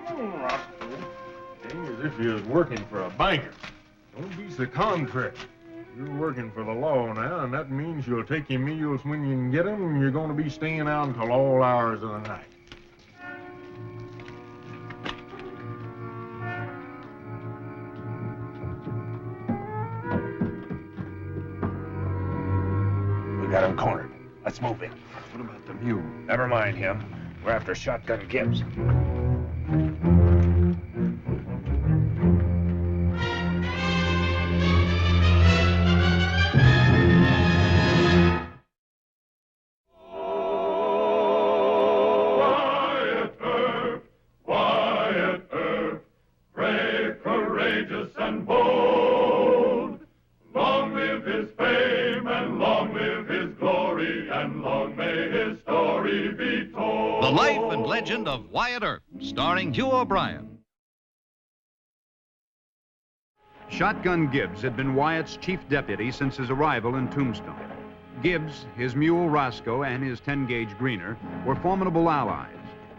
Come on, Roscoe. Seeing as if you was working for a banker. Don't be so contrary. You're working for the law now, and that means you'll take your meals when you can get them, and you're going to be staying out until all hours of the night. We got him cornered. Let's move in. What about the mule? Never mind him. We're after Shotgun Gibbs. The Life and Legend of Wyatt Earp, starring Hugh O'Brien. Shotgun Gibbs had been Wyatt's chief deputy since his arrival in Tombstone. Gibbs, his mule Roscoe, and his 10-gauge Greener were formidable allies.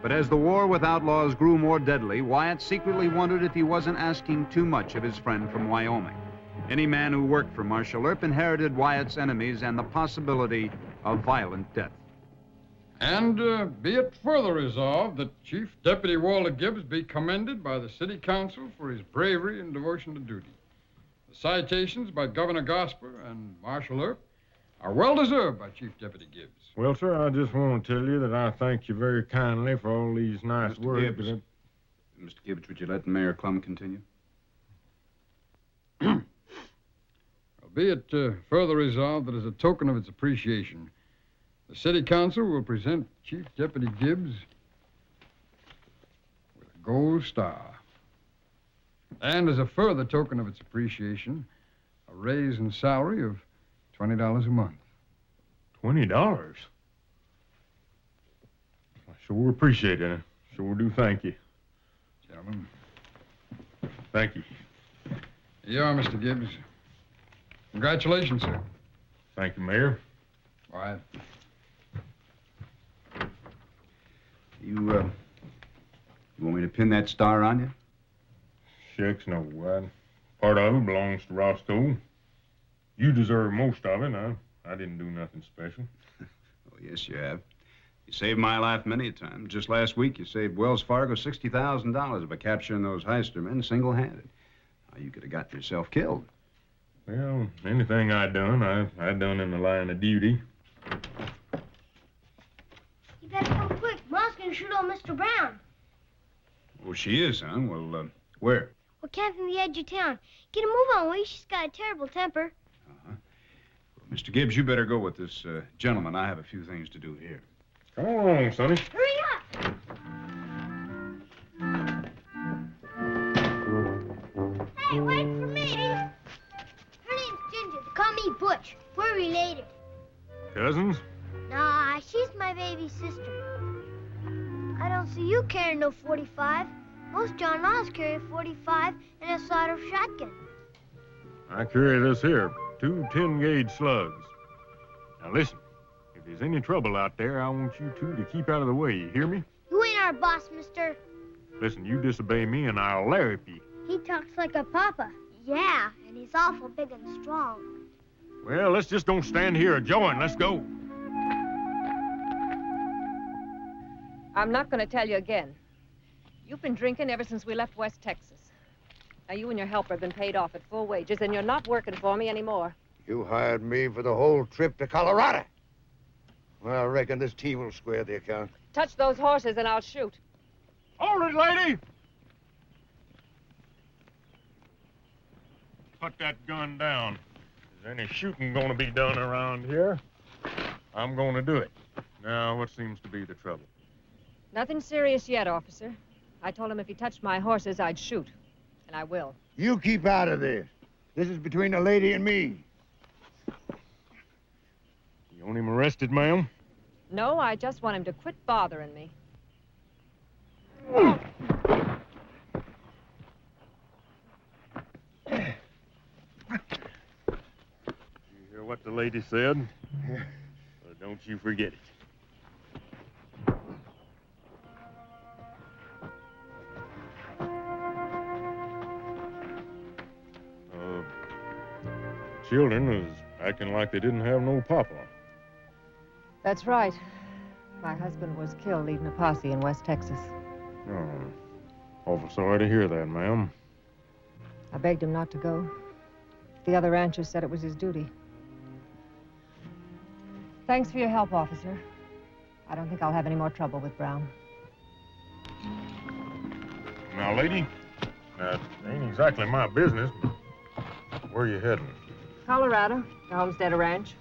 But as the war with outlaws grew more deadly, Wyatt secretly wondered if he wasn't asking too much of his friend from Wyoming. Any man who worked for Marshal Earp inherited Wyatt's enemies and the possibility of violent death. And be it further resolved that Chief Deputy Walter Gibbs be commended by the City Council for his bravery and devotion to duty. The citations by Governor Gosper and Marshal Earp are well deserved by Chief Deputy Gibbs. Well, sir, I just want to tell you that I thank you very kindly for all these nice words. Gibbs. Mr. Gibbs, would you let Mayor Clum continue? Be it further resolved that as a token of its appreciation, the City Council will present Chief Deputy Gibbs with a gold star. And as a further token of its appreciation, a raise in salary of $20 a month. $20? I sure appreciate it. I sure do thank you. Gentlemen. Thank you. Here you are, Mr. Gibbs. Congratulations, sir. Thank you, Mayor. Wyatt. You want me to pin that star on you? Shucks, no, Wyatt. Part of it belongs to Roscoe. You deserve most of it. I didn't do nothing special. Oh, yes, you have. You saved my life many a time. Just last week, you saved Wells Fargo $60,000 by capturing those heistermen single-handed. Now, you could have gotten yourself killed. Well, anything I done in the line of duty. You better come quick. Mom's gonna shoot old Mr. Brown. Oh, she is, huh? Well, where? We're camping the edge of town. Get a move on, will you? She's got a terrible temper. Well, Mr. Gibbs, you better go with this gentleman. I have a few things to do here. Come along, Sonny. Hurry up! Hey, wait for me! Her name's Ginger. They call me Butch. We're related. Cousins? Nah, she's my baby sister. I don't see you carrying no 45. Most John Laws carry a 45 and a sawed-off shotgun. I carry this here, 2 10-gauge slugs. Now listen, if there's any trouble out there, I want you two to keep out of the way, you hear me? You ain't our boss, mister. Listen, you disobey me and I'll larrup you. He talks like a papa. Yeah, and he's awful big and strong. Well, let's just don't stand here a-jawing. Let's go. I'm not going to tell you again. You've been drinking ever since we left West Texas. Now, you and your helper have been paid off at full wages, and you're not working for me anymore. You hired me for the whole trip to Colorado. Well, I reckon this tea will square the account. Touch those horses and I'll shoot. Hold it, lady! Put that gun down. If there's any shooting going to be done around here, I'm going to do it. Now, what seems to be the trouble? Nothing serious yet, officer. I told him if he touched my horses, I'd shoot. And I will. You keep out of this. This is between the lady and me. You want him arrested, ma'am? No, I just want him to quit bothering me. You hear what the lady said? Well, don't you forget it. children was acting like they didn't have no papa. That's right. My husband was killed leading a posse in West Texas. Oh, awful sorry to hear that, ma'am. I begged him not to go. The other ranchers said it was his duty. Thanks for your help, officer. I don't think I'll have any more trouble with Brown. Now, lady, that ain't exactly my business, but where you heading? Colorado, the Homesteader Ranch.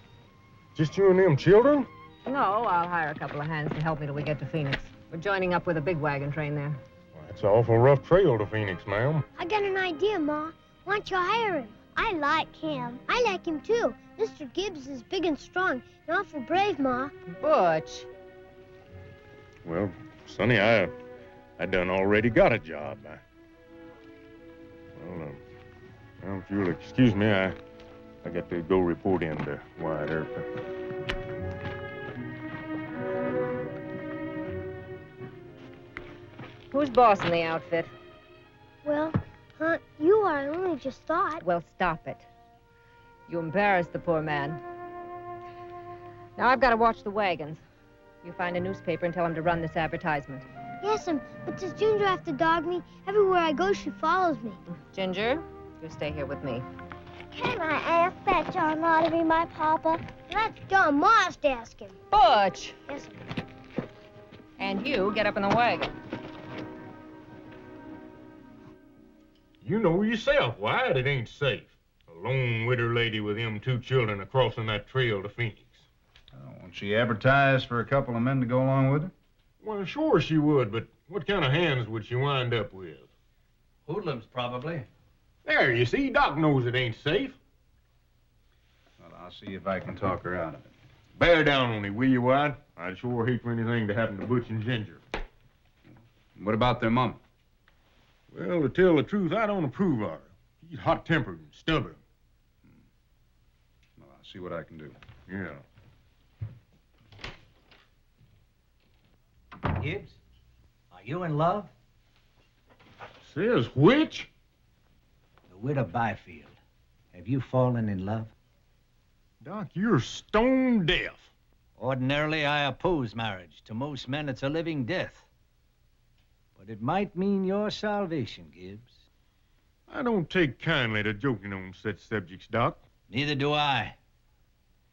Just you and them children? No, I'll hire a couple of hands to help me till we get to Phoenix. We're joining up with a big wagon train there. Well, it's an awful rough trail to Phoenix, ma'am. I got an idea, Ma. Why don't you hire him? I like him. I like him, too. Mr. Gibbs is big and strong and awful brave, Ma. Butch. Well, Sonny, I done already got a job. Well, if you'll excuse me, I got to go report in to Wyatt Earp. Who's bossing the outfit? Well, you are. I only just thought. Well, stop it. You embarrassed the poor man. Now, I've got to watch the wagons. You find a newspaper and tell him to run this advertisement. Yes'm, but does Ginger have to dog me? Everywhere I go, she follows me. Ginger, you stay here with me. Can I ask that John Law to be my papa? That's John Ma's to ask him. Butch! Yes'm. And you get up in the wagon. You know yourself, Wyatt, it ain't safe. A lone widow lady with them 2 children a-crossing that trail to Phoenix. Won't she advertise for a couple of men to go along with her? Well, sure she would, but what kind of hands would she wind up with? Hoodlums, probably. There, you see, Doc knows it ain't safe. Well, I'll see if I can talk her out of it. Bear down on me, will you, Wyatt? I'd sure hate for anything to happen to Butch and Ginger. What about their mama? Well, to tell the truth, I don't approve of her. She's hot-tempered and stubborn. Well, I'll see what I can do. Yeah. Gibbs, are you in love? Says which? The widow Byfield. Have you fallen in love? Doc, you're stone deaf. Ordinarily, I oppose marriage. To most men, it's a living death. But it might mean your salvation, Gibbs. I don't take kindly to joking on such subjects, Doc. Neither do I.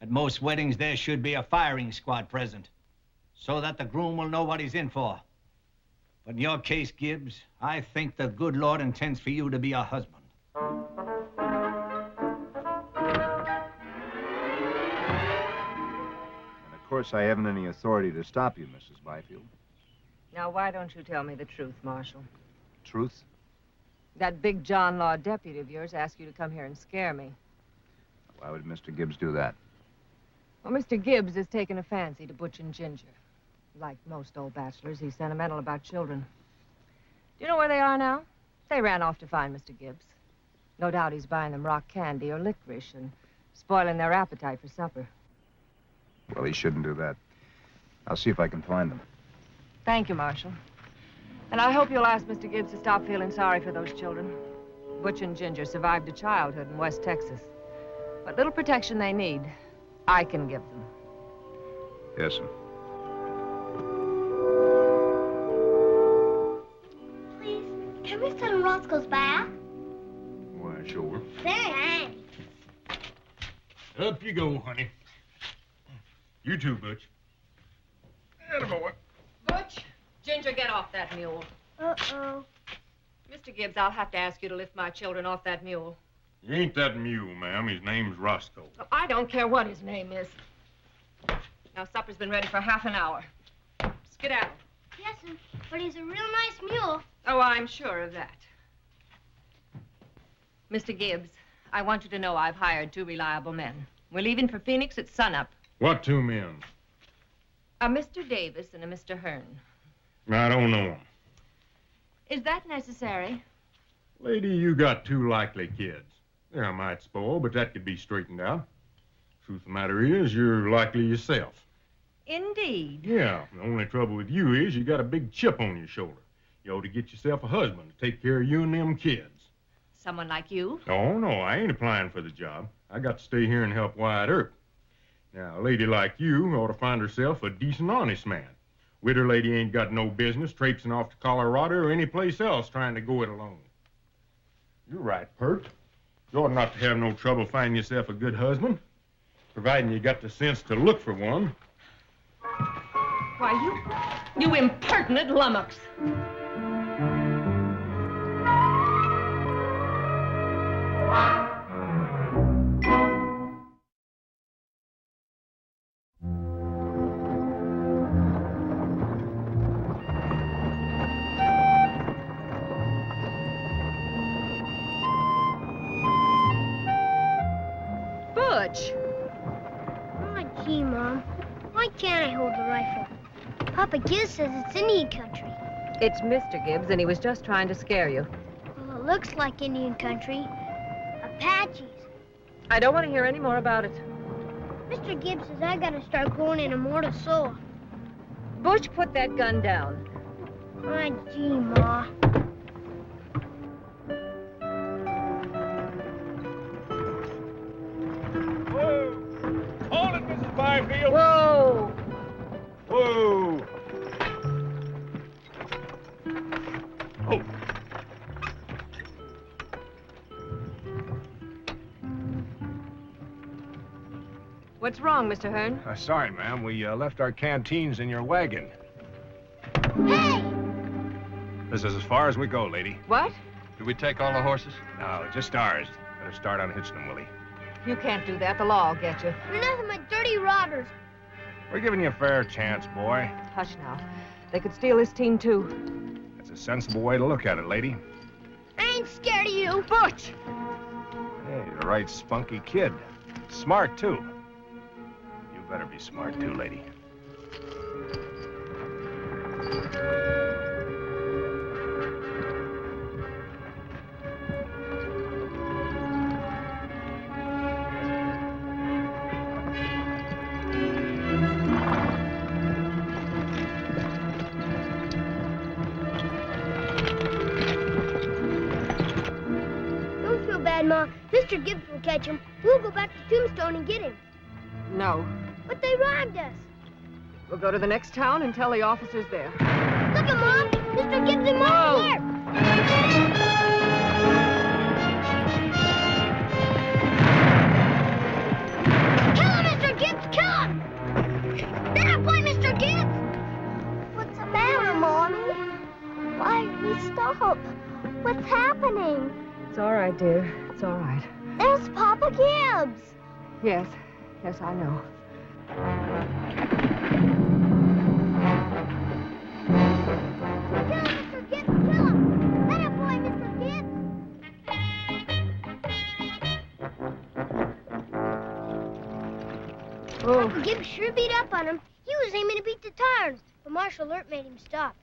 At most weddings, there should be a firing squad present, so that the groom will know what he's in for. But in your case, Gibbs, I think the good Lord intends for you to be a husband. And of course, I haven't any authority to stop you, Mrs. Byfield. Now, why don't you tell me the truth, Marshal? Truth? That big John Law deputy of yours asked you to come here and scare me. Why would Mr. Gibbs do that? Well, Mr. Gibbs has taken a fancy to Butch and Ginger. Like most old bachelors, he's sentimental about children. Do you know where they are now? They ran off to find Mr. Gibbs. No doubt he's buying them rock candy or licorice and spoiling their appetite for supper. Well, he shouldn't do that. I'll see if I can find them. Thank you, Marshal. And I hope you'll ask Mr. Gibbs to stop feeling sorry for those children. Butch and Ginger survived a childhood in West Texas. What little protection they need, I can give them. Yes, sir. Please, can we sit in Roscoe's bath? Why, sure. Thanks. Up you go, honey. You too, Butch. Attaboy. Butch, Ginger, get off that mule. Uh-oh. Mr. Gibbs, I'll have to ask you to lift my children off that mule. He ain't that mule, ma'am. His name's Roscoe. Oh, I don't care what his name is. Now, supper's been ready for half an hour. Skedaddle. Yes'm, but he's a real nice mule. Oh, I'm sure of that. Mr. Gibbs, I want you to know I've hired 2 reliable men. We're leaving for Phoenix at sunup. What 2 men? A Mr. Davis and a Mr. Hearn. I don't know 'em. Is that necessary? Lady, you got 2 likely kids. They're a mite spoiled, but that could be straightened out. Truth of the matter is, you're likely yourself. Indeed. Yeah, the only trouble with you is you got a big chip on your shoulder. You ought to get yourself a husband to take care of you and them kids. Someone like you? Oh, no, I ain't applying for the job. I got to stay here and help Wyatt Earp. Now, a lady like you ought to find herself a decent, honest man. Widow lady ain't got no business traipsing off to Colorado or any place else trying to go it alone. You're right, Pert. You ought not to have no trouble finding yourself a good husband, providing you got the sense to look for one. Why, you impertinent lummox. Butch. Oh, gee, Mom. Why can't I hold the rifle? Papa Gibbs says it's Indian country. It's Mr. Gibbs, and he was just trying to scare you. Well, it looks like Indian country. Apaches. I don't want to hear any more about it. Mr. Gibbs says I gotta start growing in a mortal soul. Butch, put that gun down. Oh, gee, Ma. Hold it, Mrs. Byfield. Whoa! Whoa! Oh. What's wrong, Mr. Hearn? Sorry, ma'am. We left our canteens in your wagon. Hey! This is as far as we go, lady. What? Did we take all the horses? No, just ours. Better start unhitching them, Willie. You can't do that. The law will get you. We're nothing but dirty robbers. We're giving you a fair chance, boy. Hush now. They could steal this team, too. That's a sensible way to look at it, lady. I ain't scared of you. Butch! Hey, you're a right spunky kid. Smart, too. You better be smart, too, lady. Don't feel bad, Ma. Mr. Gibbs will catch him. We'll go back to Tombstone and get him. No. But they robbed us. We'll go to the next town and tell the officers there. Look at Mom. Mr. Gibbs and Mom are there. Kill him, Mr. Gibbs. Kill him. There, boy, Mr. Gibbs. What's the matter, Mommy? Why are we stopped? What's happening? It's all right, dear. It's all right. There's Papa Gibbs. Yes. Yes, I know. Kill him, Mr. Gibbs. Kill him. Let him, boy, Mr. Gibbs. Oh. Papa Gibbs sure beat up on him. He was aiming to beat the tires, but Marshal Earp made him stop.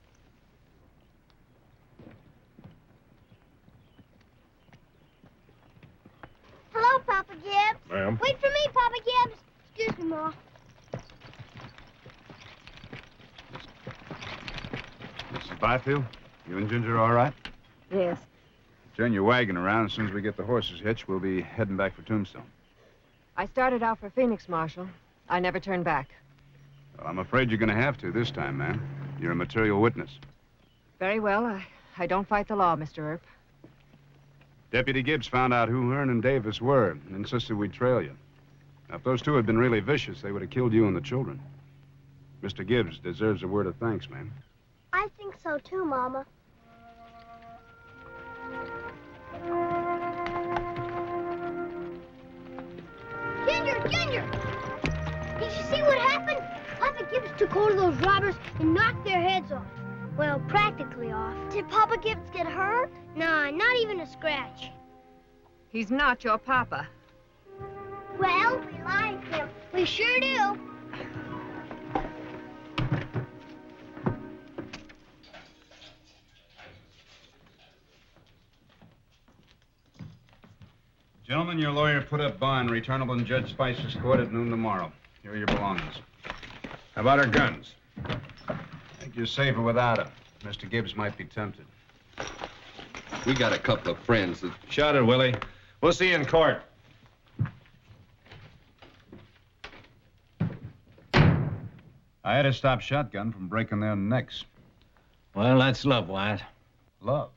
Hello, Papa Gibbs. Ma'am? Wait for me, Papa Gibbs. Excuse me, Ma. Mrs. Byfield, you and Ginger all right? Yes. Turn your wagon around. As soon as we get the horses hitched, we'll be heading back for Tombstone. I started out for Phoenix, Marshal. I never turned back. Well, I'm afraid you're going to have to this time, ma'am. You're a material witness. Very well. I don't fight the law, Mr. Earp. Deputy Gibbs found out who Hearn and Davis were and insisted we trail you. Now, if those two had been really vicious, they would have killed you and the children. Mr. Gibbs deserves a word of thanks, ma'am. I think so, too, Mama. Ginger! Ginger! Did you see what happened? Papa Gibbs took hold of those robbers and knocked their heads off. Well, practically off. Did Papa Gibbs get hurt? Nah, not even a scratch. He's not your papa. Well, we like him. We sure do. Gentlemen, your lawyer put up bond returnable in Judge Spicer's court at noon tomorrow. Here are your belongings. How about our guns? I think you're safer without them. Mr. Gibbs might be tempted. We got a couple of friends that... Shut it, Willie. We'll see you in court. I had to stop Shotgun from breaking their necks. Well, that's love, Wyatt. Love?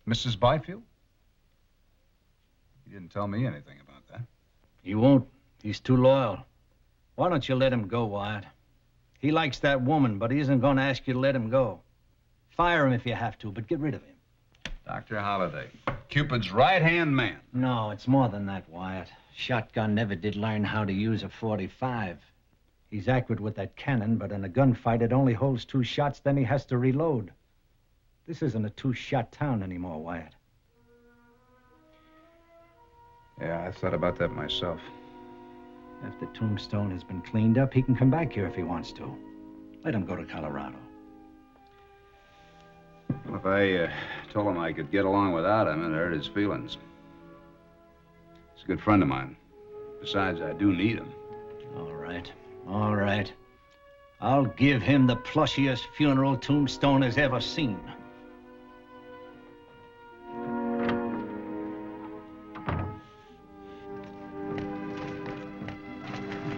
Mrs. Byfield? He didn't tell me anything about that. He won't. He's too loyal. Why don't you let him go, Wyatt? He likes that woman, but he isn't going to ask you to let him go. Fire him if you have to, but get rid of him. Dr. Holliday, Cupid's right-hand man. No, it's more than that, Wyatt. Shotgun never did learn how to use a .45. He's accurate with that cannon, but in a gunfight, it only holds 2 shots, then he has to reload. This isn't a 2-shot town anymore, Wyatt. Yeah, I thought about that myself. After Tombstone has been cleaned up, he can come back here if he wants to. Let him go to Colorado. Well, if I told him I could get along without him, it hurt his feelings. He's a good friend of mine. Besides, I do need him. All right, all right. I'll give him the plushiest funeral Tombstone has ever seen.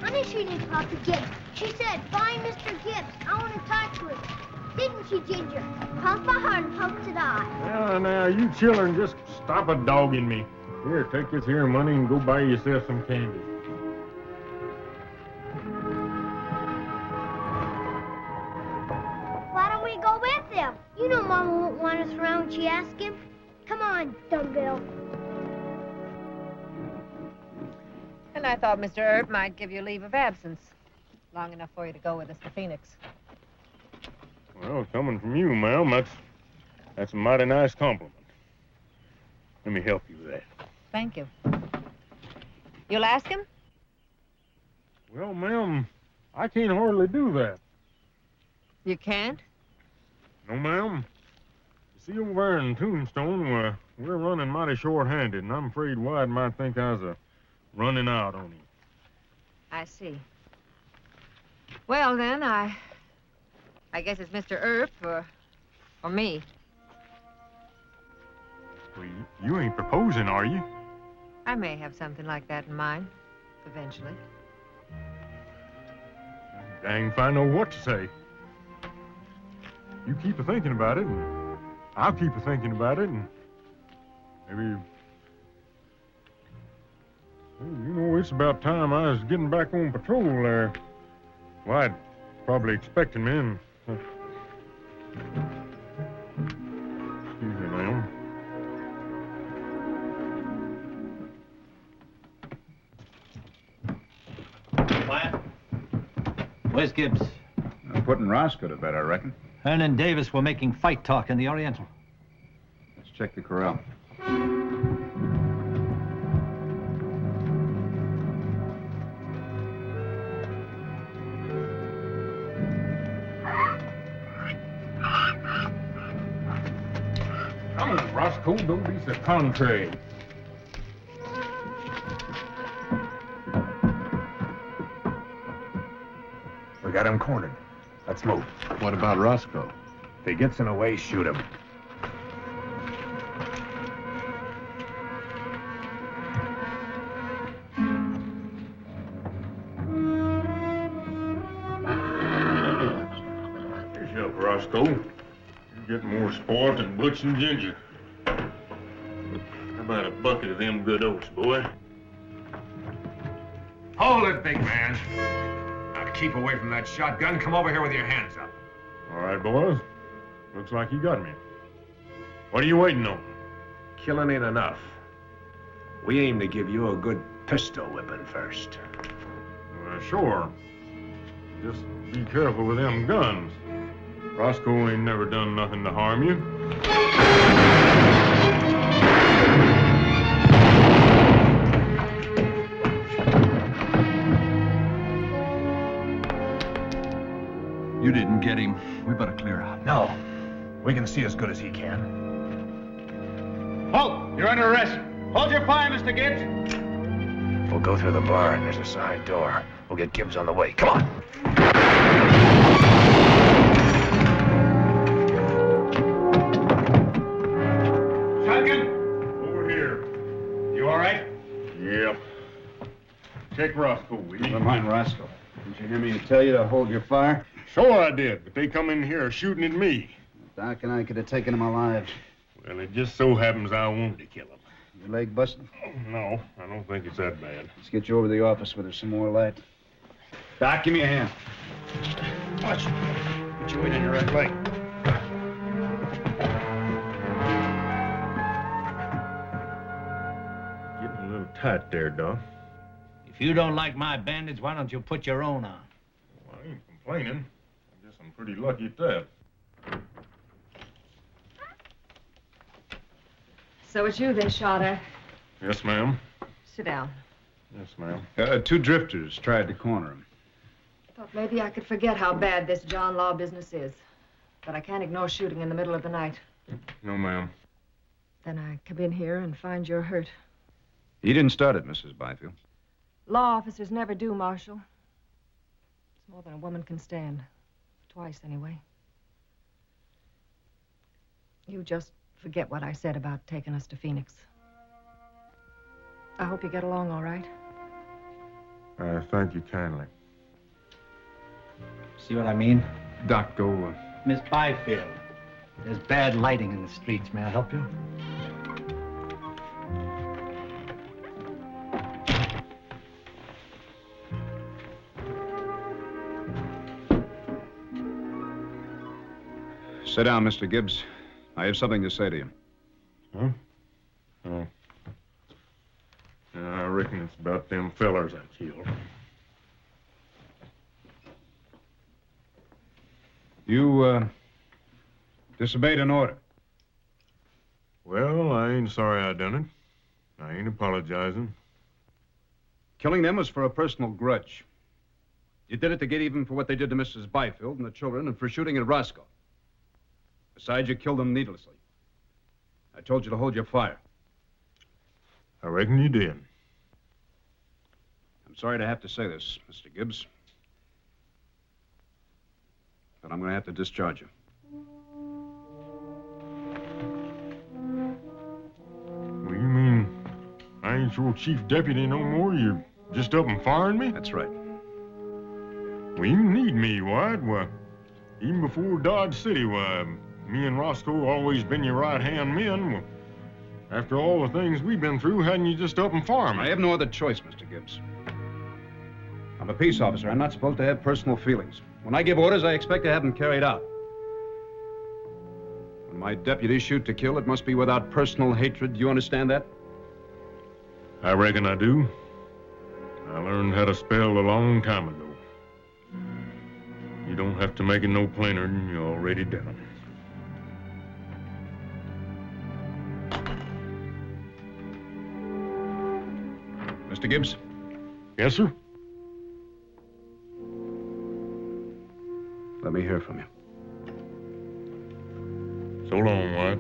Honey, she didn't talk to Gibbs. She said, find Mr. Gibbs. I want to talk to him. Didn't she, Ginger? Pump a heart and pump to die. Now, you children just stop a-dogging me. Here, take this here money and go buy yourself some candy. Why don't we go with them? You know Mama won't want us around when she asks him. Come on, Dumbbell. And I thought Mr. Earp might give you leave of absence. Long enough for you to go with us to Phoenix. Well, coming from you, ma'am, that's a mighty nice compliment. Let me help you with that. Thank you. You'll ask him? Well, ma'am, I can't hardly do that. You can't? No, ma'am. You see, over there in Tombstone, we're running mighty short-handed, and I'm afraid Wyatt might think I was running out on him. I see. Well, then, I guess it's Mr. Earp or me. Well, you ain't proposing, are you? I may have something like that in mind, eventually. Dang if I know what to say. You keep a-thinking about it, and I'll keep a-thinking about it, and maybe... Well, you know, it's about time I was getting back on patrol there. Wyatt probably expecting me, and... Excuse me, ma'am. Wyatt? Where's Gibbs? I'm putting Roscoe to bed, I reckon. Hearn and Davis were making fight talk in the Oriental. Let's check the corral. Come on, Roscoe, don't be so contrary. We got him cornered. Let's move. What about Roscoe? If he gets in the way, shoot him. Here's your help, Roscoe. You're getting more spoiled than Butch and Ginger. How about a bucket of them good oats, boy? Hold it, big man. Now, to keep away from that shotgun, come over here with your hands up. All right, boys. Looks like you got me. What are you waiting on? Killing ain't enough. We aim to give you a good pistol whipping first. Sure. Just be careful with them guns. Roscoe ain't never done nothing to harm you. You didn't get him. We better clear out. No. We can see as good as he can. Halt! You're under arrest. Hold your fire, Mr. Gibbs. We'll go through the bar, and there's a side door. We'll get Gibbs on the way. Come on. Shotgun? Over here. You all right? Yep. Check Roscoe, will you? Never mind Roscoe. He Didn't you hear me tell you to hold your fire? Sure I did, but they come in here shooting at me. Doc and I could have taken them alive. Well, it just so happens I wanted to kill them. Your leg busted? No, I don't think it's that bad. Let's get you over to the office with some more light. Doc, give me a hand. Watch. Get your weight in your right leg. Getting a little tight there, Doc. If you don't like my bandage, why don't you put your own on? Well, I ain't complaining. I guess I'm pretty lucky at that. So it's you they shot at. Yes, ma'am. Sit down. Yes, ma'am. Two drifters tried to corner him. Thought maybe I could forget how bad this John Law business is. But I can't ignore shooting in the middle of the night. No, ma'am. Then I come in here and find you're hurt. He didn't start it, Mrs. Byfield. Law officers never do, Marshal. It's more than a woman can stand. Twice, anyway. You just forget what I said about taking us to Phoenix. I hope you get along all right. Thank you kindly. See what I mean? Doc, go. Miss Byfield, there's bad lighting in the streets. May I help you? Sit down, Mr. Gibbs. I have something to say to you. Huh? Oh. I reckon it's about them fellers I killed. You, disobeyed an order. Well, I ain't sorry I done it. I ain't apologizing. Killing them was for a personal grudge. You did it to get even for what they did to Mrs. Byfield and the children and for shooting at Roscoe. Besides, you killed them needlessly. I told you to hold your fire. I reckon you did. I'm sorry to have to say this, Mr. Gibbs. But I'm going to have to discharge you. Well, you mean I ain't your chief deputy no more? You're just up and firing me? That's right. Well, you need me, Wyatt. Why, even before Dodge City, why, me and Roscoe always been your right-hand men. Well, after all the things we've been through, hadn't you just up and fire me? I have no other choice, Mr. Gibbs. I'm a peace officer. I'm not supposed to have personal feelings. When I give orders, I expect to have them carried out. When my deputies shoot to kill, it must be without personal hatred. Do you understand that? I reckon I do. I learned how to spell a long time ago. You don't have to make it no plainer than you already done. Mr. Gibbs? Yes, sir? Let me hear from you. So long, Wyatt.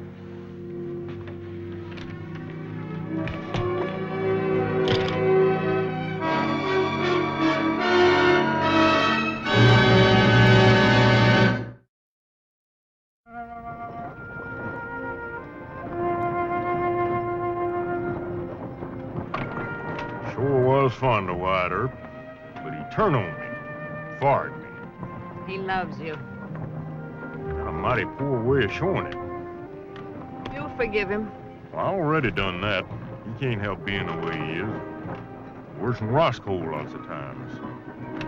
Sure was fond of Wyatt Earp, but he turned on me, fired me. He loves you. Got a mighty poor way of showing it. You'll forgive him. Well, I already done that. He can't help being the way he is. Worse than Roscoe lots of times.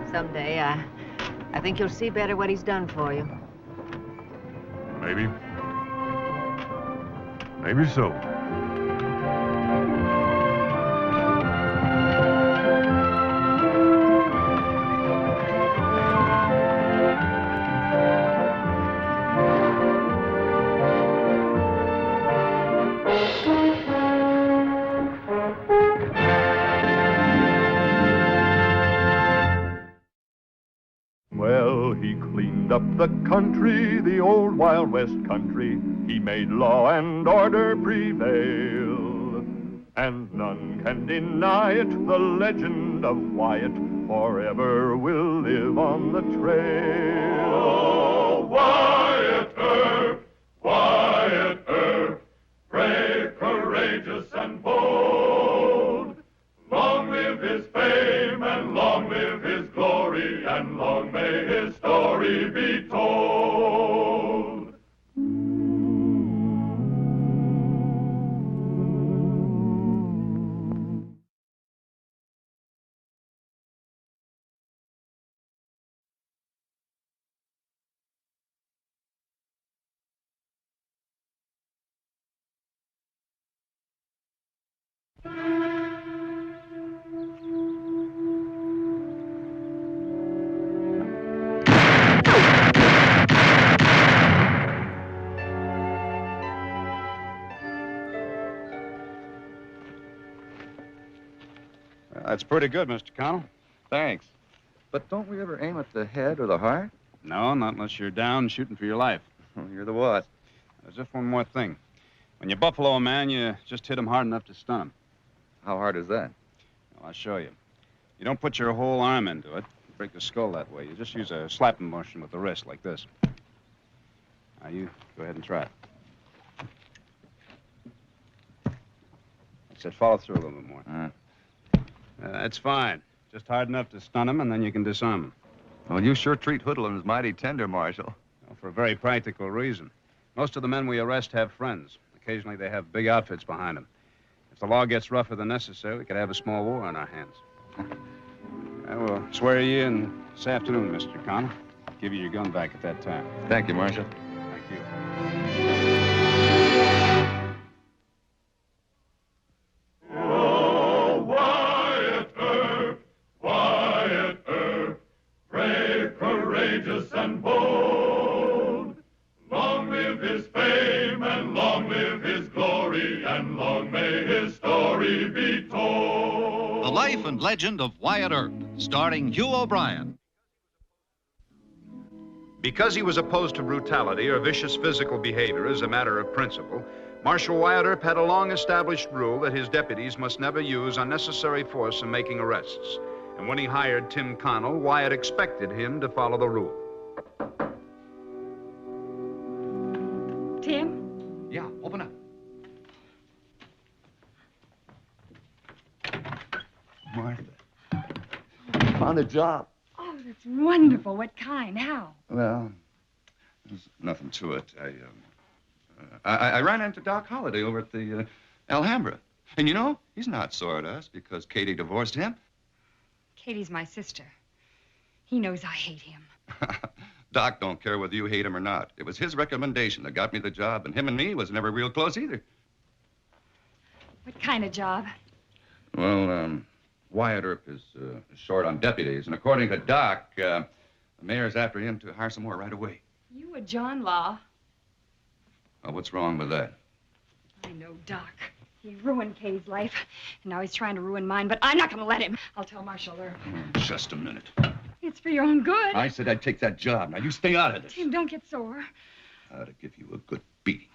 Someday, I think you'll see better what he's done for you. Maybe. Maybe so. Well, he cleaned up the country, the old Wild West country. He made law and order prevail. And none can deny it, the legend of Wyatt forever will live on the trail. Oh, Wyatt Earp, Wyatt Earp, brave, courageous, and bold. Long live his fame, and long live his glory, and story be told. That's pretty good, Mr. Connell. Thanks. But don't we ever aim at the head or the heart? No, not unless you're down shooting for your life. Well, you're the what? There's just one more thing. When you buffalo a man, you just hit him hard enough to stun him. How hard is that? Well, I'll show you. You don't put your whole arm into it. Break the skull that way. You just use a slapping motion with the wrist, like this. Now, you go ahead and try it. That's it. Follow through a little bit more. That's fine. Just hard enough to stun him, and then you can disarm him. Well, you sure treat hoodlums mighty tender, Marshal. Well, for a very practical reason. Most of the men we arrest have friends. Occasionally, they have big outfits behind them. If the law gets rougher than necessary, we could have a small war on our hands. I will swear you in this afternoon, Mr. Connell. Give you your gun back at that time. Thank you, Marshal. Thank you. And bold. Long live his fame, and long live his glory, and long may his story be told. The Life and Legend of Wyatt Earp, starring Hugh O'Brien. Because he was opposed to brutality or vicious physical behavior as a matter of principle, Marshal Wyatt Earp had a long-established rule that his deputies must never use unnecessary force in making arrests. And when he hired Tim Connell, Wyatt expected him to follow the rule. Tim? Yeah, open up. Martha, found a job. Oh, that's wonderful. What kind? How? Well, there's nothing to it. I ran into Doc Holliday over at the Alhambra. And you know, he's not sore at us because Katie divorced him. Katie's my sister. He knows I hate him. Doc don't care whether you hate him or not. It was his recommendation that got me the job, and him and me was never real close either. What kind of job? Well, Wyatt Earp is short on deputies, and according to Doc, the mayor's after him to hire some more right away. You a John Law? Well, what's wrong with that? I know Doc. He ruined Katie's life, and now he's trying to ruin mine, but I'm not going to let him. I'll tell Marshal Earp. Just a minute. It's for your own good. I said I'd take that job. Now, you stay out of this. Tim, don't get sore. I ought to give you a good beating.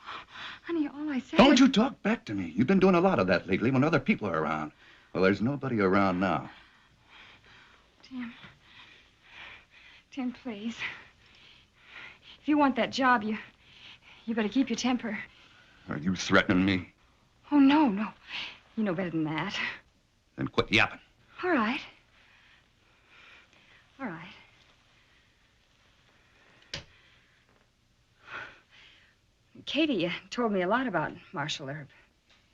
Honey, all I said Don't was... you talk back to me. You've been doing a lot of that lately when other people are around. Well, there's nobody around now. Tim, please. If you want that job, you better keep your temper. Are you threatening me? Oh, no. You know better than that. Then quit yapping. All right. Katie told me a lot about Marshal Earp.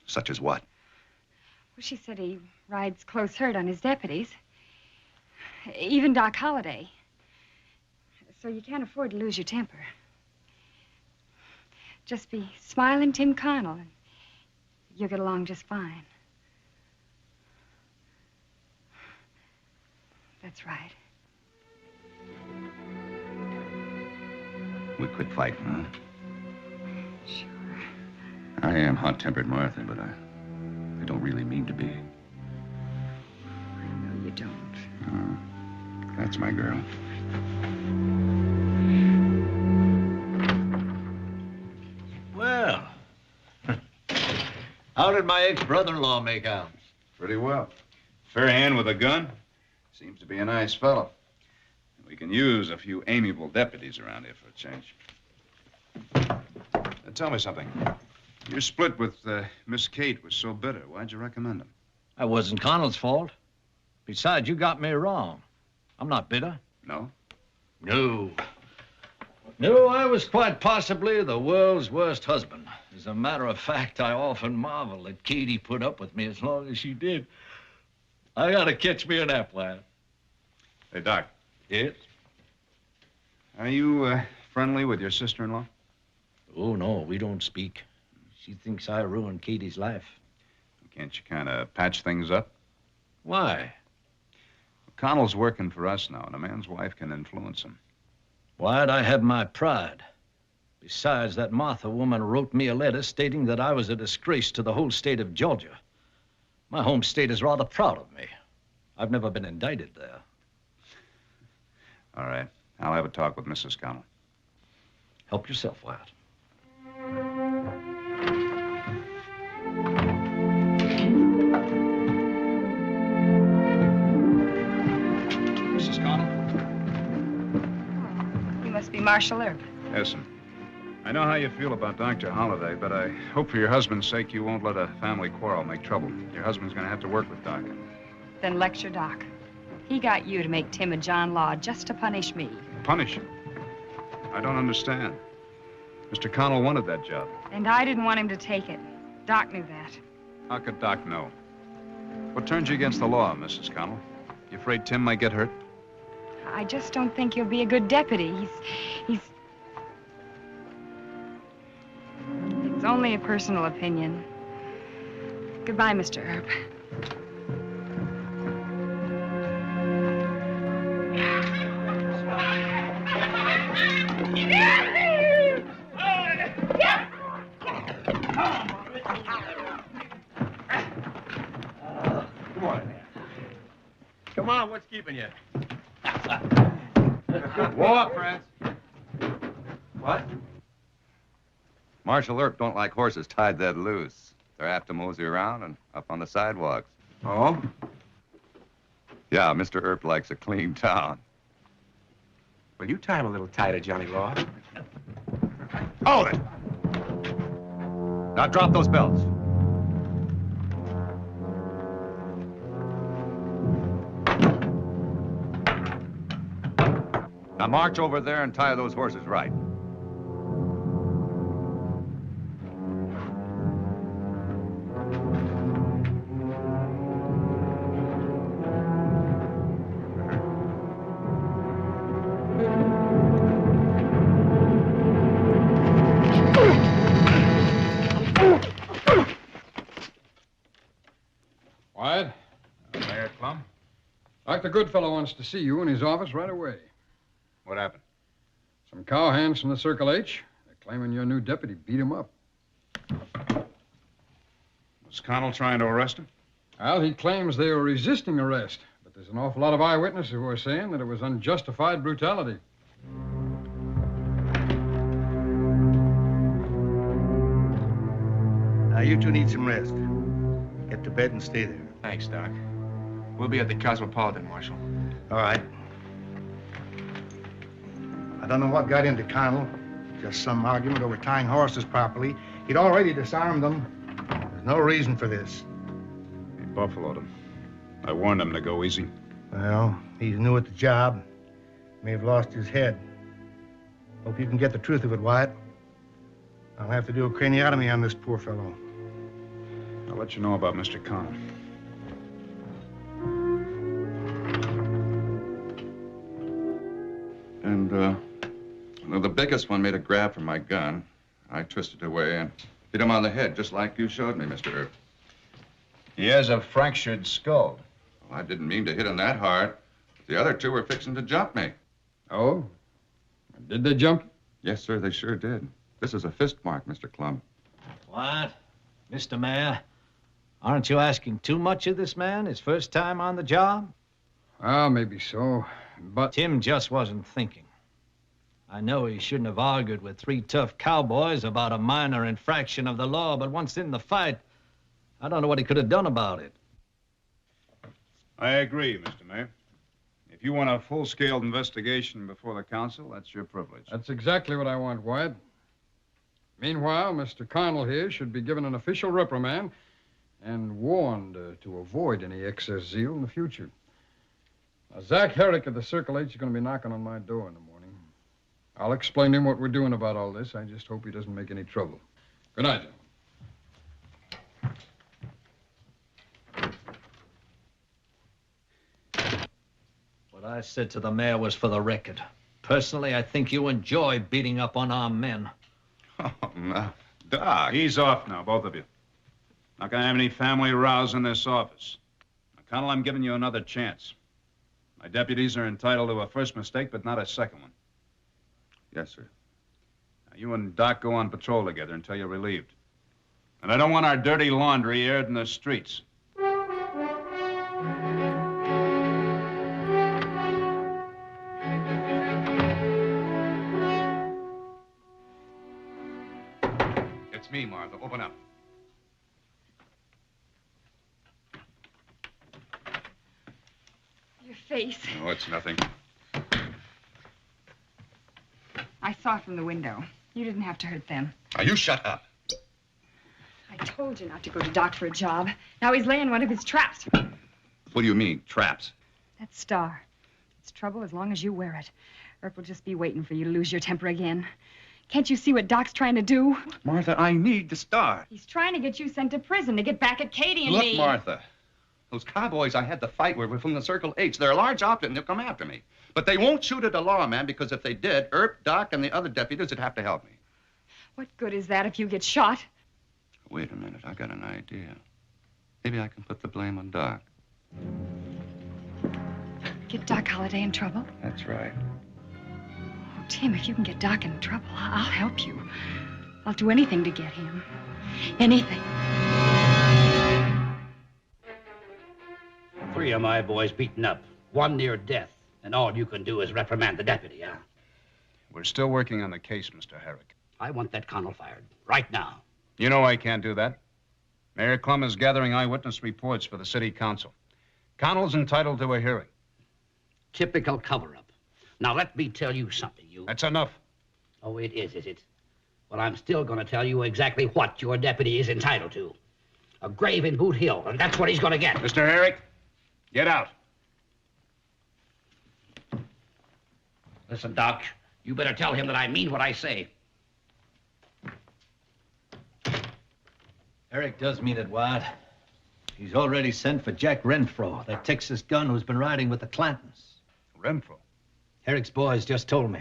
Such as what? Well, she said he rides close herd on his deputies. Even Doc Holliday. So you can't afford to lose your temper. Just be smiling Tim Connell, and you'll get along just fine. That's right. We quit fighting, huh? Sure. I am hot-tempered, Martha, but I don't really mean to be. I know you don't. That's my girl. Well, how did my ex-brother-in-law make out? Pretty well. Fair hand with a gun. Seems to be a nice fellow. We can use a few amiable deputies around here for a change. Tell me something. Your split with Miss Kate was so bitter. Why'd you recommend him? That wasn't Connell's fault. Besides, you got me wrong. I'm not bitter. No? No. No, I was quite possibly the world's worst husband. As a matter of fact, I often marvel that Katie put up with me as long as she did. I gotta catch me a nap, lad. Hey, Doc. Yes? Are you friendly with your sister-in-law? Oh, no, we don't speak. She thinks I ruined Katie's life. Can't you kind of patch things up? Why? Connell's working for us now, and a man's wife can influence him. Why'd I have my pride? Besides, that Martha woman wrote me a letter stating that I was a disgrace to the whole state of Georgia. My home state is rather proud of me. I've never been indicted there. All right. I'll have a talk with Mrs. Connell. Help yourself, Wyatt. Mrs. Connell? You must be Marshal Earp. Yes, ma'am. I know how you feel about Dr. Holliday, but I hope for your husband's sake you won't let a family quarrel make trouble. Your husband's going to have to work with Doc. Then lecture Doc. He got you to make Tim and John law just to punish me. Punish him? I don't understand. Mr. Connell wanted that job. And I didn't want him to take it. Doc knew that. How could Doc know? What turns you against the law, Mrs. Connell? You afraid Tim might get hurt? I just don't think he'll be a good deputy. He's... It's only a personal opinion. Goodbye, Mr. Earp. Come on, what's keeping you? Walk, friends. What? Marshal Earp don't like horses tied that loose. They're apt to mosey around and up on the sidewalks. Oh? Yeah, Mr. Earp likes a clean town. Well, you tie him a little tighter, Johnny Law. Hold it! Now drop those belts. Now march over there and tie those horses right. Wyatt? Mayor Clum? Dr. Goodfellow wants to see you in his office right away. What happened? Some cowhands from the Circle H. They're claiming your new deputy beat him up. Was Connell trying to arrest him? Well, he claims they were resisting arrest, but there's an awful lot of eyewitnesses who are saying that it was unjustified brutality. Now, you two need some rest. Get to bed and stay there. Thanks, Doc. We'll be at the Cosmopolitan, Marshal. All right. I don't know what got into Connell. Just some argument over tying horses properly. He'd already disarmed them. There's no reason for this. He buffaloed him. I warned him to go easy. Well, he's new at the job. May have lost his head. Hope you can get the truth of it, Wyatt. I'll have to do a craniotomy on this poor fellow. I'll let you know about Mr. Connell. And, well, the biggest one made a grab for my gun. I twisted away and hit him on the head, just like you showed me, Mr. Earp. He has a fractured skull. Well, I didn't mean to hit him that hard. The other two were fixing to jump me. Oh? Did they jump? Yes, sir, they sure did. This is a fist mark, Mr. Clum. What? Mr. Mayor, aren't you asking too much of this man, his first time on the job? Ah, maybe so, but... Tim just wasn't thinking. I know he shouldn't have argued with three tough cowboys about a minor infraction of the law, but once in the fight, I don't know what he could have done about it. I agree, Mr. Mayor. If you want a full-scale investigation before the council, that's your privilege. That's exactly what I want, Wyatt. Meanwhile, Mr. Connell here should be given an official reprimand and warned to avoid any excess zeal in the future. Now, Zach Herrick of the Circle H is going to be knocking on my door in the morning. I'll explain to him what we're doing about all this. I just hope he doesn't make any trouble. Good night, gentlemen. What I said to the mayor was for the record. Personally, I think you enjoy beating up unarmed men. Oh, no. Doc. Ease off now, both of you. Not gonna have any family rows in this office. Now, Colonel, I'm giving you another chance. My deputies are entitled to a first mistake, but not a second one. Yes, sir. Now, you and Doc go on patrol together until you're relieved. And I don't want our dirty laundry aired in the streets. It's me, Martha. Open up. Your face. Oh, it's nothing. I saw from the window. You didn't have to hurt them. Now, you shut up. I told you not to go to Doc for a job. Now he's laying one of his traps. What do you mean, traps? That star. It's trouble as long as you wear it. Earp will just be waiting for you to lose your temper again. Can't you see what Doc's trying to do? Martha, I need the star. He's trying to get you sent to prison to get back at Katie and me. Look, Martha. Those cowboys I had to fight with were from the Circle H. They're a large outfit and they'll come after me. But they won't shoot at a lawman because if they did, Earp, Doc, and the other deputies would have to help me. What good is that if you get shot? Wait a minute. I got an idea. Maybe I can put the blame on Doc. Get Doc Holliday in trouble? That's right. Oh, Tim, if you can get Doc in trouble, I'll help you. I'll do anything to get him. Anything. 3 of my boys beaten up, 1 near death, and all you can do is reprimand the deputy, huh? We're still working on the case, Mr. Herrick. I want that Connell fired, right now. You know I can't do that. Mayor Clum is gathering eyewitness reports for the city council. Connell's entitled to a hearing. Typical cover-up. Now, let me tell you something, you... That's enough. Oh, it is it? Well, I'm still going to tell you exactly what your deputy is entitled to. A grave in Boot Hill, and that's what he's going to get. Mr. Herrick, get out. Listen, Doc, you better tell him that I mean what I say. Eric does mean it, Wyatt. He's already sent for Jack Renfro, that Texas gun who's been riding with the Clantons. Renfro? Eric's boys just told me.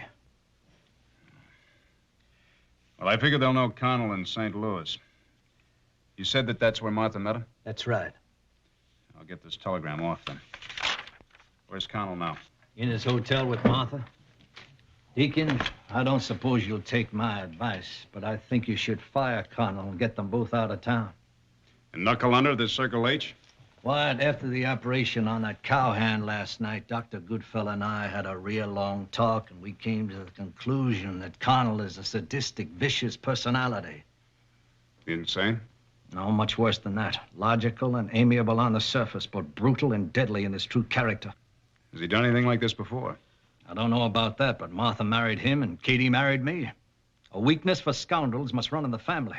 Well, I figure they'll know Connell in St. Louis. You said that that's where Martha met him? That's right. I'll get this telegram off then. Where's Connell now? In his hotel with Martha. Deacon, I don't suppose you'll take my advice, but I think you should fire Connell and get them both out of town. And knuckle under the Circle H? Wyatt, after the operation on that cowhand last night, Dr. Goodfellow and I had a real long talk, and we came to the conclusion that Connell is a sadistic, vicious personality. Insane? No, much worse than that. Logical and amiable on the surface, but brutal and deadly in his true character. Has he done anything like this before? I don't know about that, but Martha married him and Katie married me. A weakness for scoundrels must run in the family.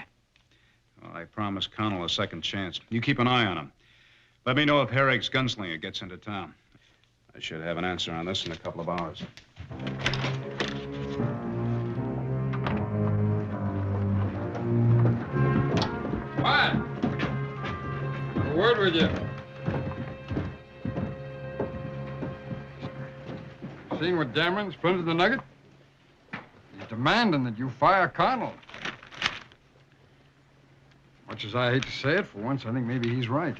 Well, I promised Connell a second chance. You keep an eye on him. Let me know if Herrick's gunslinger gets into town. I should have an answer on this in a couple of hours. Wyatt! A word with you. Seeing what Dameron's printed the Nugget? He's demanding that you fire Connell. Much as I hate to say it, for once I think maybe he's right.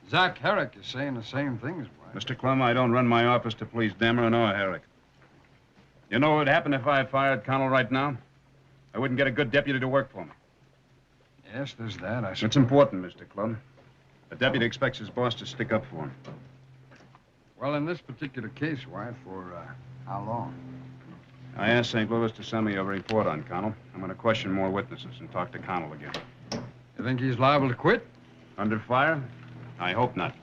Zach Herrick is saying the same things, Wyatt. Mr. Clem, I don't run my office to please Dameron or Herrick. You know what would happen if I fired Connell right now? I wouldn't get a good deputy to work for me. Yes, there's that, I suppose. It's important, Mr. Clem. A deputy expects his boss to stick up for him. Well, in this particular case, Wyatt, for how long? I asked St. Louis to send me a report on Connell. I'm going to question more witnesses and talk to Connell again. You think he's liable to quit? Under fire? I hope not.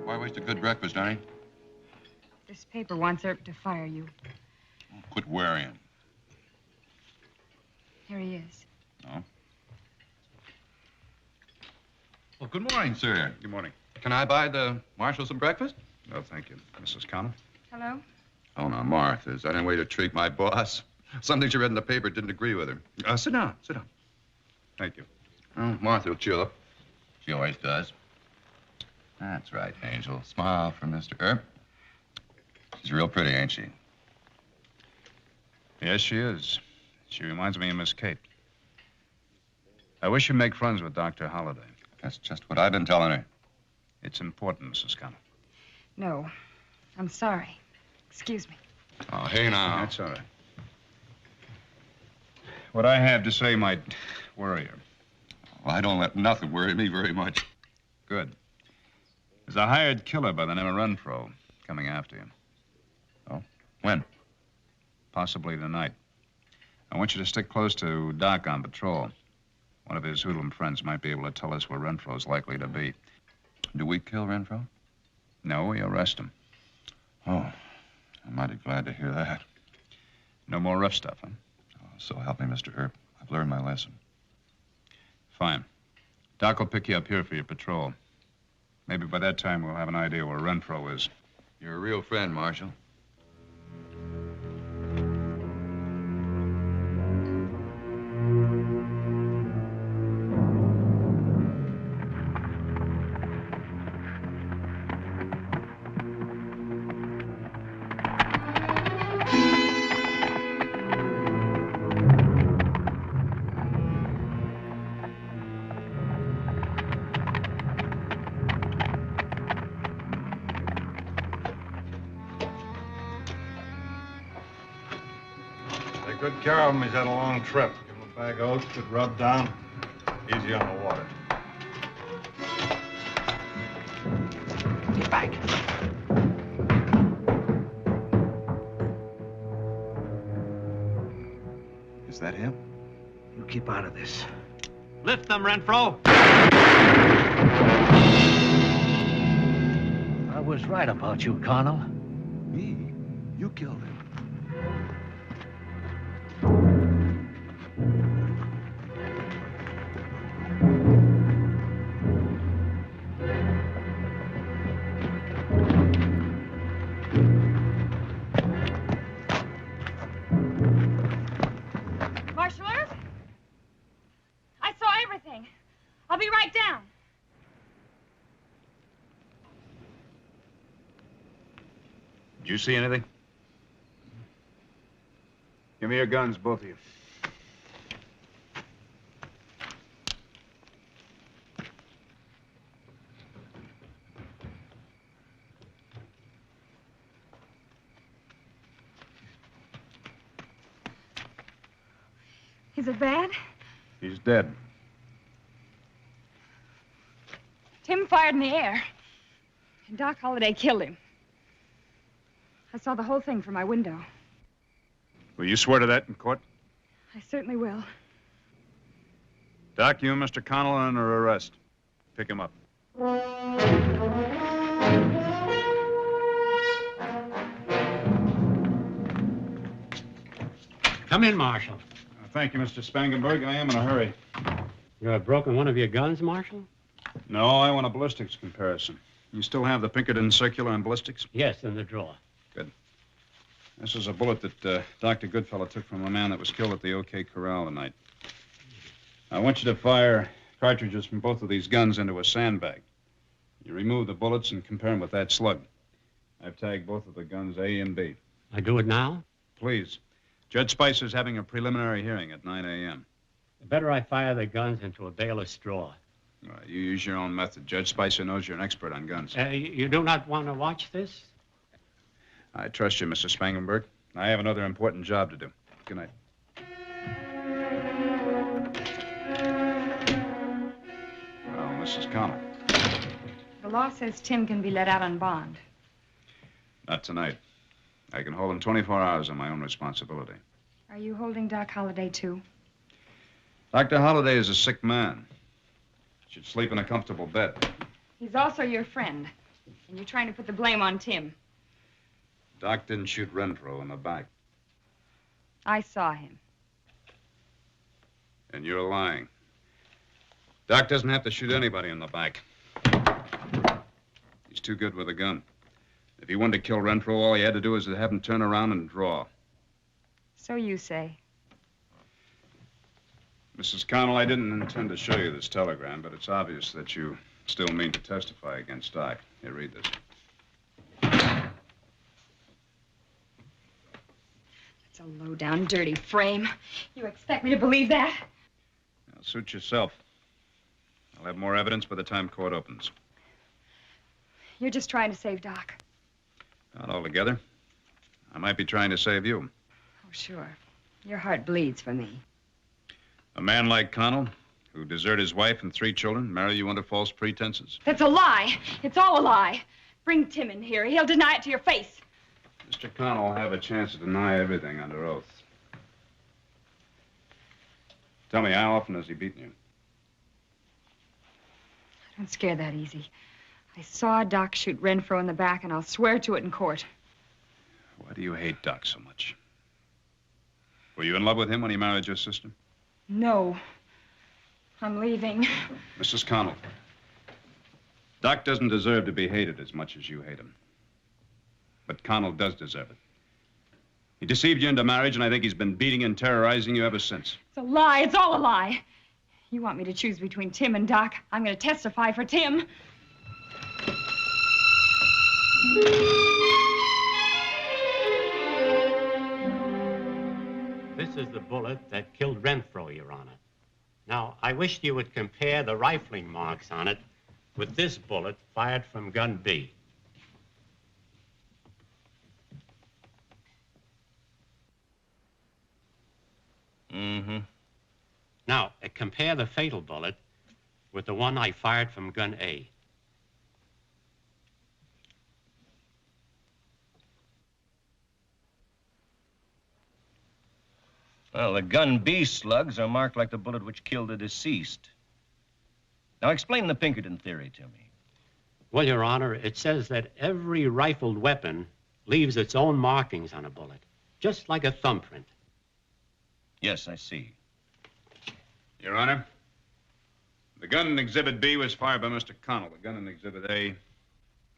Why waste a good breakfast, Donnie? This paper wants Earp to fire you. Quit worrying. Here he is. No? Well, good morning, sir. Good morning. Can I buy the marshal some breakfast? No, thank you. Mrs. Connell? Hello? Oh, now, Martha, is that any way to treat my boss? Some things you read in the paper didn't agree with her. Sit down, sit down. Thank you. Oh, Martha will cheer up. She always does. That's right, Angel. Smile for Mr. Earp. She's real pretty, ain't she? Yes, she is. She reminds me of Miss Kate. I wish you'd make friends with Dr. Holliday. That's just what I've been telling her. It's important, Mrs. Connell. No. I'm sorry. Excuse me. Oh, hey, now. That's all right. What I have to say might worry her. Well, I don't let nothing worry me very much. Good. There's a hired killer by the name of Renfro coming after you. Oh? When? Possibly tonight. I want you to stick close to Doc on patrol. One of his hoodlum friends might be able to tell us where Renfro's likely to be. Do we kill Renfro? No, we arrest him. Oh, I'm mighty glad to hear that. No more rough stuff, huh? Oh, so help me, Mr. Earp. I've learned my lesson. Fine. Doc will pick you up here for your patrol. Maybe by that time we'll have an idea where Renfro is. You're a real friend, Marshal. Take good care of him. He's had a long trip. Give him a bag of oats, good rub down. Easy on the water. Get back. Is that him? You keep out of this. Lift them, Renfro. I was right about you, Connell. Me? You killed him. Marshal Earp? I saw everything. I'll be right down. Did you see anything? Give me your guns, both of you. Is it bad? He's dead. Tim fired in the air. And Doc Holliday killed him. I saw the whole thing from my window. Will you swear to that in court? I certainly will. Doc, you and Mr. Connell are under arrest. Pick him up. Come in, Marshal. Thank you, Mr. Spangenberg. I am in a hurry. You have broken one of your guns, Marshal? No, I want a ballistics comparison. You still have the Pinkerton circular and ballistics? Yes, in the drawer. Good. This is a bullet that Dr. Goodfellow took from a man that was killed at the OK Corral tonight. I want you to fire cartridges from both of these guns into a sandbag. You remove the bullets and compare them with that slug. I've tagged both of the guns A and B. I do it now? Please. Judge Spicer's having a preliminary hearing at 9 a.m. Better I fire the guns into a bale of straw. All right, you use your own method. Judge Spicer knows you're an expert on guns. You do not want to watch this? I trust you, Mr. Spangenberg. I have another important job to do. Good night. Well, Mrs. Connell. The law says Tim can be let out on bond. Not tonight. I can hold him 24 hours on my own responsibility. Are you holding Doc Holliday, too? Dr. Holliday is a sick man. Should sleep in a comfortable bed. He's also your friend. And you're trying to put the blame on Tim. Doc didn't shoot Renfro in the back. I saw him. And you're lying. Doc doesn't have to shoot anybody in the back. He's too good with a gun. If he wanted to kill Renfro, all he had to do was to have him turn around and draw. So you say. Mrs. Connell, I didn't intend to show you this telegram, but it's obvious that you still mean to testify against Doc. Here, read this. It's a low-down, dirty frame. You expect me to believe that? Now, suit yourself. I'll have more evidence by the time court opens. You're just trying to save Doc. Not altogether. I might be trying to save you. Oh, sure. Your heart bleeds for me. A man like Connell, who deserted his wife and 3 children, marry you under false pretenses? That's a lie. It's all a lie. Bring Tim in here. He'll deny it to your face. Mr. Connell will have a chance to deny everything under oath. Tell me, how often has he beaten you? I don't scare that easy. I saw Doc shoot Renfro in the back, and I'll swear to it in court. Why do you hate Doc so much? Were you in love with him when he married your sister? No. I'm leaving. Mrs. Connell, Doc doesn't deserve to be hated as much as you hate him. But Connell does deserve it. He deceived you into marriage, and I think he's been beating and terrorizing you ever since. It's a lie. It's all a lie. You want me to choose between Tim and Doc? I'm going to testify for Tim. This is the bullet that killed Renfro, Your Honor. Now, I wish you would compare the rifling marks on it with this bullet fired from gun B. Mm-hmm. Now, compare the fatal bullet with the one I fired from gun A. Well, the gun B slugs are marked like the bullet which killed the deceased. Now, explain the Pinkerton theory to me. Well, Your Honor, it says that every rifled weapon leaves its own markings on a bullet, just like a thumbprint. Yes, I see. Your Honor, the gun in Exhibit B was fired by Mr. Connell. The gun in Exhibit A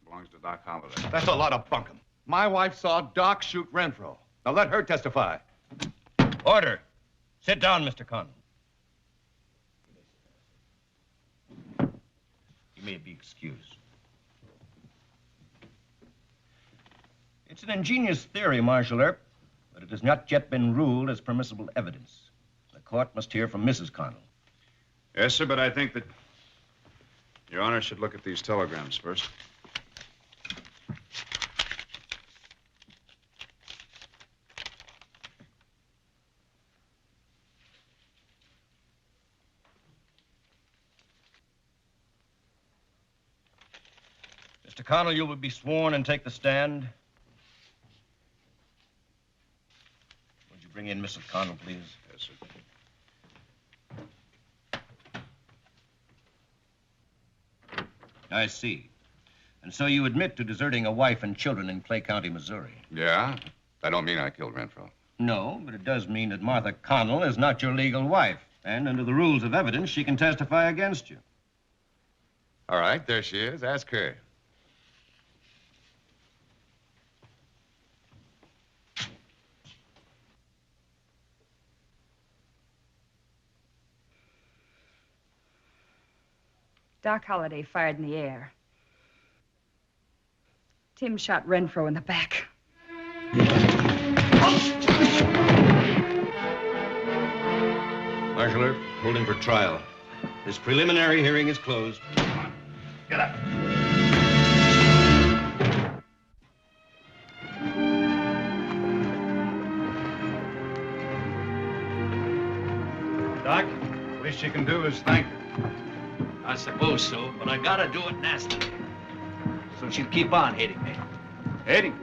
belongs to Doc Holliday. That's a lot of bunkum. My wife saw Doc shoot Renfro. Now let her testify. Order. Sit down, Mr. Connell. You may be excused. It's an ingenious theory, Marshal Earp, but it has not yet been ruled as permissible evidence. The court must hear from Mrs. Connell. Yes, sir, but I think that Your Honor should look at these telegrams first. Mr. Connell, you will be sworn and take the stand. Would you bring in Mrs. Connell, please? Yes, sir. I see. And so you admit to deserting a wife and children in Clay County, Missouri? Yeah? I don't mean I killed Renfro. No, but it does mean that Martha Connell is not your legal wife. And under the rules of evidence, she can testify against you. All right, there she is. Ask her. Doc Holliday fired in the air. Tim shot Renfro in the back. Marshal Earp, hold him for trial. This preliminary hearing is closed. Get up. Doc, least you can do is thank her. I suppose so, but I gotta do it nastily. So she'll keep on hating me. Hating?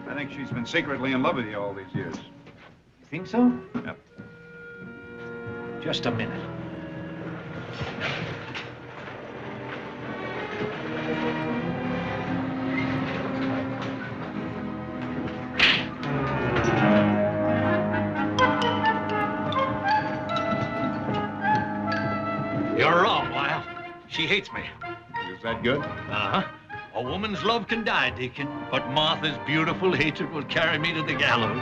I think she's been secretly in love with you all these years. You think so? Yep. Just a minute. You're wrong, Lyle. She hates me. Is that good? Uh-huh. A woman's love can die, Deacon, but Martha's beautiful hatred will carry me to the gallows.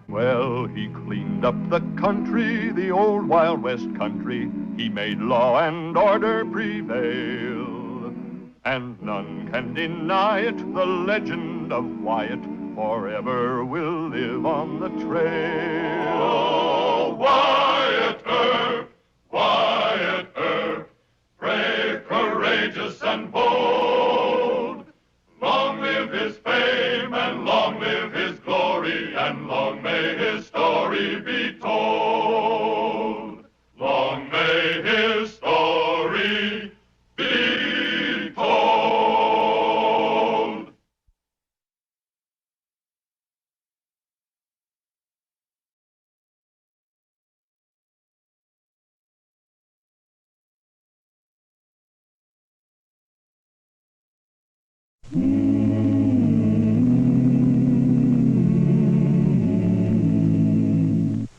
Well, he cleaned up the country, the old Wild West country. He made law and order prevail. And none can deny it, the legend of Wyatt forever will live on the trail. Oh, Wyatt Earp, Wyatt Earp, brave, courageous, and bold. Long live his fame, and long live his glory, and long may his story be told. Long may his story be told.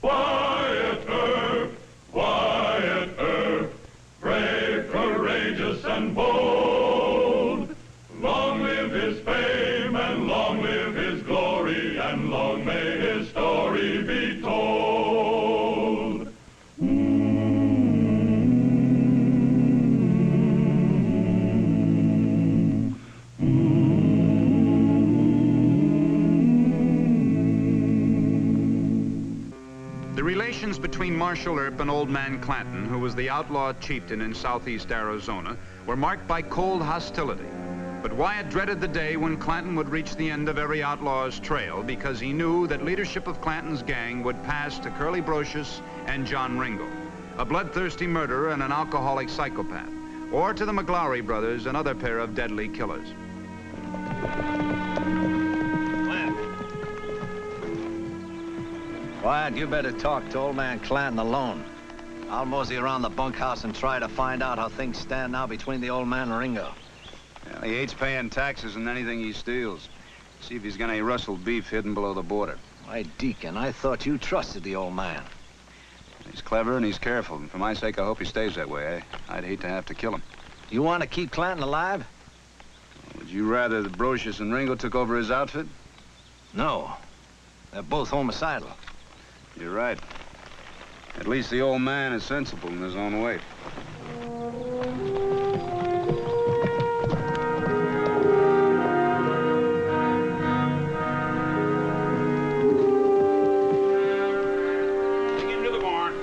Wyatt Earp, Wyatt Earp, brave, courageous, and bold. Long live his fame, and long live his glory, and long may his story be told. The relations between Marshal Earp and Old Man Clanton, who was the outlaw chieftain in southeast Arizona, were marked by cold hostility. But Wyatt dreaded the day when Clanton would reach the end of every outlaw's trail because he knew that leadership of Clanton's gang would pass to Curly Brocious and John Ringo, a bloodthirsty murderer and an alcoholic psychopath, or to the McLaury brothers, another pair of deadly killers. Wyatt, you better talk to Old Man Clanton alone. I'll mosey around the bunkhouse and try to find out how things stand now between the old man and Ringo. Well, he hates paying taxes on anything he steals. See if he's got any rustled beef hidden below the border. Why, Deacon, I thought you trusted the old man. He's clever and he's careful, and for my sake, I hope he stays that way. I'd hate to have to kill him. You want to keep Clanton alive? Would you rather that Brocious and Ringo took over his outfit? No. They're both homicidal. You're right. At least the old man is sensible in his own way. Take him to the barn.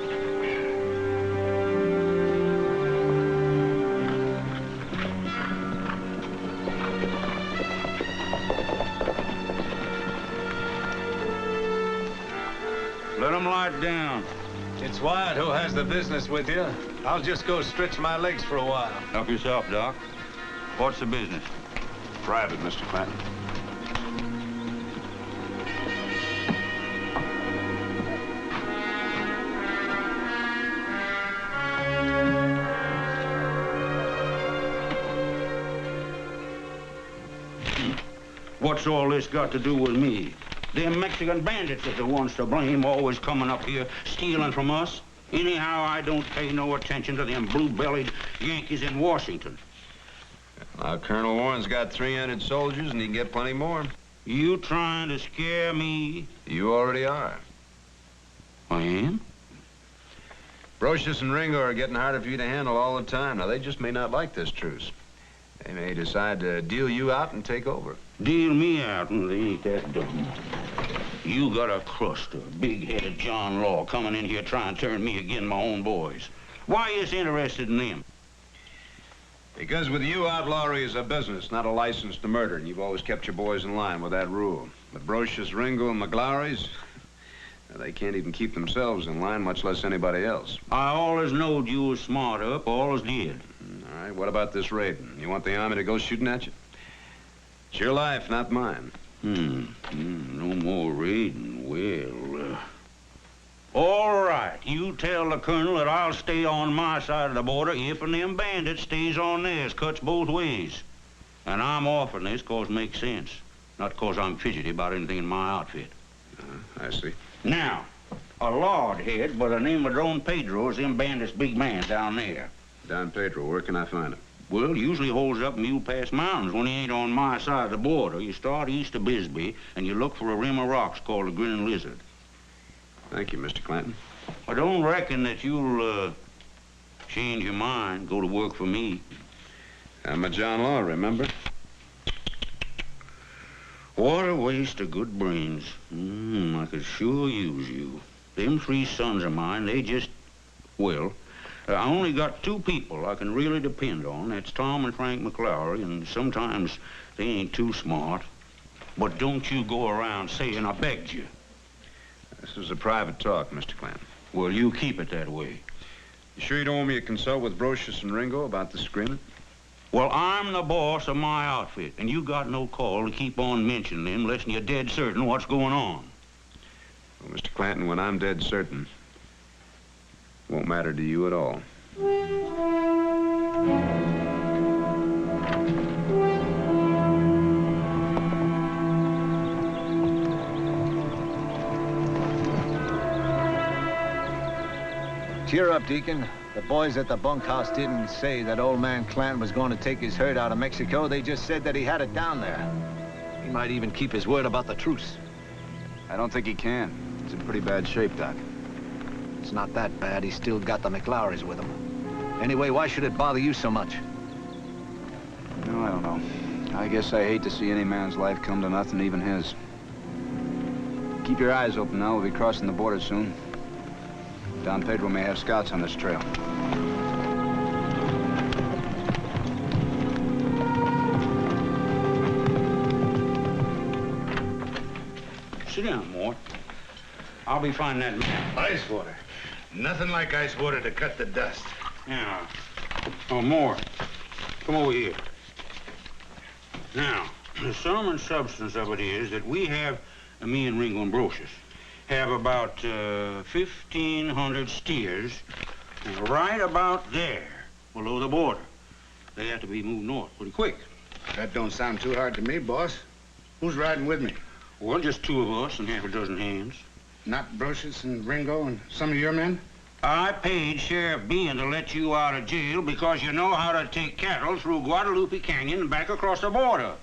Let him lie down. It's Wyatt who has the business with you. I'll just go stretch my legs for a while. Help yourself, Doc. What's the business? Private, Mr. Clanton. What's all this got to do with me? Them Mexican bandits are the ones to blame, always coming up here, stealing from us. Anyhow, I don't pay no attention to them blue-bellied Yankees in Washington. Colonel Warren's got 300 soldiers, and he can get plenty more. You trying to scare me? You already are. I am? Brocious and Ringo are getting harder for you to handle all the time. Now, they just may not like this truce. They may decide to deal you out and take over. Deal me out, and they ain't that dumb. You got a cruster, big-headed John Law, coming in here trying to turn me against my own boys. Why is interested in them? Because with you, outlawry is a business, not a license to murder, and you've always kept your boys in line with that rule. But Brocious, Ringo, and McLaury's, they can't even keep themselves in line, much less anybody else. I always knowed you was smart up, always did. All right, what about this raiding? You want the army to go shooting at you? It's your life, not mine. No more raiding. Well, all right. You tell the colonel that I'll stay on my side of the border if and them bandits stays on theirs. Cuts both ways. And I'm offering this cause it makes sense. Not cause I'm fidgety about anything in my outfit. I see. Now, a lord head by the name of Don Pedro is them bandits' big man down there. Don Pedro, where can I find him? Well, usually holds up Mule Pass Mountains when he ain't on my side of the border. You start east of Bisbee, and you look for a rim of rocks called the Grinning Lizard. Thank you, Mr. Clanton. I don't reckon that you'll, change your mind, go to work for me. I'm a John Law, remember? What a waste of good brains. I could sure use you. Them 3 sons of mine, they just, well, I only got 2 people I can really depend on. That's Tom and Frank McLaury, and sometimes they ain't too smart. But don't you go around saying I begged you. This is a private talk, Mr. Clanton. Well, you keep it that way. You sure you don't want me to consult with Brocious and Ringo about this agreement? Well, I'm the boss of my outfit, and you got no call to keep on mentioning them unless you're dead certain what's going on. Well, Mr. Clanton, when I'm dead certain, it won't matter to you at all. Cheer up, Deacon. The boys at the bunkhouse didn't say that old man Clanton was going to take his herd out of Mexico. They just said that he had it down there. He might even keep his word about the truce. I don't think he can. He's in pretty bad shape, Doc. It's not that bad. He's still got the McLaurys with him. Anyway, why should it bother you so much? No, I don't know. I guess I hate to see any man's life come to nothing, even his. Keep your eyes open now. We'll be crossing the border soon. Don Pedro may have scouts on this trail. Sit down, Mort. I'll be finding that map. Ice water. Nothing like ice water to cut the dust. Yeah. Oh, Mort, come over here. Now, the sum and substance of it is that we have, me and Ringo and Brocious, have about 1,500 steers right about there, below the border. They have to be moved north pretty quick. That don't sound too hard to me, boss. Who's riding with me? Well, just 2 of us and half a dozen hands. Not Brocious and Ringo and some of your men? I paid Sheriff Bean to let you out of jail because you know how to take cattle through Guadalupe Canyon and back across the border.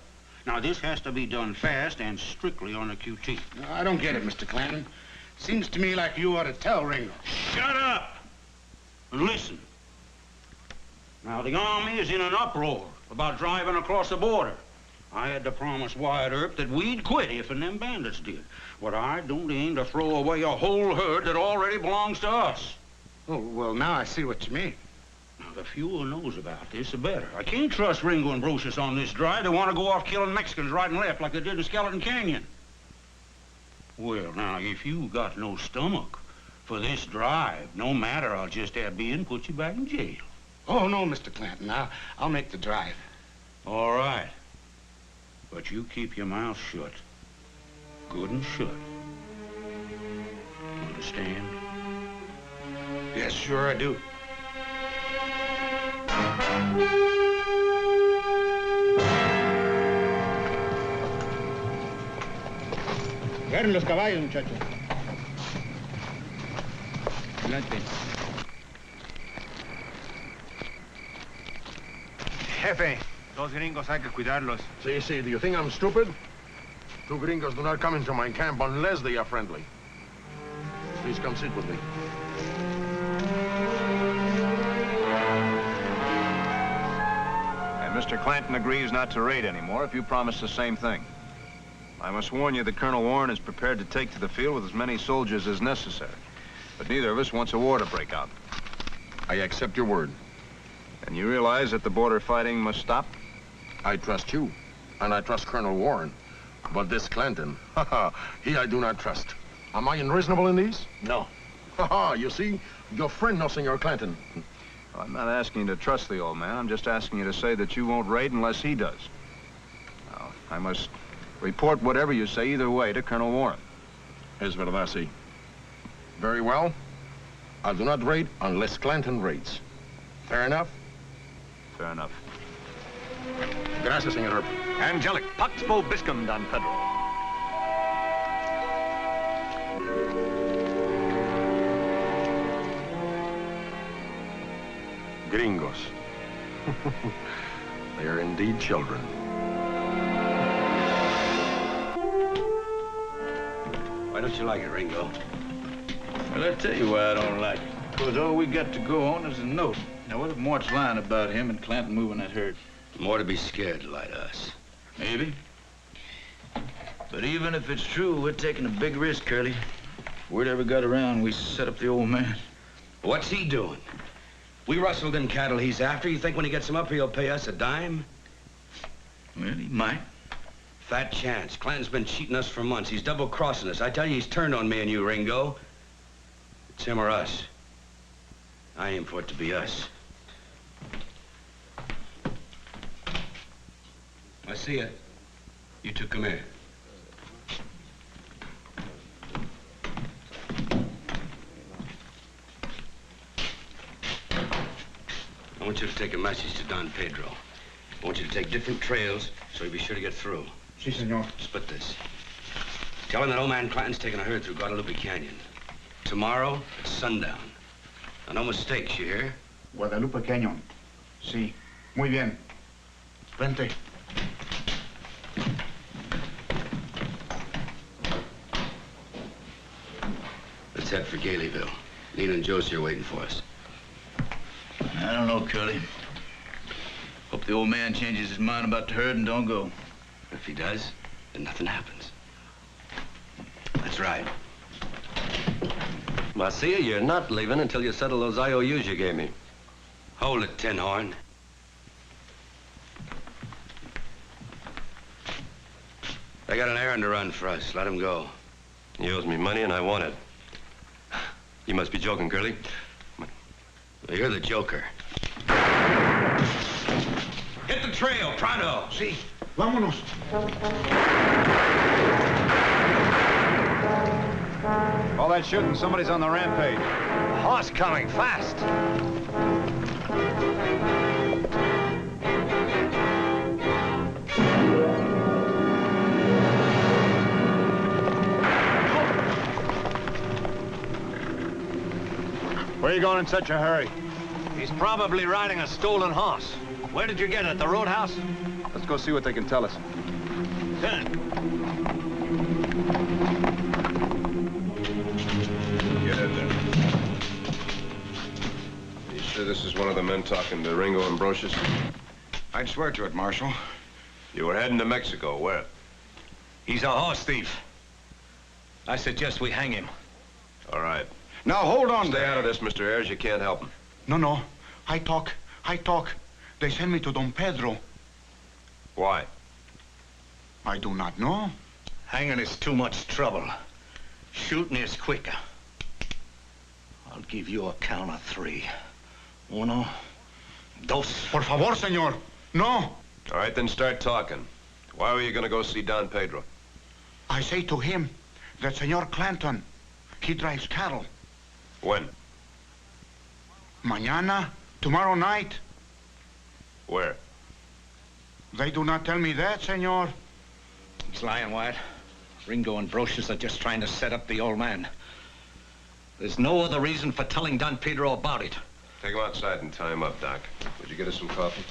Now, this has to be done fast and strictly on the QT. No, I don't get it, Mr. Clanton. Seems to me like you ought to tell Ringo. Shut up! And listen. Now, the Army is in an uproar about driving across the border. I had to promise Wyatt Earp that we'd quit if and them bandits did. But I don't aim to throw away a whole herd that already belongs to us. Oh, well, now I see what you mean. Now, the fewer knows about this, the better. I can't trust Ringo and Brocious on this drive. They want to go off killing Mexicans right and left like they did in Skeleton Canyon. Well, now, if you got no stomach for this drive, no matter, I'll just have Bean put you back in jail. Oh, no, Mr. Clanton. I'll make the drive. All right. But you keep your mouth shut. Good and shut. Understand? Yes, sure I do. Agarren los caballos, muchachos. Adelante. Jefe, those gringos hay que cuidarlos. See, do you think I'm stupid? 2 gringos do not come into my camp unless they are friendly. Please come sit with me. And Mr. Clanton agrees not to raid anymore if you promise the same thing. I must warn you that Colonel Warren is prepared to take to the field with as many soldiers as necessary. But neither of us wants a war to break out. I accept your word. And you realize that the border fighting must stop? I trust you, and I trust Colonel Warren. But this Clanton, he I do not trust. Am I unreasonable in these? No. You see, your friend knows Senor Clanton. Well, I'm not asking you to trust the old man. I'm just asking you to say that you won't raid unless he does. Now, I must report whatever you say either way to Colonel Warren. Es verdad, sí. Very well. I do not raid unless Clanton raids. Fair enough? Fair enough. Gracias, Senor Earp. Angelic, Pax Vobiscum, Don Pedro. Gringos. They are indeed children. Why don't you like it, Ringo? Well, I'll tell you why I don't like it. Because all we got to go on is a note. Now, what if Mort's lying about him and Clanton moving that herd? More to be scared to lie to us. Maybe. But even if it's true, we're taking a big risk, Curly. If word ever got around, we set up the old man. What's he doing? We rustled them cattle he's after. You think when he gets them up here, he'll pay us a dime? Well, he might. Fat chance. Clanton's been cheating us for months. He's double-crossing us. I tell you, he's turned on me and you, Ringo. It's him or us. I aim for it to be us. I see it. You two come here. I want you to take a message to Don Pedro. I want you to take different trails so you'll be sure to get through. Si, senor. Split this. Tell him that old man Clanton's taking a herd through Guadalupe Canyon. Tomorrow at sundown. Now, no mistakes, you hear? Guadalupe Canyon. Sí. Muy bien. Vente. Let's head for Galeyville. Nina and Josie are waiting for us. I don't know, Curly. Hope the old man changes his mind about the herd and don't go. If he does, then nothing happens. That's right. Marcia, you're not leaving until you settle those IOUs you gave me. Hold it, Tin Horn. They got an errand to run for us. Let him go. He owes me money and I want it. You must be joking, Curly. Well, you're the joker. Hit the trail, pronto. Sí. Vámonos. All that shooting, somebody's on the rampage. Horse coming, fast. Where are you going in such a hurry? He's probably riding a stolen horse. Where did you get it? At the roadhouse? Let's go see what they can tell us. Lieutenant. Get in there. You sure this is one of the men talking to Ringo Ambrosius? I'd swear to it, Marshal. You were heading to Mexico. Where? He's a horse thief. I suggest we hang him. All right. Now, hold on. Stay out of this, Mr. Ayers. You can't help him. No. I talk. They send me to Don Pedro. Why? I do not know. Hanging is too much trouble. Shooting is quicker. I'll give you a count of 3. 1, 2. Por favor, senor. No. All right, then start talking. Why were you going to go see Don Pedro? I say to him that Senor Clanton, he drives cattle. When? Mañana, tomorrow night. Where? They do not tell me that, senor. He's lying, Wyatt. Ringo and Brocious are just trying to set up the old man. There's no other reason for telling Don Pedro about it. Take him outside and tie him up, Doc. Would you get us some coffee?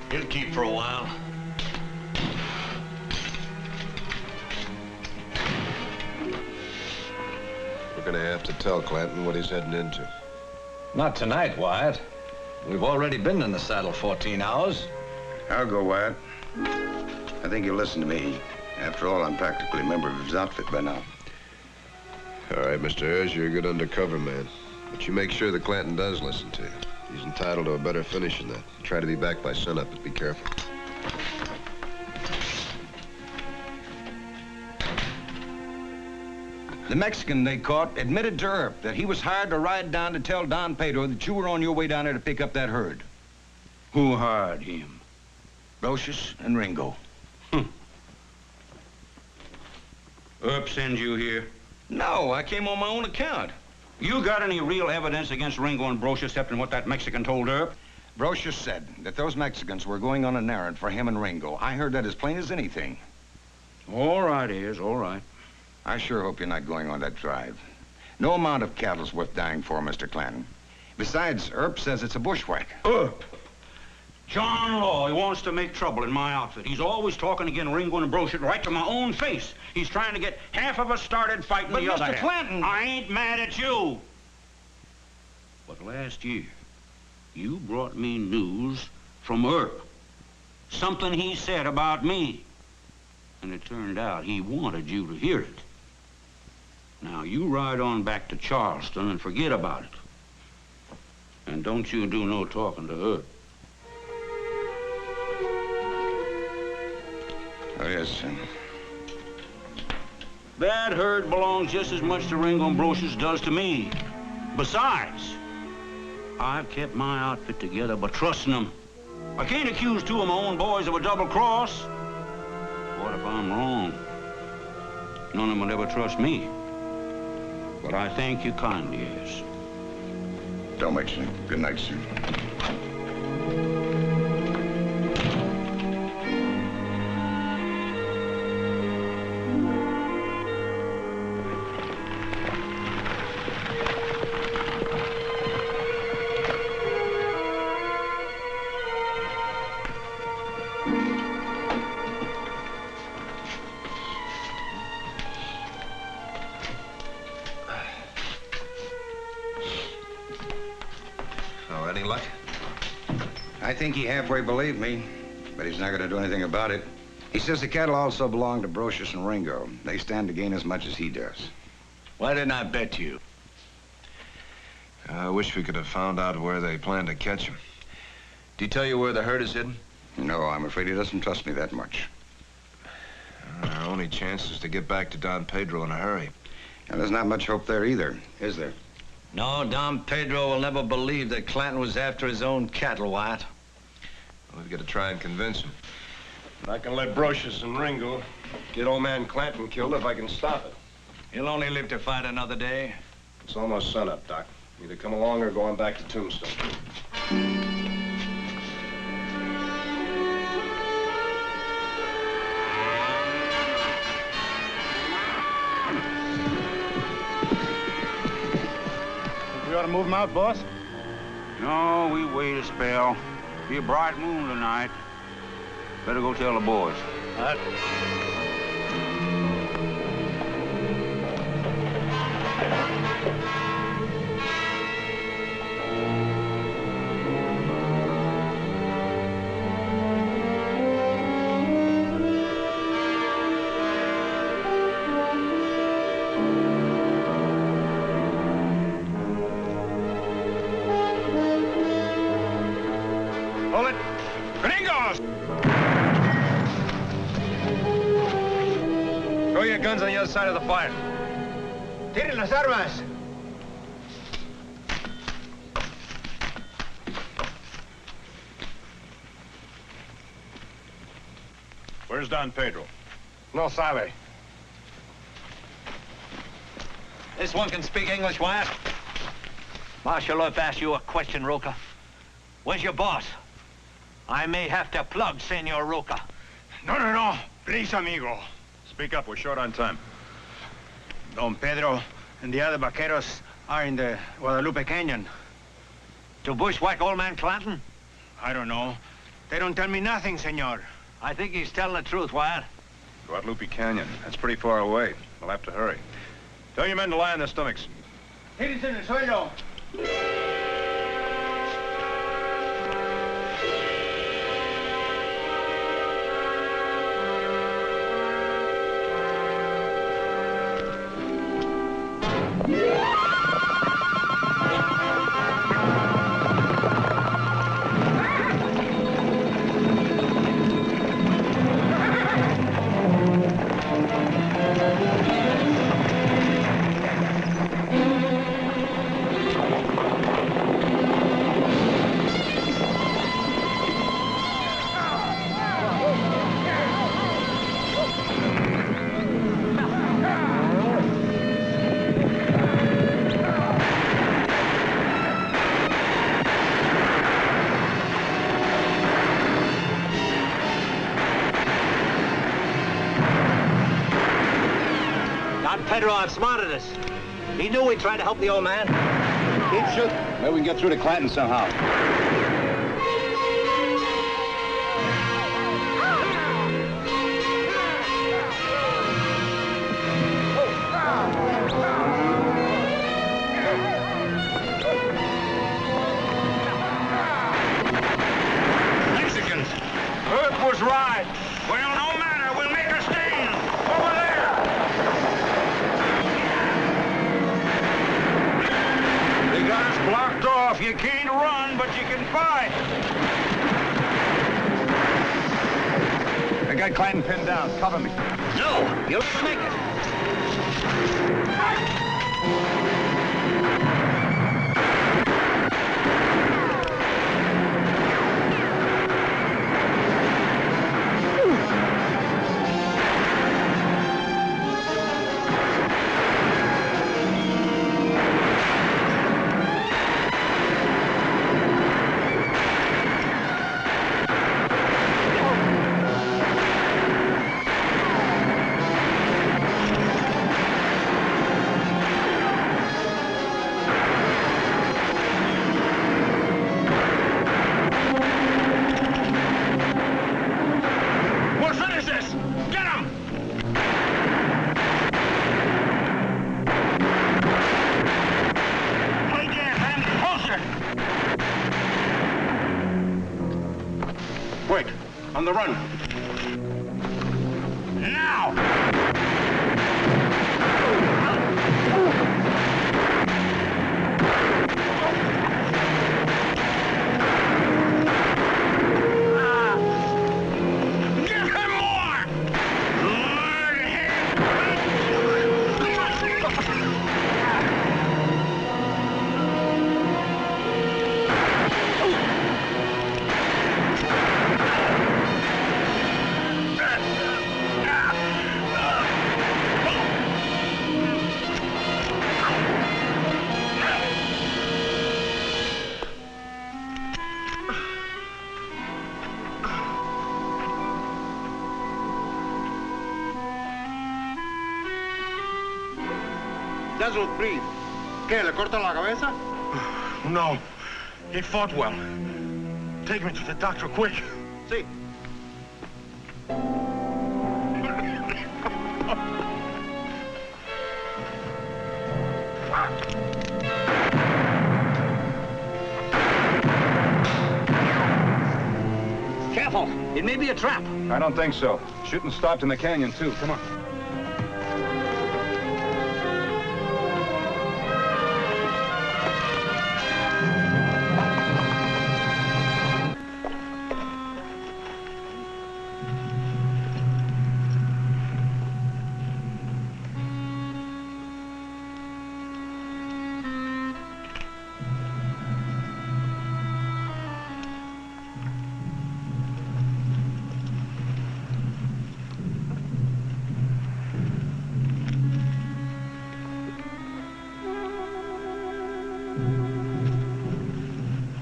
He'll keep for a while. We're going to have to tell Clanton what he's heading into. Not tonight, Wyatt. We've already been in the saddle 14 hours. I'll go, Wyatt. I think you'll listen to me. After all, I'm practically a member of his outfit by now. All right, Mr. Ayers, you're a good undercover man. But you make sure that Clanton does listen to you. He's entitled to a better finish than that. Try to be back by sunup, but be careful. The Mexican they caught admitted to Earp that he was hired to ride down to tell Don Pedro that you were on your way down there to pick up that herd. Who hired him? Brocious and Ringo. Earp sends you here? No, I came on my own account. You got any real evidence against Ringo and Brocious except in what that Mexican told Earp? Brocious said that those Mexicans were going on an errand for him and Ringo. I heard that as plain as anything. All right, Ayers, all right. I sure hope you're not going on that drive. No amount of cattle's worth dying for, Mr. Clanton. Besides, Earp says it's a bushwhack. Earp? John Law, he wants to make trouble in my outfit. He's always talking against Ringo and Brocious right to my own face. He's trying to get half of us started fighting the other half. But Mr. Clanton... I ain't mad at you. But last year, you brought me news from Earp. Something he said about me. And it turned out he wanted you to hear it. Now, you ride on back to Charleston and forget about it. And don't you do no talking to Earp. Oh, yes, sir. That herd belongs just as much to Ringo and Brocious does to me. Besides, I've kept my outfit together by trusting them. I can't accuse two of my own boys of a double cross. What if I'm wrong? None of them will ever trust me. But I thank you kindly, yes. Don't make sense. Good night, sir. Any luck? I think he halfway believed me, but he's not going to do anything about it. He says the cattle also belong to Brocious and Ringo. They stand to gain as much as he does. Why didn't I bet you? I wish we could have found out where they plan to catch him. Did he tell you where the herd is hidden? No, I'm afraid he doesn't trust me that much. Our only chance is to get back to Don Pedro in a hurry. And there's not much hope there either, is there? No, Don Pedro will never believe that Clanton was after his own cattle, Wyatt. We've got to try and convince him. I can let Brocious and Ringo get old man Clanton killed if I can stop it. He'll only live to fight another day. It's almost sunup, Doc. Either come along or go on back to Tombstone. We ought to move him out, boss? No, we wait a spell. Be a bright moon tonight. Better go tell the boys. All right. Hold it! Gringos! Throw your guns on the other side of the fire. Tiren las armas! Where's Don Pedro? No sabe. This one can speak English, Wyatt. Marshal Earp asked you a question, Roca. Where's your boss? I may have to plug Senor Roca. No. Please, amigo. Speak up. We're short on time. Don Pedro and the other vaqueros are in the Guadalupe Canyon. To bushwhack old man Clanton? I don't know. They don't tell me nothing, senor. I think he's telling the truth, Wyatt. Guadalupe Canyon. That's pretty far away. We'll have to hurry. Tell your men to lie on their stomachs. Tírense en el suelo. Pedro outsmarted us. He knew we'd try to help the old man. Keep shooting. Maybe we can get through to Clanton somehow. Mexicans! Earth was right. Well, no matter. We'll make a stand. Over there! They got us blocked off. You can't run, but you can fight. I got Clanton pinned down. Cover me. No, you'll never make it. We'll finish this! Get him! Play dead, man! Closer! Wait. On the run. Now! Give him more! Lord, Desert, breathe. ¿Qué, le cortan la cabeza? No. He fought well. Take me to the doctor, quick. Sí. Careful. It may be a trap. I don't think so. Shooting stopped in the canyon, too. Come on.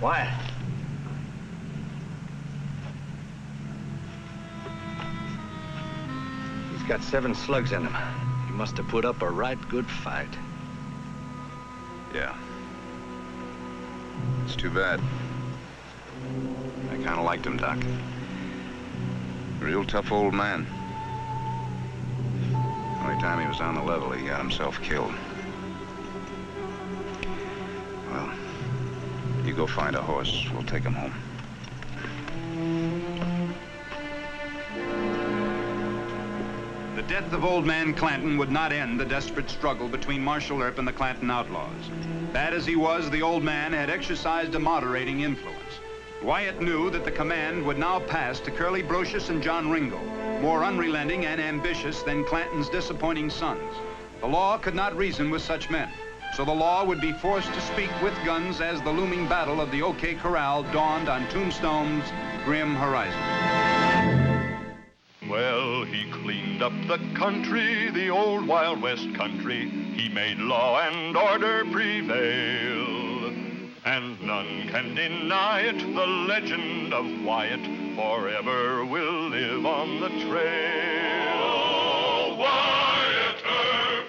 Wyatt. He's got 7 slugs in him. He must have put up a right good fight. Yeah. It's too bad. I kind of liked him, Doc. Real tough old man. Only time he was on the level, he got himself killed. Well, you go find a horse. We'll take him home. The death of old man Clanton would not end the desperate struggle between Marshal Earp and the Clanton outlaws. Bad as he was, the old man had exercised a moderating influence. Wyatt knew that the command would now pass to Curly Brocious and John Ringo, more unrelenting and ambitious than Clanton's disappointing sons. The law could not reason with such men, so the law would be forced to speak with guns as the looming battle of the OK Corral dawned on Tombstone's grim horizon. Well, he cleaned up the country, the old Wild West country. He made law and order prevail. And none can deny it, the legend of Wyatt forever will live on the trail. Oh, Wyatt Earp,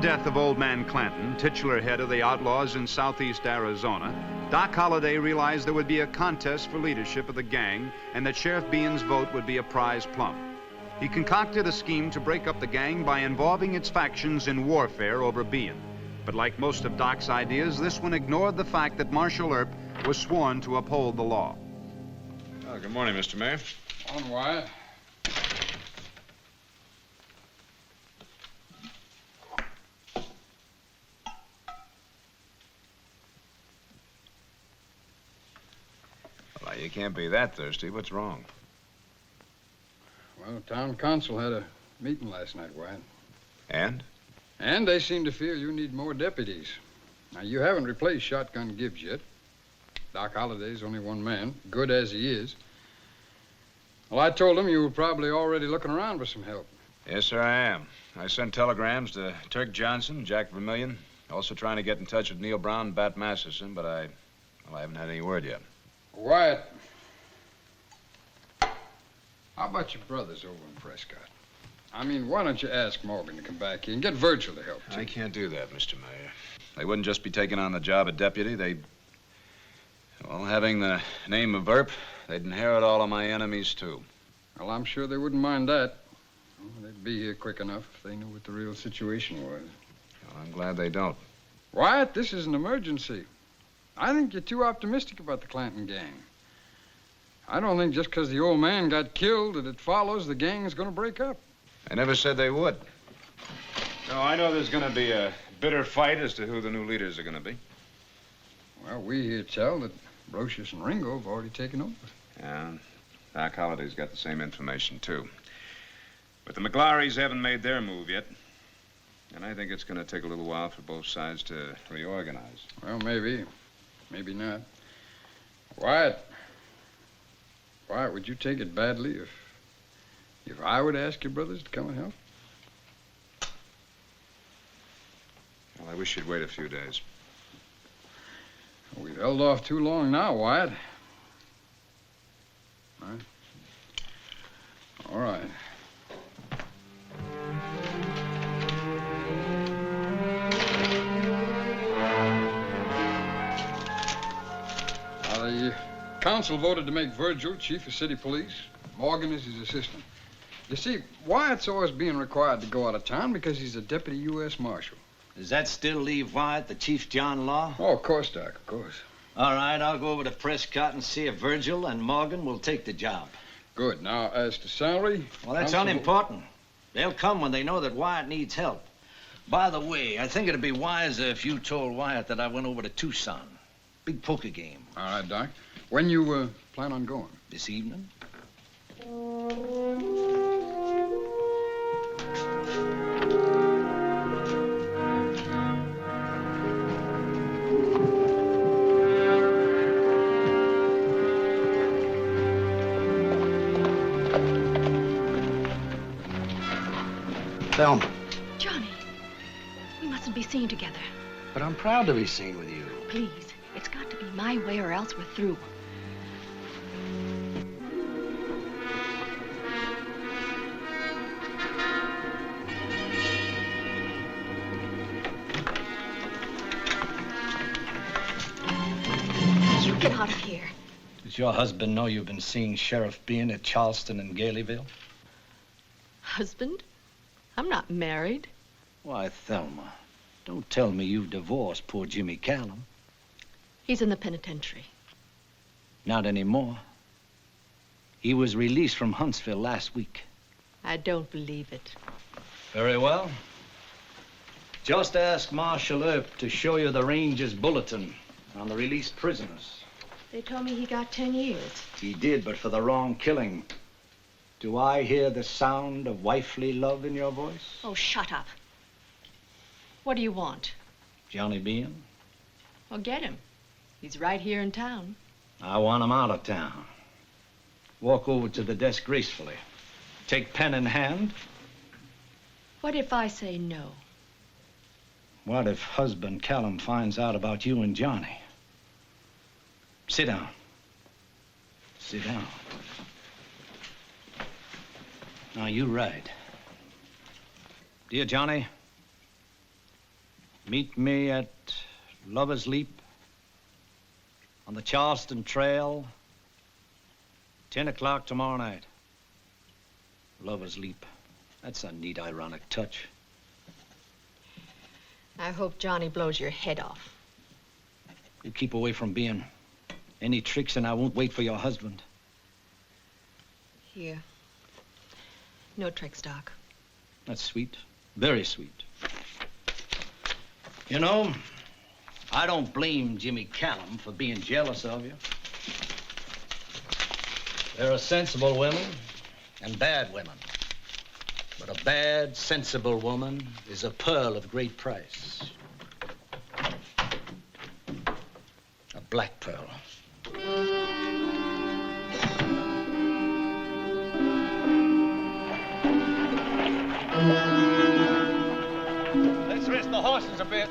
death of Old Man Clanton, titular head of the outlaws in southeast Arizona, Doc Holliday realized there would be a contest for leadership of the gang and that Sheriff Bean's vote would be a prize plum. He concocted a scheme to break up the gang by involving its factions in warfare over Bean. But like most of Doc's ideas, this one ignored the fact that Marshal Earp was sworn to uphold the law. Oh, good morning, Mr. Mayor. On, Wyatt. Well, you can't be that thirsty. What's wrong? Well, town council had a meeting last night, Wyatt. And? And they seem to feel you need more deputies. Now, you haven't replaced Shotgun Gibbs yet. Doc Holliday's only one man, good as he is. Well, I told him you were probably already looking around for some help. Yes, sir, I am. I sent telegrams to Turk Johnson, Jack Vermillion, also trying to get in touch with Neil Brown and Bat Masterson, but I haven't had any word yet. Wyatt, how about your brothers over in Prescott? I mean, why don't you ask Morgan to come back here and get Virgil to help, too? I can't do that, Mr. Mayor. They wouldn't just be taking on the job of deputy. Well, having the name of Earp, they'd inherit all of my enemies, too. Well, I'm sure they wouldn't mind that. Well, they'd be here quick enough if they knew what the real situation was. Well, I'm glad they don't. Wyatt, this is an emergency. I think you're too optimistic about the Clanton gang. I don't think just because the old man got killed that it follows the gang is going to break up. I never said they would. No, I know there's going to be a bitter fight as to who the new leaders are going to be. Well, we hear tell that Brocious and Ringo have already taken over. Yeah, Doc Holliday's got the same information, too. But the McLaurys haven't made their move yet. And I think it's going to take a little while for both sides to reorganize. Well, maybe. Maybe not. Wyatt, would you take it badly if I would ask your brothers to come and help? Well, I wish you'd wait a few days. We've held off too long now, Wyatt. All right. The council voted to make Virgil chief of city police. Morgan is his assistant. You see, Wyatt's always being required to go out of town because he's a deputy U.S. Marshal. Does that still leave Wyatt the Chief John Law? Oh, of course, Doc, of course. All right, I'll go over to Prescott and see if Virgil and Morgan will take the job. Good. Now, as to salary... Well, that's unimportant. They'll come when they know that Wyatt needs help. By the way, I think it'd be wiser if you told Wyatt that I went over to Tucson. Big poker game. All right, Doc. When you plan on going? This evening. Thelma. Johnny, we mustn't be seen together. But I'm proud to be seen with you. Please, it's got to be my way or else we're through. You get out of here. Does your husband know you've been seeing Sheriff Bean at Charleston and Galeyville? Husband? I'm not married. Why, Thelma, don't tell me you've divorced poor Jimmy Callum. He's in the penitentiary. Not anymore. He was released from Huntsville last week. I don't believe it. Very well. Just ask Marshal Earp to show you the Ranger's bulletin on the released prisoners. They told me he got 10 years. He did, but for the wrong killing. Do I hear the sound of wifely love in your voice? Oh, shut up. What do you want? Johnny Bean? Well, get him. He's right here in town. I want him out of town. Walk over to the desk gracefully. Take pen in hand. What if I say no? What if husband Callum finds out about you and Johnny? Sit down. Sit down. Now, you write. Dear Johnny, Meet me at Lover's Leap on the Charleston Trail, 10 o'clock tomorrow night. Lover's Leap. That's a neat, ironic touch. I hope Johnny blows your head off. You keep away from being any tricks and I won't wait for your husband. Here. No tricks, Doc. That's sweet. Very sweet. You know, I don't blame Jimmy Callum for being jealous of you. There are sensible women and bad women. But a bad, sensible woman is a pearl of great price. A black pearl. Let's rest the horses a bit.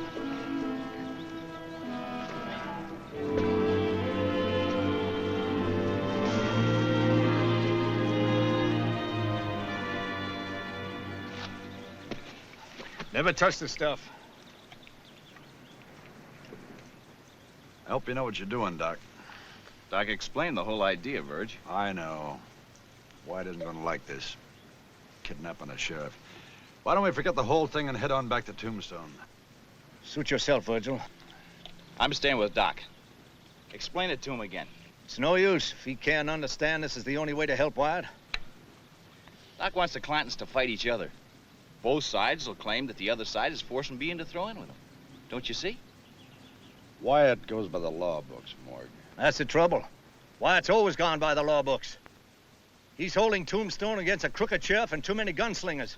Never touch the stuff. I hope you know what you're doing, Doc. Doc explained the whole idea, Verge. I know. White isn't going to like this. Kidnapping a sheriff. Why don't we forget the whole thing and head on back to Tombstone? Suit yourself, Virgil. I'm staying with Doc. Explain it to him again. It's no use. If he can't understand this is the only way to help Wyatt. Doc wants the Clantons to fight each other. Both sides will claim that the other side is forcing B into throw in with them. Don't you see? Wyatt goes by the law books, Morg. That's the trouble. Wyatt's always gone by the law books. He's holding Tombstone against a crooked sheriff and too many gunslingers.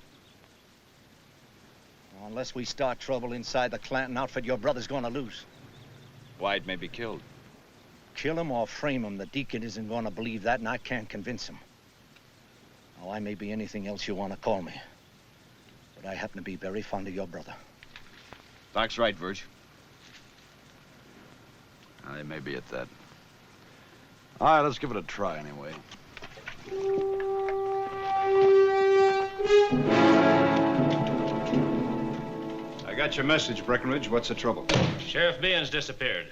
Unless we start trouble inside the Clanton outfit, your brother's gonna lose. Wyatt may be killed. Kill him or frame him, the deacon isn't gonna believe that, and I can't convince him. Now, I may be anything else you want to call me. But I happen to be very fond of your brother. Doc's right, Verge. They may be at that. All right, let's give it a try anyway. I got your message, Breckenridge. What's the trouble? Sheriff Behan's disappeared.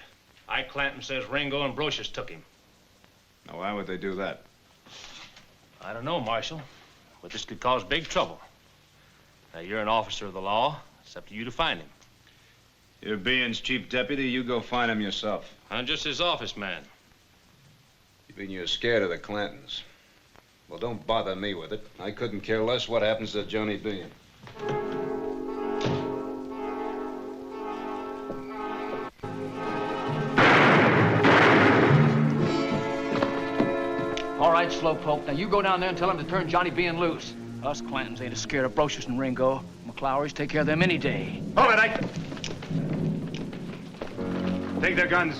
Ike Clanton says Ringo and Brocious took him. Now, why would they do that? I don't know, Marshal, but this could cause big trouble. Now, you're an officer of the law. It's up to you to find him. You're Behan's chief deputy. You go find him yourself. I'm just his office man. You mean you're scared of the Clantons? Well, don't bother me with it. I couldn't care less what happens to Johnny Behan. All right, Slowpoke. Now you go down there and tell him to turn Johnny Behan loose. Us Clantons ain't as scared of Brocious and Ringo. McClowery's take care of them any day. Hold it, Ike! Take their guns.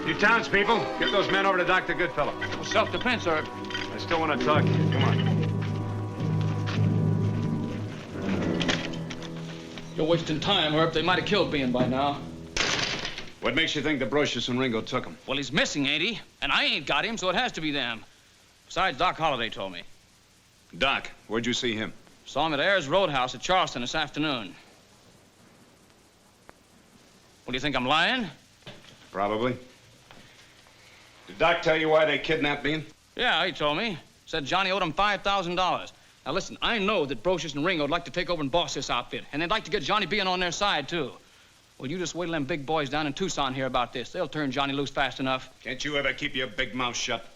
You townspeople, get those men over to Dr. Goodfellow. Well, self-defense, sir. I still want to talk to you. Come on. You're wasting time, Herb. They might have killed Behan by now. What makes you think the Brocious and Ringo took him? Well, he's missing, ain't he? And I ain't got him, so it has to be them. Besides, Doc Holliday told me. Doc, where'd you see him? Saw him at Ayers Roadhouse at Charleston this afternoon. What, do you think I'm lying? Probably. Did Doc tell you why they kidnapped Behan? Yeah, he told me. Said Johnny owed him $5,000. Now, listen, I know that Brocious and Ringo would like to take over and boss this outfit, and they'd like to get Johnny Behan on their side, too. Well, you just wait till them big boys down in Tucson hear about this. They'll turn Johnny loose fast enough. Can't you ever keep your big mouth shut?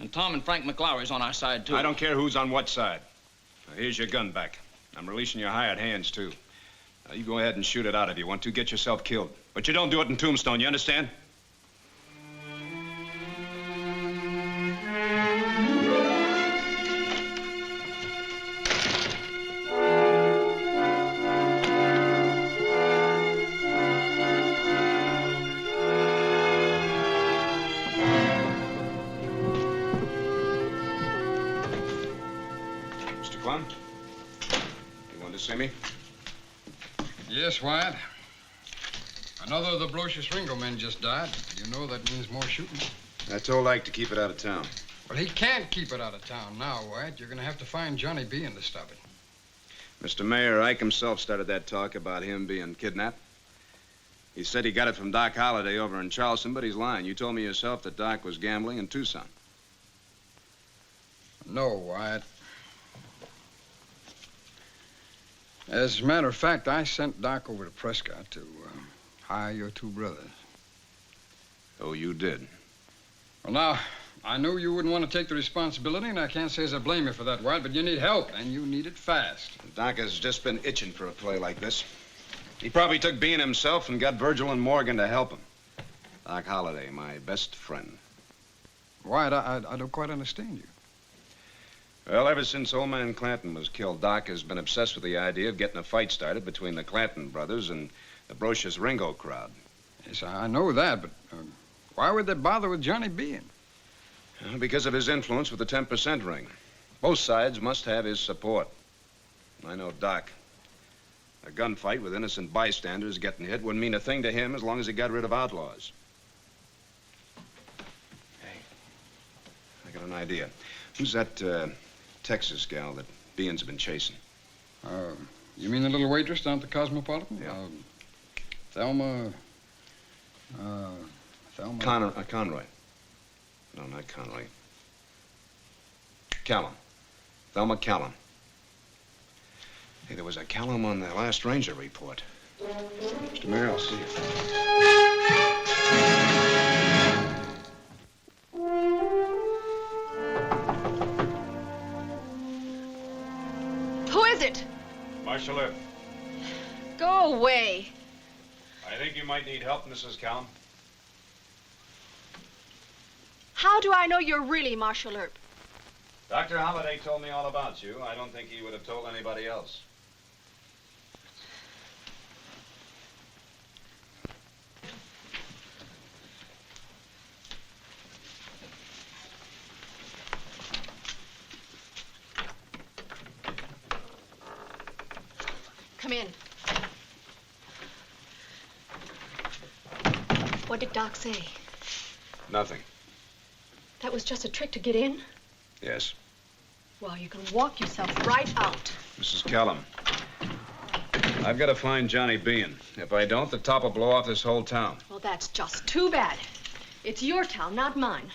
And Tom and Frank McClowery's on our side, too. I don't care who's on what side. Now, here's your gun back. I'm releasing your hired hands, too. Now, you go ahead and shoot it out if you want to. Get yourself killed. But you don't do it in Tombstone, you understand? Mr. Clun? You want to see me? Yes, Wyatt. Another of the Brocious Ringo men just died. You know that means more shooting. I told Ike to keep it out of town. Well, he can't keep it out of town now, Wyatt. You're going to have to find Johnny Behan to stop it. Mr. Mayor, Ike himself started that talk about him being kidnapped. He said he got it from Doc Holliday over in Charleston, but he's lying. You told me yourself that Doc was gambling in Tucson. No, Wyatt. As a matter of fact, I sent Doc over to Prescott to hire your two brothers. Oh, you did? Well, now, I knew you wouldn't want to take the responsibility, and I can't say as I blame you for that, Wyatt, but you need help, and you need it fast. Doc has just been itching for a play like this. He probably took Bean himself and got Virgil and Morgan to help him. Doc Holliday, my best friend. Wyatt, I don't quite understand you. Well, ever since old man Clanton was killed, Doc has been obsessed with the idea of getting a fight started between the Clanton brothers and the Brocious Ringo crowd. Yes, I know that, but why would they bother with Johnny Bean? Well, because of his influence with the 10% ring. Both sides must have his support. I know Doc. A gunfight with innocent bystanders getting hit wouldn't mean a thing to him as long as he got rid of outlaws. Hey, I got an idea. Who's that Texas gal that Bean's been chasing? You mean the little waitress down at the Cosmopolitan? Yeah. Thelma. Conroy. No, not Conroy. Callum. Thelma Callum. Hey, there was a Callum on the last Ranger report. Mr. Mayor, I'll see you. Who is it? Marshal Earp. Go away. I think you might need help, Mrs. Callum. How do I know you're really Marshal Earp? Dr. Holliday told me all about you. I don't think he would have told anybody else. Come in. What did Doc say? Nothing. That was just a trick to get in? Yes. Well, you can walk yourself right out. Mrs. Callum, I've got to find Johnny Bean. If I don't, the top will blow off this whole town. Well, that's just too bad. It's your town, not mine.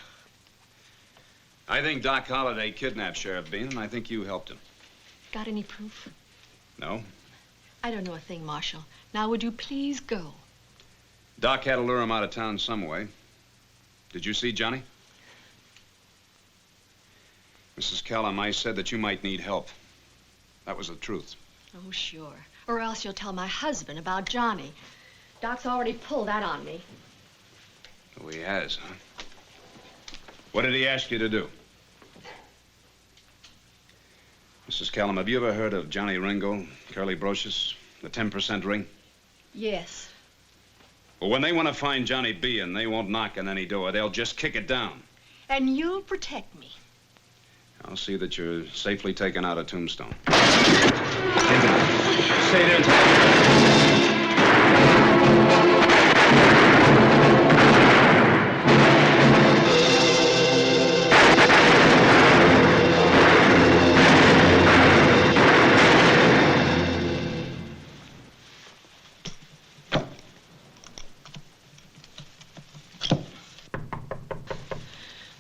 I think Doc Holliday kidnapped Sheriff Bean, and I think you helped him. Got any proof? No? I don't know a thing, Marshal. Now, would you please go? Doc had to lure him out of town some way. Did you see Johnny? Mrs. Callum, I said that you might need help. That was the truth. Oh, sure. Or else you'll tell my husband about Johnny. Doc's already pulled that on me. Oh, he has, huh? What did he ask you to do? Mrs. Callum, have you ever heard of Johnny Ringo, Curly Brocious, the 10% ring? Yes. Well, when they want to find Johnny Bean, they won't knock on any door. They'll just kick it down. And you'll protect me. I'll see that you're safely taken out of Tombstone. Stay there.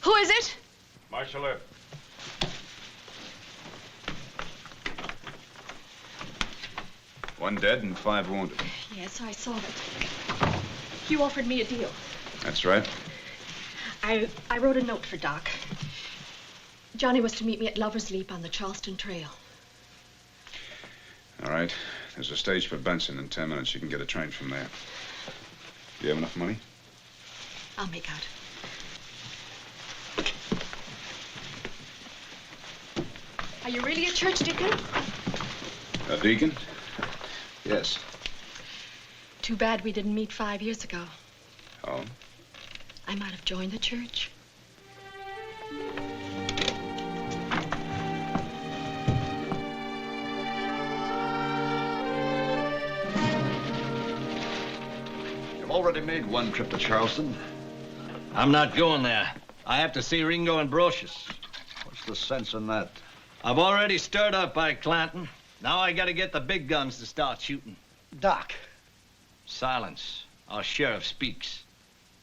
Who is it? Marshal Earp. One dead and 5 wounded. Yes, I saw it. You offered me a deal. That's right. I wrote a note for Doc. Johnny was to meet me at Lover's Leap on the Charleston Trail. All right. There's a stage for Benson in 10 minutes. You can get a train from there. Do you have enough money? I'll make out. Are you really a church deacon? A deacon? Yes. Too bad we didn't meet 5 years ago. Oh? I might have joined the church. You've already made one trip to Charleston. I'm not going there. I have to see Ringo and Brocious. What's the sense in that? I've already stirred up by Clanton. Now I gotta get the big guns to start shooting. Doc. Silence. Our sheriff speaks.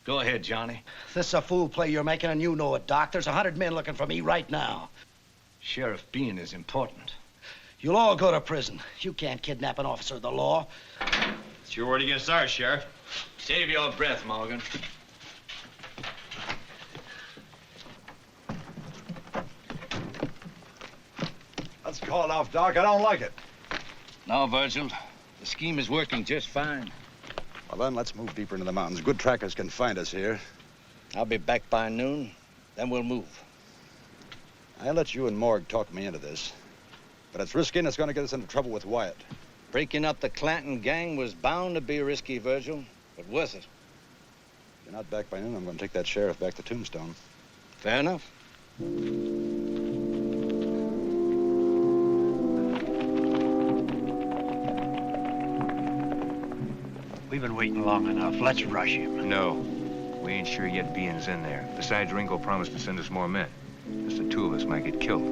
Go ahead, Johnny. This is a fool play you're making, and you know it, Doc. There's 100 men looking for me right now. Sheriff being is important. You'll all go to prison. You can't kidnap an officer of the law. It's your word against ours, Sheriff. Save your breath, Morgan. Let's call it off, Doc. I don't like it. No, Virgil. The scheme is working just fine. Well, then, let's move deeper into the mountains. Good trackers can find us here. I'll be back by noon. Then we'll move. I let you and Morg talk me into this. But it's risky and it's going to get us into trouble with Wyatt. Breaking up the Clanton gang was bound to be risky, Virgil, but worth it. If you're not back by noon, I'm going to take that sheriff back to Tombstone. Fair enough. We've been waiting long enough. Let's rush him. No. We ain't sure yet Bean's in there. Besides, Ringo promised to send us more men. Just the two of us might get killed.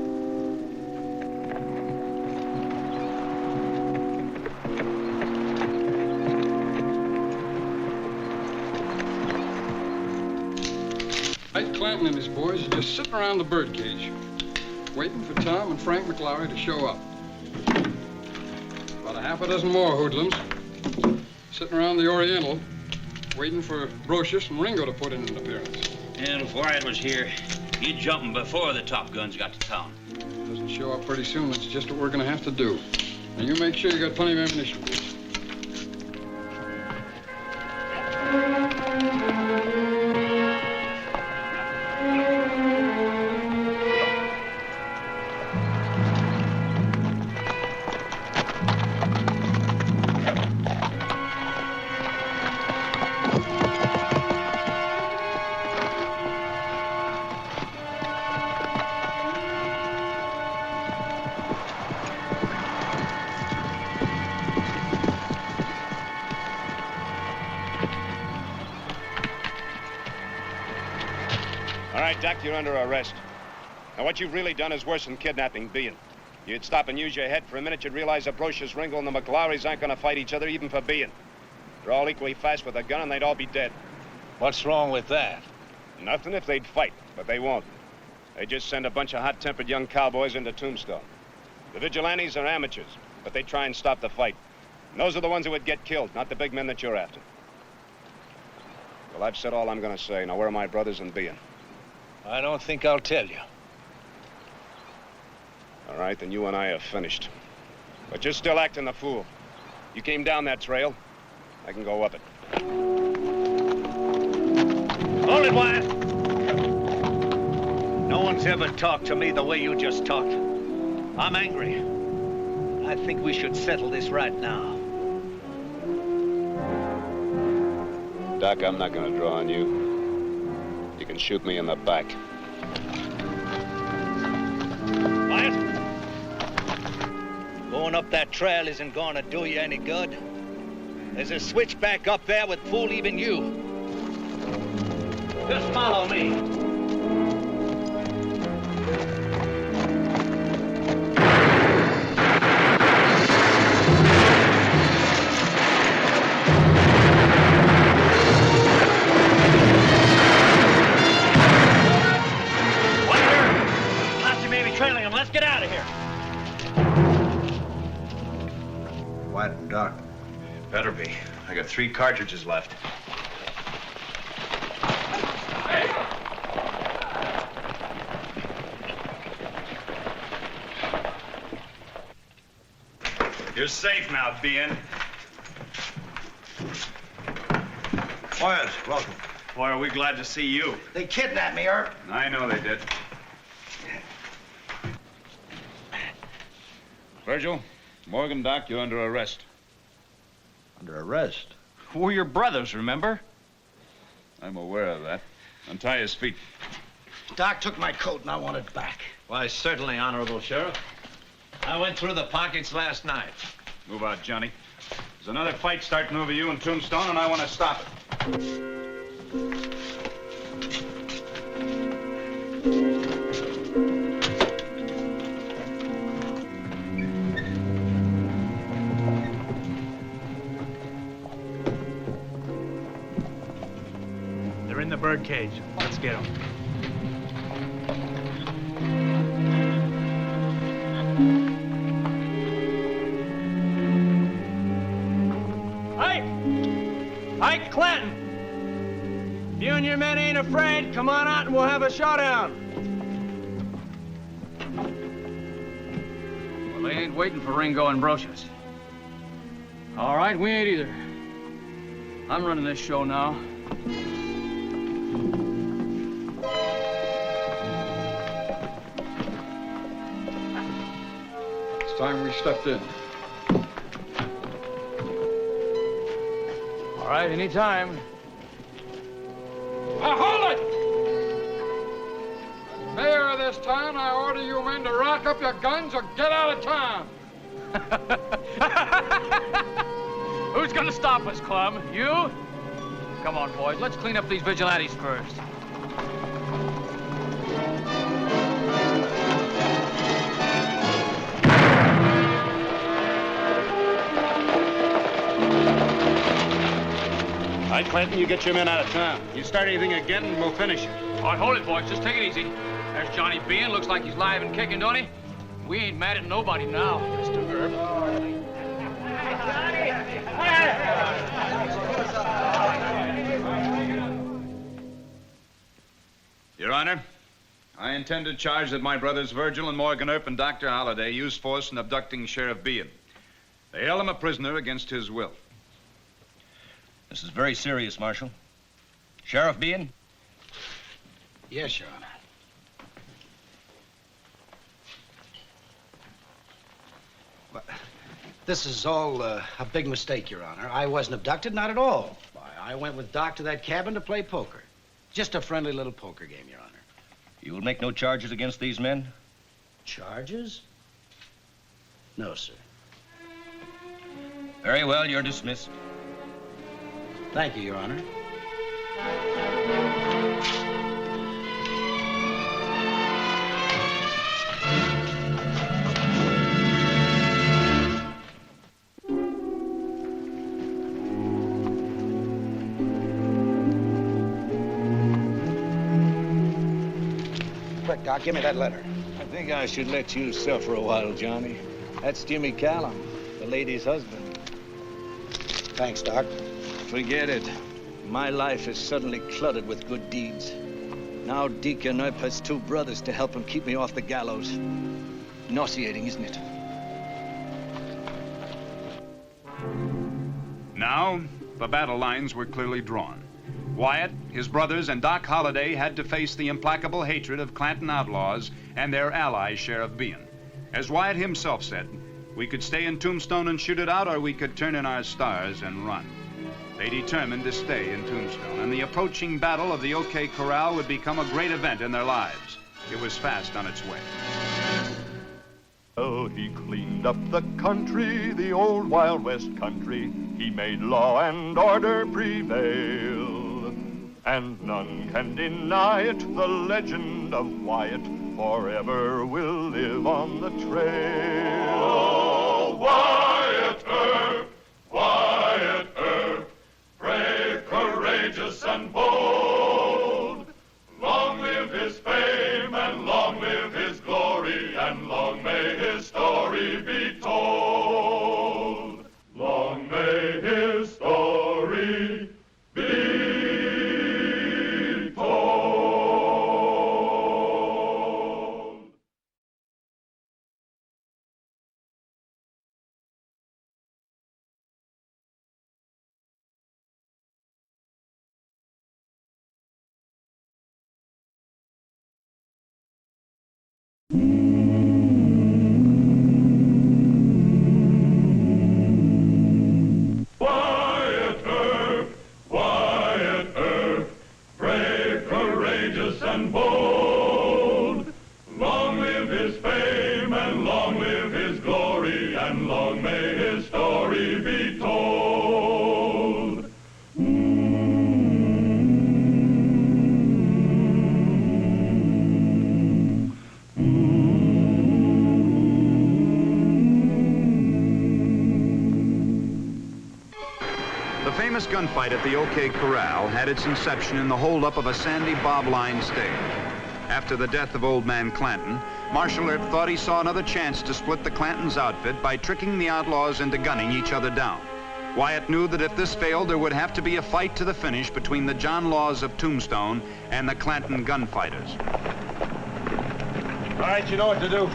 Ike Clanton and his boys are just sitting around the birdcage, waiting for Tom and Frank McLaury to show up. About a half a dozen more hoodlums sitting around the Oriental, waiting for Brocious and Ringo to put in an appearance. And if Wyatt was here, he'd jump him before the Top Guns got to town. Doesn't show up pretty soon, that's just what we're gonna have to do. And you make sure you got plenty of ammunition, please. All right, Doc, you're under arrest. Now, what you've really done is worse than kidnapping Bean. You'd stop and use your head for a minute, you'd realize that Brocious, Ringo, and the McLaurys aren't going to fight each other even for Bean. They're all equally fast with a gun, and they'd all be dead. What's wrong with that? Nothing if they'd fight, but they won't. They just send a bunch of hot-tempered young cowboys into Tombstone. The vigilantes are amateurs, but they try and stop the fight. And those are the ones who would get killed, not the big men that you're after. Well, I've said all I'm going to say. Now, where are my brothers and Bean? I don't think I'll tell you. All right, then you and I are finished. But you're still acting the fool. You came down that trail. I can go up it. Hold it, Wyatt. No one's ever talked to me the way you just talked. I'm angry. I think we should settle this right now. Doc, I'm not going to draw on you. You can shoot me in the back. Wyatt? Going up that trail isn't going to do you any good. There's a switchback up there with fool even you. Just follow me. Trailing him. Let's get out of here. Wyatt and Doc. Better be. I got 3 cartridges left. You're safe now, Bean. Wyatt, welcome. Boy, are we glad to see you. They kidnapped me, Earp. I know they did. Virgil, Morgan, Doc, you're under arrest. Under arrest? We're your brothers, remember? I'm aware of that. Untie his feet. Doc took my coat and I want it back. Why, certainly, Honorable Sheriff. I went through the pockets last night. Move out, Johnny. There's another fight starting over you in Tombstone, and I want to stop it. cage. Let's get him. Ike Clanton! If you and your men ain't afraid, come on out and we'll have a showdown. Well, they ain't waiting for Ringo and Brocious. All right, we ain't either. I'm running this show now. It's time we stepped in. All right, anytime. Hold it! Mayor of this town, I order you men to rock up your guns or get out of town. Who's gonna stop us, Clum? You? Come on, boys, let's clean up these vigilantes first. All right, Clanton, you get your men out of town. You start anything again, and we'll finish it. All right, hold it, boys. Just take it easy. There's Johnny Bean. Looks like he's live and kicking, don't he? We ain't mad at nobody now, Mr. Herb. Your Honor, I intend to charge that my brothers Virgil and Morgan Earp and Dr. Holliday used force in abducting Sheriff Bean. They held him a prisoner against his will. This is very serious, Marshal. Sheriff Bean? Yes, Your Honor. But this is all a big mistake, Your Honor. I wasn't abducted, not at all. Why, I went with Doc to that cabin to play poker. Just a friendly little poker game, Your Honor. You will make no charges against these men? Charges? No, sir. Very well, you're dismissed. Thank you, Your Honor. Quick, Doc, give me that letter. I think I should let you suffer a while, Johnny. That's Jimmy Callum, the lady's husband. Thanks, Doc. Forget it. My life is suddenly cluttered with good deeds. Now Deacon Earp has two brothers to help him keep me off the gallows. Nauseating, isn't it? Now, the battle lines were clearly drawn. Wyatt, his brothers, and Doc Holliday had to face the implacable hatred of Clanton outlaws and their ally, Sheriff Bean. As Wyatt himself said, we could stay in Tombstone and shoot it out, or we could turn in our stars and run. They determined to stay in Tombstone, and the approaching battle of the OK Corral would become a great event in their lives. It was fast on its way. Well, he cleaned up the country, the old Wild West country. He made law and order prevail, and none can deny it. The legend of Wyatt forever will live on the trail. Oh, Wyatt Earp, Wyatt Earp, brave, courageous, and bold. Long live his fame, and long live his glory, and long may his story be told. Long may his story be told. Wyatt Earp, Wyatt Earp, brave, courageous, and bold. Long live his fame, and long live his glory, and long may his story be told. Ooh. gunfight at the OK Corral had its inception in the holdup of a sandy bobline stage. After the death of Old Man Clanton, Marshal Earp thought he saw another chance to split the Clantons' outfit by tricking the outlaws into gunning each other down. Wyatt knew that if this failed, there would have to be a fight to the finish between the John Laws of Tombstone and the Clanton gunfighters. All right, you know what to do.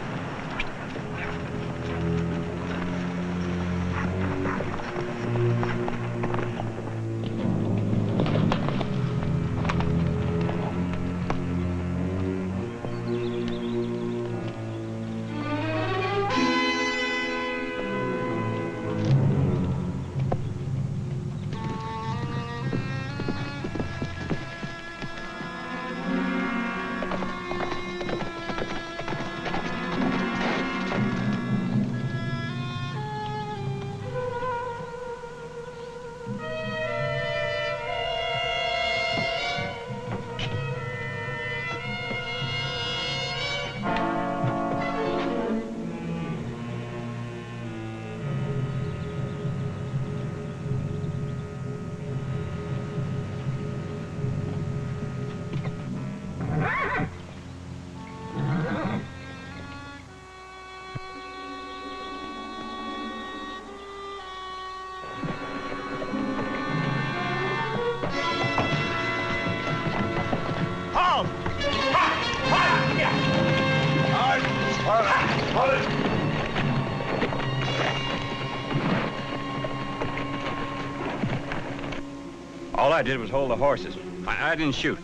All I did was hold the horses. I didn't shoot.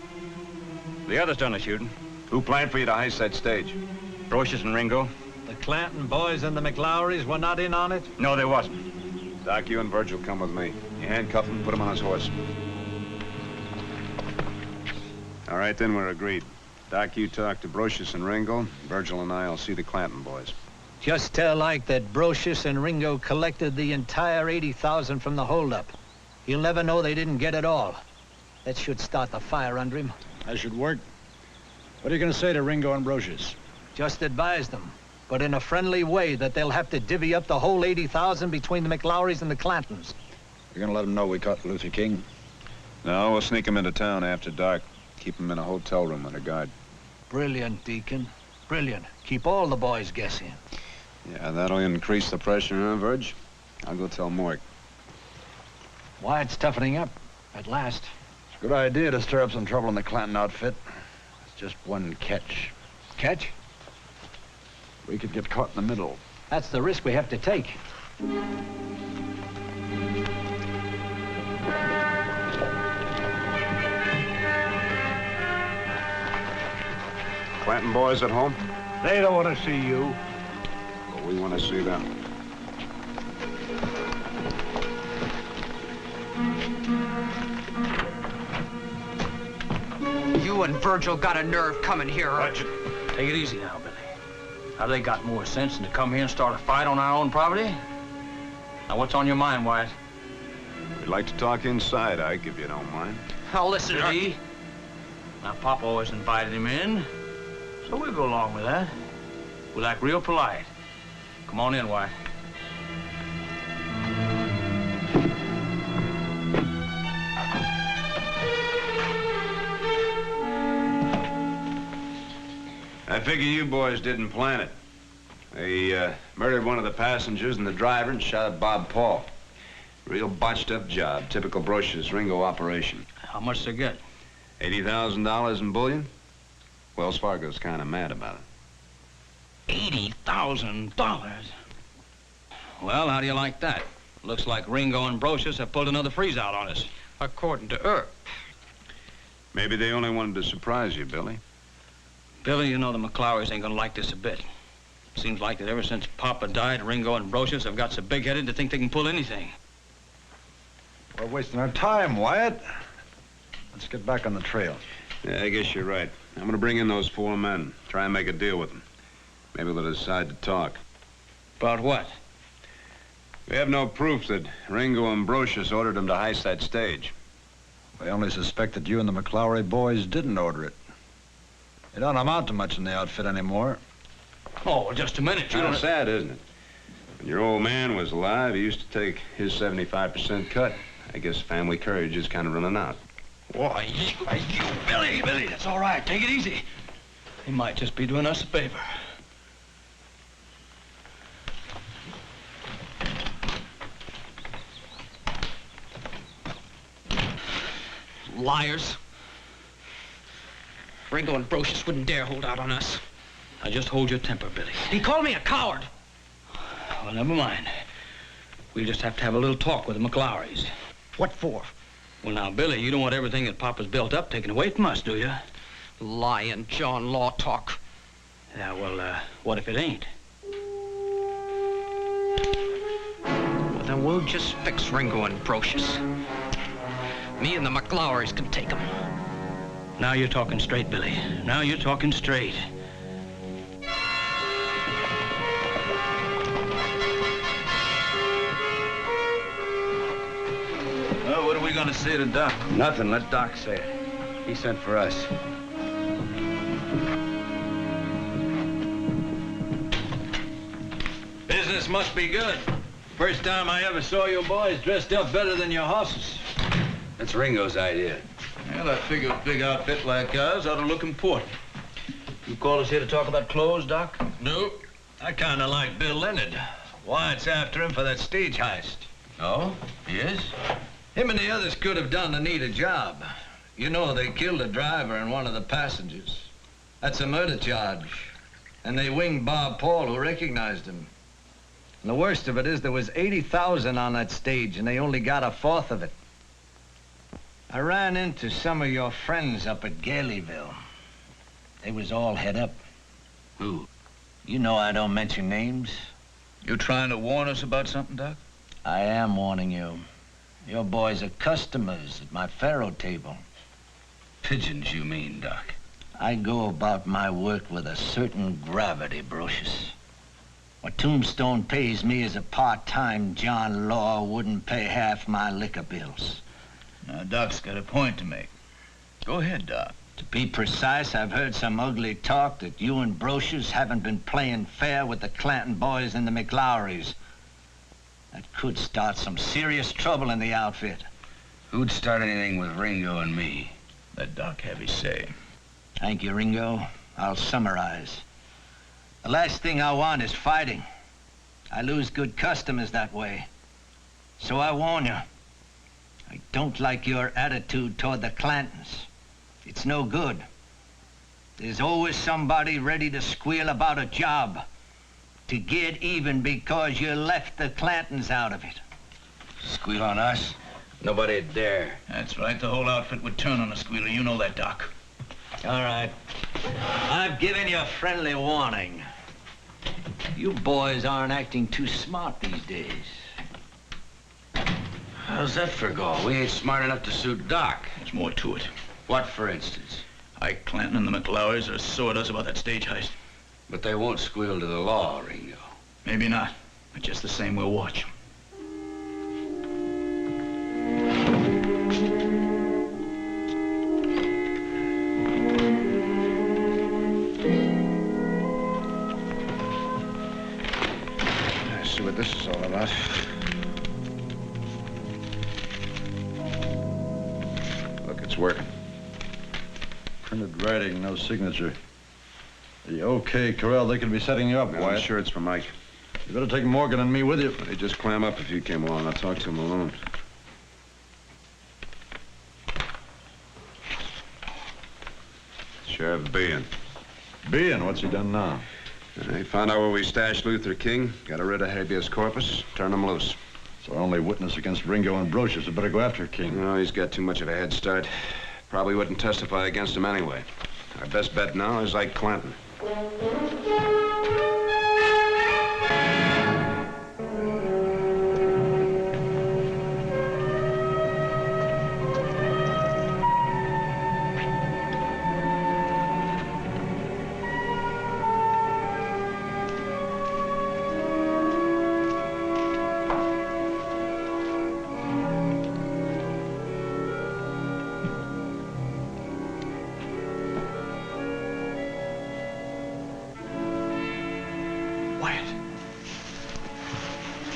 The others done the shooting. Who planned for you to heist that stage? Brocious and Ringo. The Clanton boys and the McLowrys were not in on it? No, they wasn't. Doc, you and Virgil come with me. You handcuff him, put him on his horse. All right, then we're agreed. Doc, you talk to Brocious and Ringo. Virgil and I'll see the Clanton boys. Just tell Ike that Brocious and Ringo collected the entire 80,000 from the holdup. He'll never know they didn't get it all. That should start the fire under him. That should work. What are you going to say to Ringo and Brocious? Just advise them, but in a friendly way, that they'll have to divvy up the whole 80,000 between the McLowrys and the Clantons. You're going to let them know we caught Luther King? No, we'll sneak him into town after dark. Keep him in a hotel room under guard. Brilliant, Deacon. Brilliant. Keep all the boys guessing. Yeah, that'll increase the pressure, huh, Verge? I'll go tell Mort. Wyatt's toughening up, at last. It's a good idea to stir up some trouble in the Clanton outfit. It's just one catch. Catch? We could get caught in the middle. That's the risk we have to take. Clanton boys at home? They don't want to see you. Well, we want to see them. You and Virgil got a nerve coming here. Take it easy now, Billy. Have they got more sense than to come here and start a fight on our own property? Now, what's on your mind, Wyatt? We'd like to talk inside, Ike, if you don't mind. Now, listen, See? Now, Papa always invited him in, so we'll go along with that. We'll act real polite. Come on in, Wyatt. I figure you boys didn't plan it. They murdered one of the passengers and the driver and shot at Bob Paul. Real botched up job. Typical Brocious Ringo operation. How much they get? $80,000 in bullion. Wells Fargo's kind of mad about it. $80,000? Well, how do you like that? Looks like Ringo and Brocious have pulled another freeze out on us. According to Earp. Maybe they only wanted to surprise you, Billy. Billy, you know the McLowrys ain't gonna like this a bit. Seems like that ever since Papa died, Ringo and Brocious have got so big-headed to think they can pull anything. We're wasting our time, Wyatt. Let's get back on the trail. Yeah, I guess you're right. I'm gonna bring in those 4 men. Try and make a deal with them. Maybe they'll decide to talk. About what? We have no proof that Ringo and Brocious ordered them to heist that stage. We only suspect that you and the McLowry boys didn't order it. It don't amount to much in the outfit anymore. Oh, just a minute. You Kind don't... of sad, isn't it? When your old man was alive, he used to take his 75% cut. I guess family courage is kind of running out. Why, you, Billy, that's all right. Take it easy. He might just be doing us a favor. Liars. Ringo and Brocious wouldn't dare hold out on us. Now just hold your temper, Billy. He called me a coward. Well, never mind. We'll just have to have a little talk with the McLaurys. What for? Well, now, Billy, you don't want everything that Papa's built up taken away from us, do you? Lying John Law talk. Yeah, well, what if it ain't? Well, then we'll just fix Ringo and Brocious. Me and the McLaurys can take them. Now you're talking straight, Billy. Now you're talking straight. Well, what are we gonna say to Doc? Nothing. Let Doc say it. He sent for us. Business must be good. First time I ever saw you boys dressed up better than your horses. That's Ringo's idea. Well, I figure a big outfit like ours ought to look important. You called us here to talk about clothes, Doc? Nope. I kind of like Bill Leonard. Wyatt's after him for that stage heist. Oh? Yes? Him and the others could have done a neater job. You know, they killed a driver and one of the passengers. That's a murder charge. And they winged Bob Paul, who recognized him. And the worst of it is there was 80,000 on that stage, and they only got a fourth of it. I ran into some of your friends up at Galeyville. They was all head up. Who? You know I don't mention names. You trying to warn us about something, Doc? I am warning you. Your boys are customers at my faro table. Pigeons, you mean, Doc? I go about my work with a certain gravity, Brocious. What Tombstone pays me as a part-time John Law wouldn't pay half my liquor bills. Now, Doc's got a point to make. Go ahead, Doc. To be precise, I've heard some ugly talk that you and Brocious haven't been playing fair with the Clanton boys and the McLaurys. That could start some serious trouble in the outfit. Who'd start anything with Ringo and me? Let Doc have his say. Thank you, Ringo. I'll summarize. The last thing I want is fighting. I lose good customers that way. So I warn you. I don't like your attitude toward the Clantons. It's no good. There's always somebody ready to squeal about a job, to get even because you left the Clantons out of it. Squeal on us? Nobody'd dare. That's right. The whole outfit would turn on a squealer. You know that, Doc. All right. I've given you a friendly warning. You boys aren't acting too smart these days. How's that for go? We ain't smart enough to suit Doc. There's more to it. What, for instance? Ike Clanton and the McLaurys are sore at us about that stage heist. But they won't squeal to the law, Ringo. Maybe not. But just the same, we'll watch 'em. Let's see what this is all about. Look, it's working. Printed writing, no signature. The OK Corral, they could be setting you up, No, Wyatt. I'm sure it's for Mike. You better take Morgan and me with you. Hey, just clam up if you came along. I'll talk to him alone. Sheriff Behan. Behan, what's he done now? He found out where we stashed Luther King, got rid of habeas corpus, turned him loose. So our only witness against Ringo and Brocious. We better go after King. No, he's got too much of a head start. Probably wouldn't testify against him anyway. Our best bet now is Ike Clanton.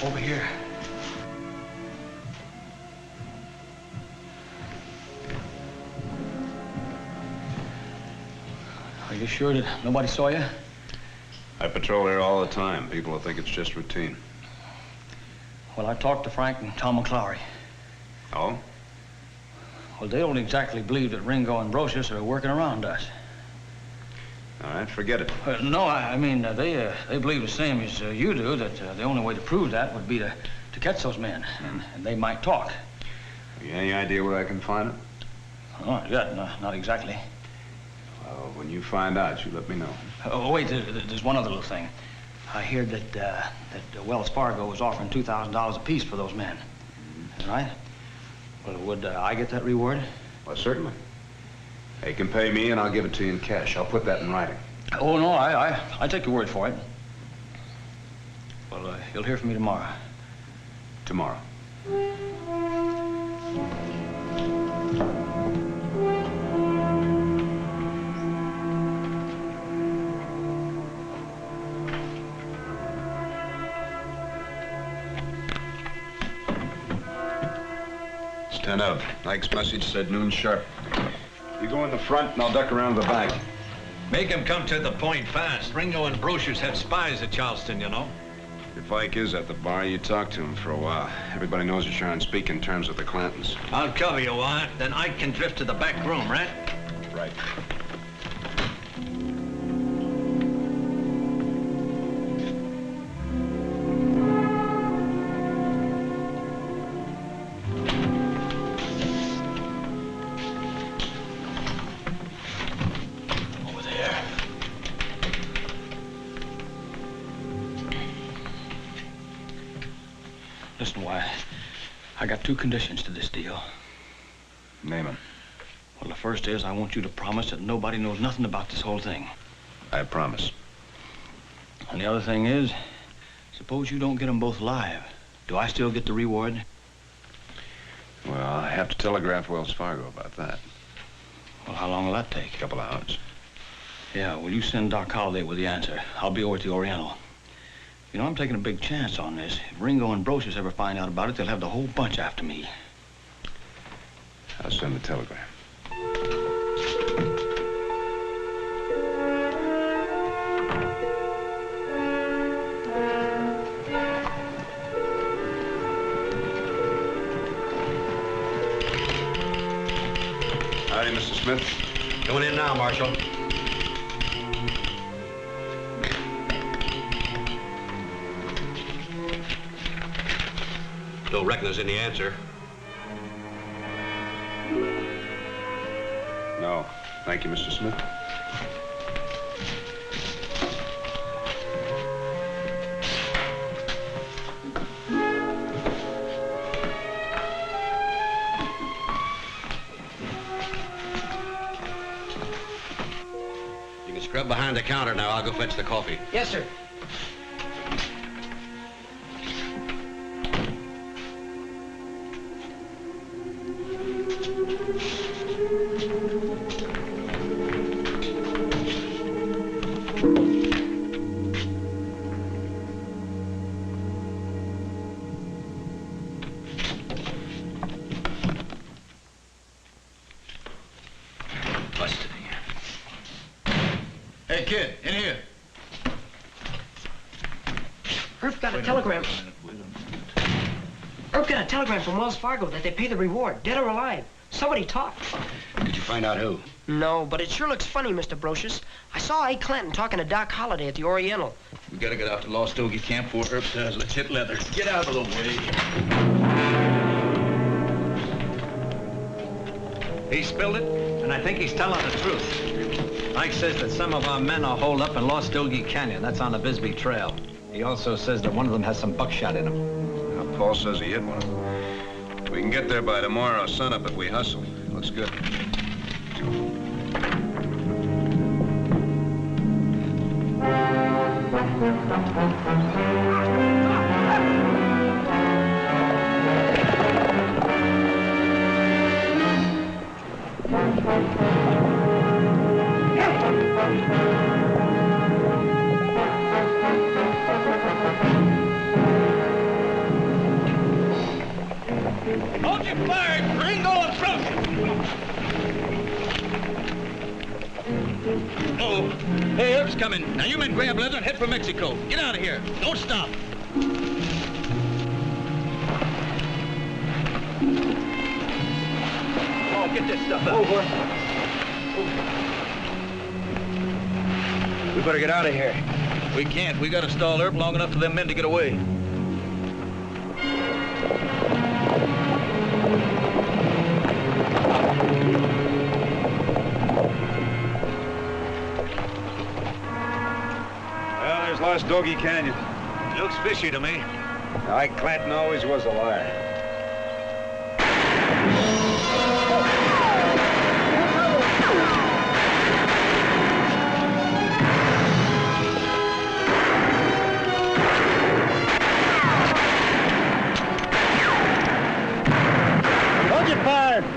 Over here. sure that nobody saw you? I patrol here all the time. People will think it's just routine. Well, I talked to Frank and Tom McClowry. Oh? Well, they don't exactly believe that Ringo and Brocious are working around us. All right, forget it. No, I mean, they believe the same as you do, that the only way to prove that would be to catch those men, and they might talk. You any idea where I can find them? Oh, yeah, not exactly. Well, when you find out, you let me know. Oh, wait, there's one other little thing. I hear that Wells Fargo was offering $2,000 apiece for those men. Right? Well, would I get that reward? Well, certainly. You can pay me, and I'll give it to you in cash. I'll put that in writing. Oh, no, I take your word for it. Well, you'll hear from me tomorrow. Tomorrow. It's 10 of. Ike's message said noon sharp. You go in the front, and I'll duck around the back. Make him come to the point fast. Ringo and Brocious have spies at Charleston, you know. If Ike is at the bar, you talk to him for a while. Everybody knows you're trying to speak in terms of the Clantons. I'll cover you, what? Then Ike can drift to the back room, right? Right. Listen, Wyatt, I got two conditions to this deal. Name them. Well, the first is I want you to promise that nobody knows nothing about this whole thing. I promise. And the other thing is, suppose you don't get them both live. Do I still get the reward? Well, I have to telegraph Wells Fargo about that. Well, how long will that take? A couple of hours. Yeah, well, you send Doc Holliday with the answer. I'll be over at the Oriental. You know, I'm taking a big chance on this. If Ringo and Brocious ever find out about it, they'll have the whole bunch after me. I'll send the telegram. Howdy, Mr. Smith. Going in now, Marshal. Don't reckon there's any answer. No. Thank you, Mr. Smith. You can scrub behind the counter now. I'll go fetch the coffee. Yes, sir. Hey, kid, in here. Herb got a telegram. Herb got a telegram from Wells Fargo that they pay the reward, dead or alive. Somebody talked. Did you find out who? No, but it sure looks funny, Mr. Brocious. I saw Ike Clanton talking to Doc Holliday at the Oriental. We gotta get out to Lost Ogie Camp before Herb does. Let's hit leather. Get out of the way. He spilled it, and I think he's telling the truth. Ike says that some of our men are holed up in Lost Ogie Canyon. That's on the Bisbee Trail. He also says that one of them has some buckshot in him. Now, Paul says he hit one. We can get there by tomorrow sunup if we hustle. Looks good. Hold your fire, Ringo and Brocious. Oh, Ringo. Hey, Earp's coming. Now you men grab leather and head for Mexico. Get out of here. Don't stop. Oh, get this stuff out. Over. We better get out of here. We can't. We gotta stall Earp long enough for them men to get away. Well, there's Lost Doggy Canyon. Looks fishy to me. Ike Clanton always was a liar.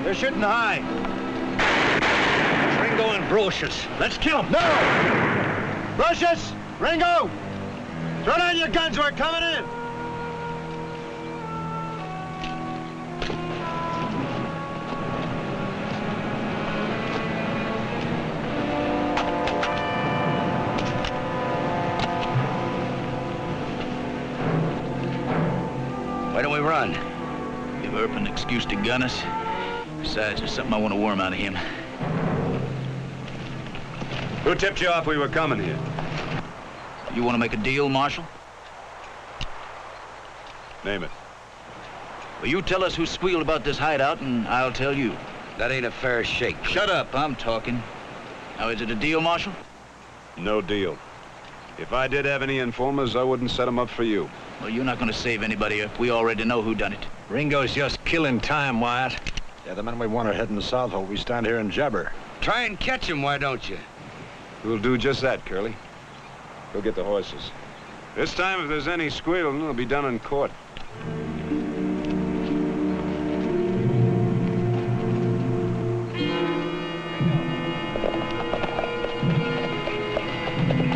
They're shooting high. Ringo and Brocious. Let's kill them. No! Brocious! Ringo! Throw down your guns. We're coming in. Why don't we run? Give Earp an excuse to gun us. Besides, there's something I want to worm out of him. Who tipped you off we were coming here? You want to make a deal, Marshal? Name it. Well, you tell us who squealed about this hideout, and I'll tell you. That ain't a fair shake. Shut up, I'm talking. Now, is it a deal, Marshal? No deal. If I did have any informers, I wouldn't set them up for you. Well, you're not going to save anybody, Earp. We already know who done it. Ringo's just killing time, Wyatt. Yeah, the men we want are heading south while we stand here and jabber. Try and catch him, why don't you? We'll do just that, Curly. Go get the horses. This time, if there's any squealing, it'll be done in court.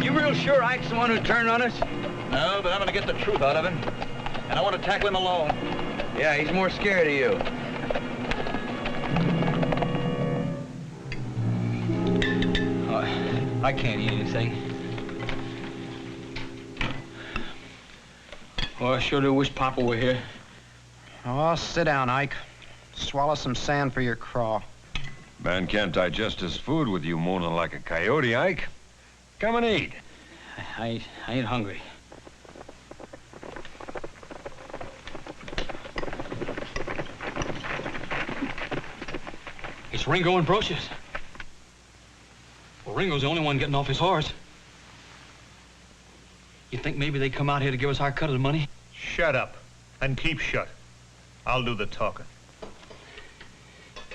You real sure Ike's the one who turned on us? No, but I'm gonna get the truth out of him. And I want to tackle him alone. Yeah, he's more scared of you. I can't eat anything. Oh, I sure do wish Papa were here. Oh, sit down, Ike. Swallow some sand for your craw. Man can't digest his food with you moaning like a coyote, Ike. Come and eat. I ain't hungry. It's Ringo and Brocious. Well, Ringo's the only one getting off his horse. You think maybe they come out here to give us our cut of the money? Shut up and keep shut. I'll do the talking.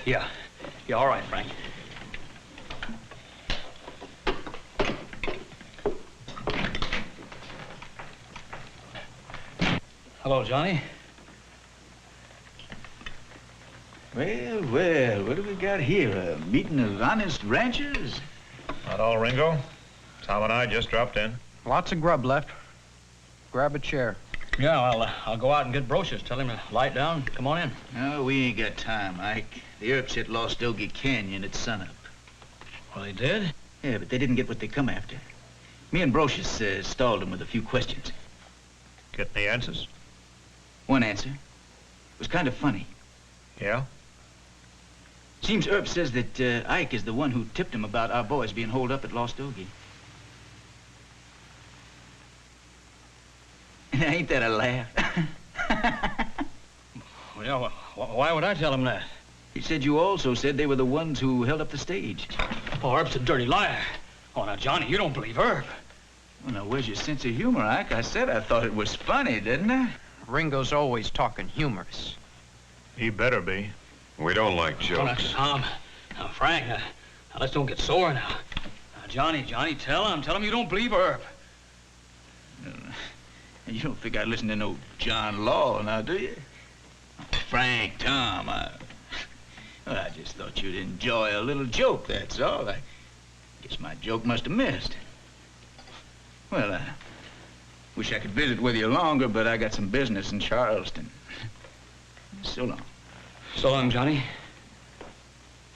Yeah, all right, Frank. Hello, Johnny. Well, what do we got here? A meeting of honest ranchers? Not all, Ringo. Tom and I just dropped in. Lots of grub left. Grab a chair. Yeah, I'll go out and get Brocious. Tell him to light down. Come on in. No, we ain't got time, Ike. The Earps hit Lost Doggy Canyon at sunup. Well, they did? Yeah, but they didn't get what they come after. Me and Brocious stalled them with a few questions. Get any answers? One answer. It was kind of funny. Yeah? Seems Earp says that Ike is the one who tipped him about our boys being holed up at Lost Doggy. Ain't that a laugh? Well, why would I tell him that? He said you also said they were the ones who held up the stage. Oh, Earp's a dirty liar. Oh, now, Johnny, you don't believe Earp. Well, now, where's your sense of humor, Ike? I said I thought it was funny, didn't I? Ringo's always talking humorous. He better be. We don't like jokes. Oh, now, Tom. Now, Frank, now let's don't get sore now. Now, Johnny, tell him you don't believe Earp. You don't think I listen to no John Law now, do you? Frank, Tom, I just thought you'd enjoy a little joke, that's all. I guess my joke must have missed. Well, I wish I could visit with you longer, but I got some business in Charleston. So long. So long, Johnny.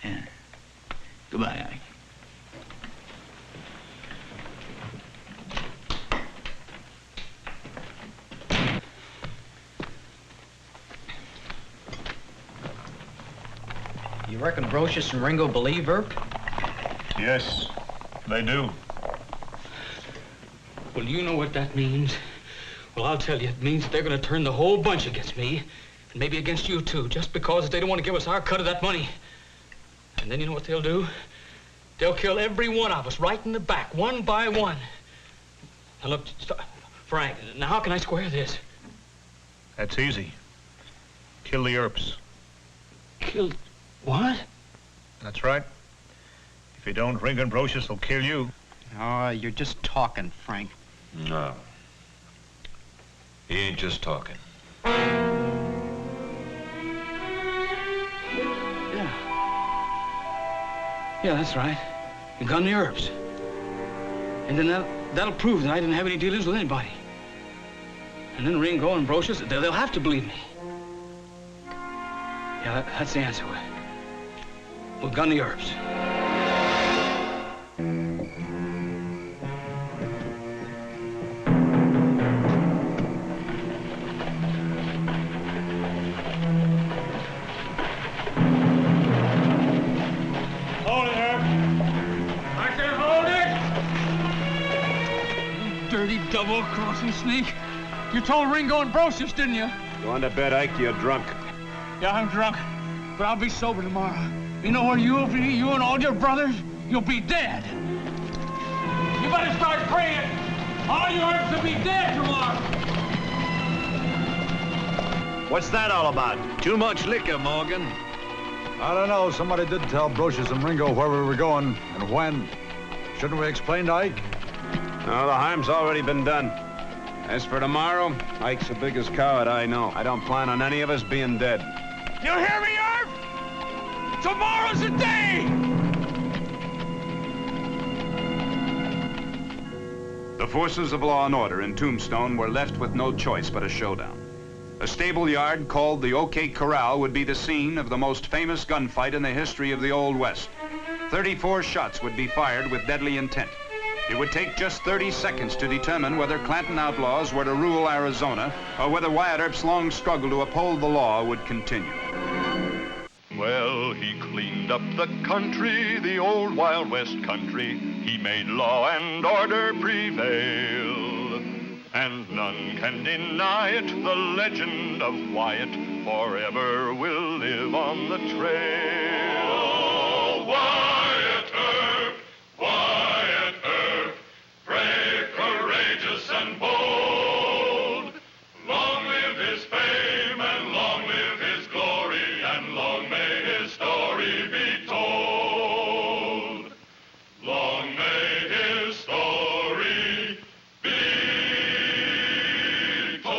Yeah. Goodbye, Ike. You reckon Brocious and Ringo believe Earp? Yes, they do. Well, you know what that means. Well, I'll tell you, it means that they're going to turn the whole bunch against me, and maybe against you, too, just because they don't want to give us our cut of that money. And then you know what they'll do? They'll kill every one of us right in the back, one by one. Now, look, Frank, now how can I square this? That's easy. Kill the Earps. Kill what? That's right. If you don't, Ringo and Brocious will kill you. Oh, you're just talking, Frank. No. He ain't just talking. Yeah, that's right. You gun the Earps. And then that'll prove that I didn't have any dealings with anybody. And then Ringo and Brocious, they'll have to believe me. Yeah, that's the answer. We'll gun the Earps. Hold it, Herb. I can hold it. Dirty double-crossing snake. You told Ringo and Brocious, didn't you? Go on to bed, Ike. You're drunk. Yeah, I'm drunk, but I'll be sober tomorrow. You know where you'll be, you and all your brothers? You'll be dead. You better start praying. All your Earps will be dead tomorrow. What's that all about? Too much liquor, Morgan. I don't know. Somebody did tell Brocious and Ringo where we were going and when. Shouldn't we explain to Ike? No, the harm's already been done. As for tomorrow, Ike's the biggest coward I know. I don't plan on any of us being dead. You hear me, Earp? Tomorrow's the day! The forces of law and order in Tombstone were left with no choice but a showdown. A stable yard called the OK Corral would be the scene of the most famous gunfight in the history of the Old West. 34 shots would be fired with deadly intent. It would take just 30 seconds to determine whether Clanton outlaws were to rule Arizona or whether Wyatt Earp's long struggle to uphold the law would continue. Well, he cleaned up the country, the old Wild West country. He made law and order prevail. And none can deny it, the legend of Wyatt forever will live on the trail. Oh, Wyatt Earp, Wyatt Earp, brave, courageous, and bold. Long live his fame, and long live his glory, and long may his story be told. Long may his story be told.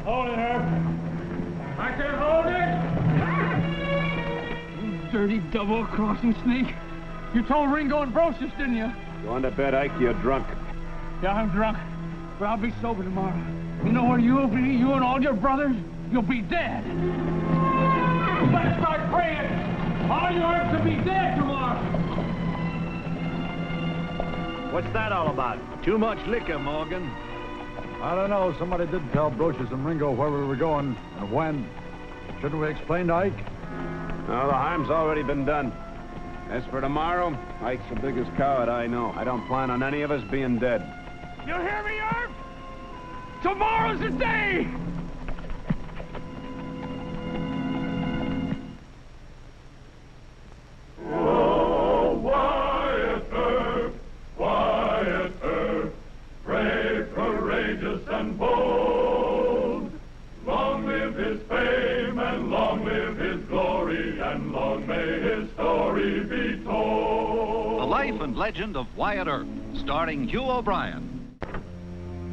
Hold it, Herb. I can hold it. You dirty double-crossing snake. You told Ringo and Brocious, didn't you? Go on to bed, Ike. You're drunk. Yeah, I'm drunk, but I'll be sober tomorrow. You know where you'll be, you and all your brothers? You'll be dead. You better start praying. All your Earps will be dead tomorrow. What's that all about? Too much liquor, Morgan. I don't know. Somebody did tell Brocious and Ringo where we were going and when. Shouldn't we explain to Ike? No, the harm's already been done. As for tomorrow, Ike's the biggest coward I know. I don't plan on any of us being dead. You hear me, Earp? Tomorrow's the day! Oh, Wyatt Earp, Wyatt Earp, brave, courageous, and bold. Long live his fame, and long live his glory, and long may his story be told. The Life and Legend of Wyatt Earp, starring Hugh O'Brien.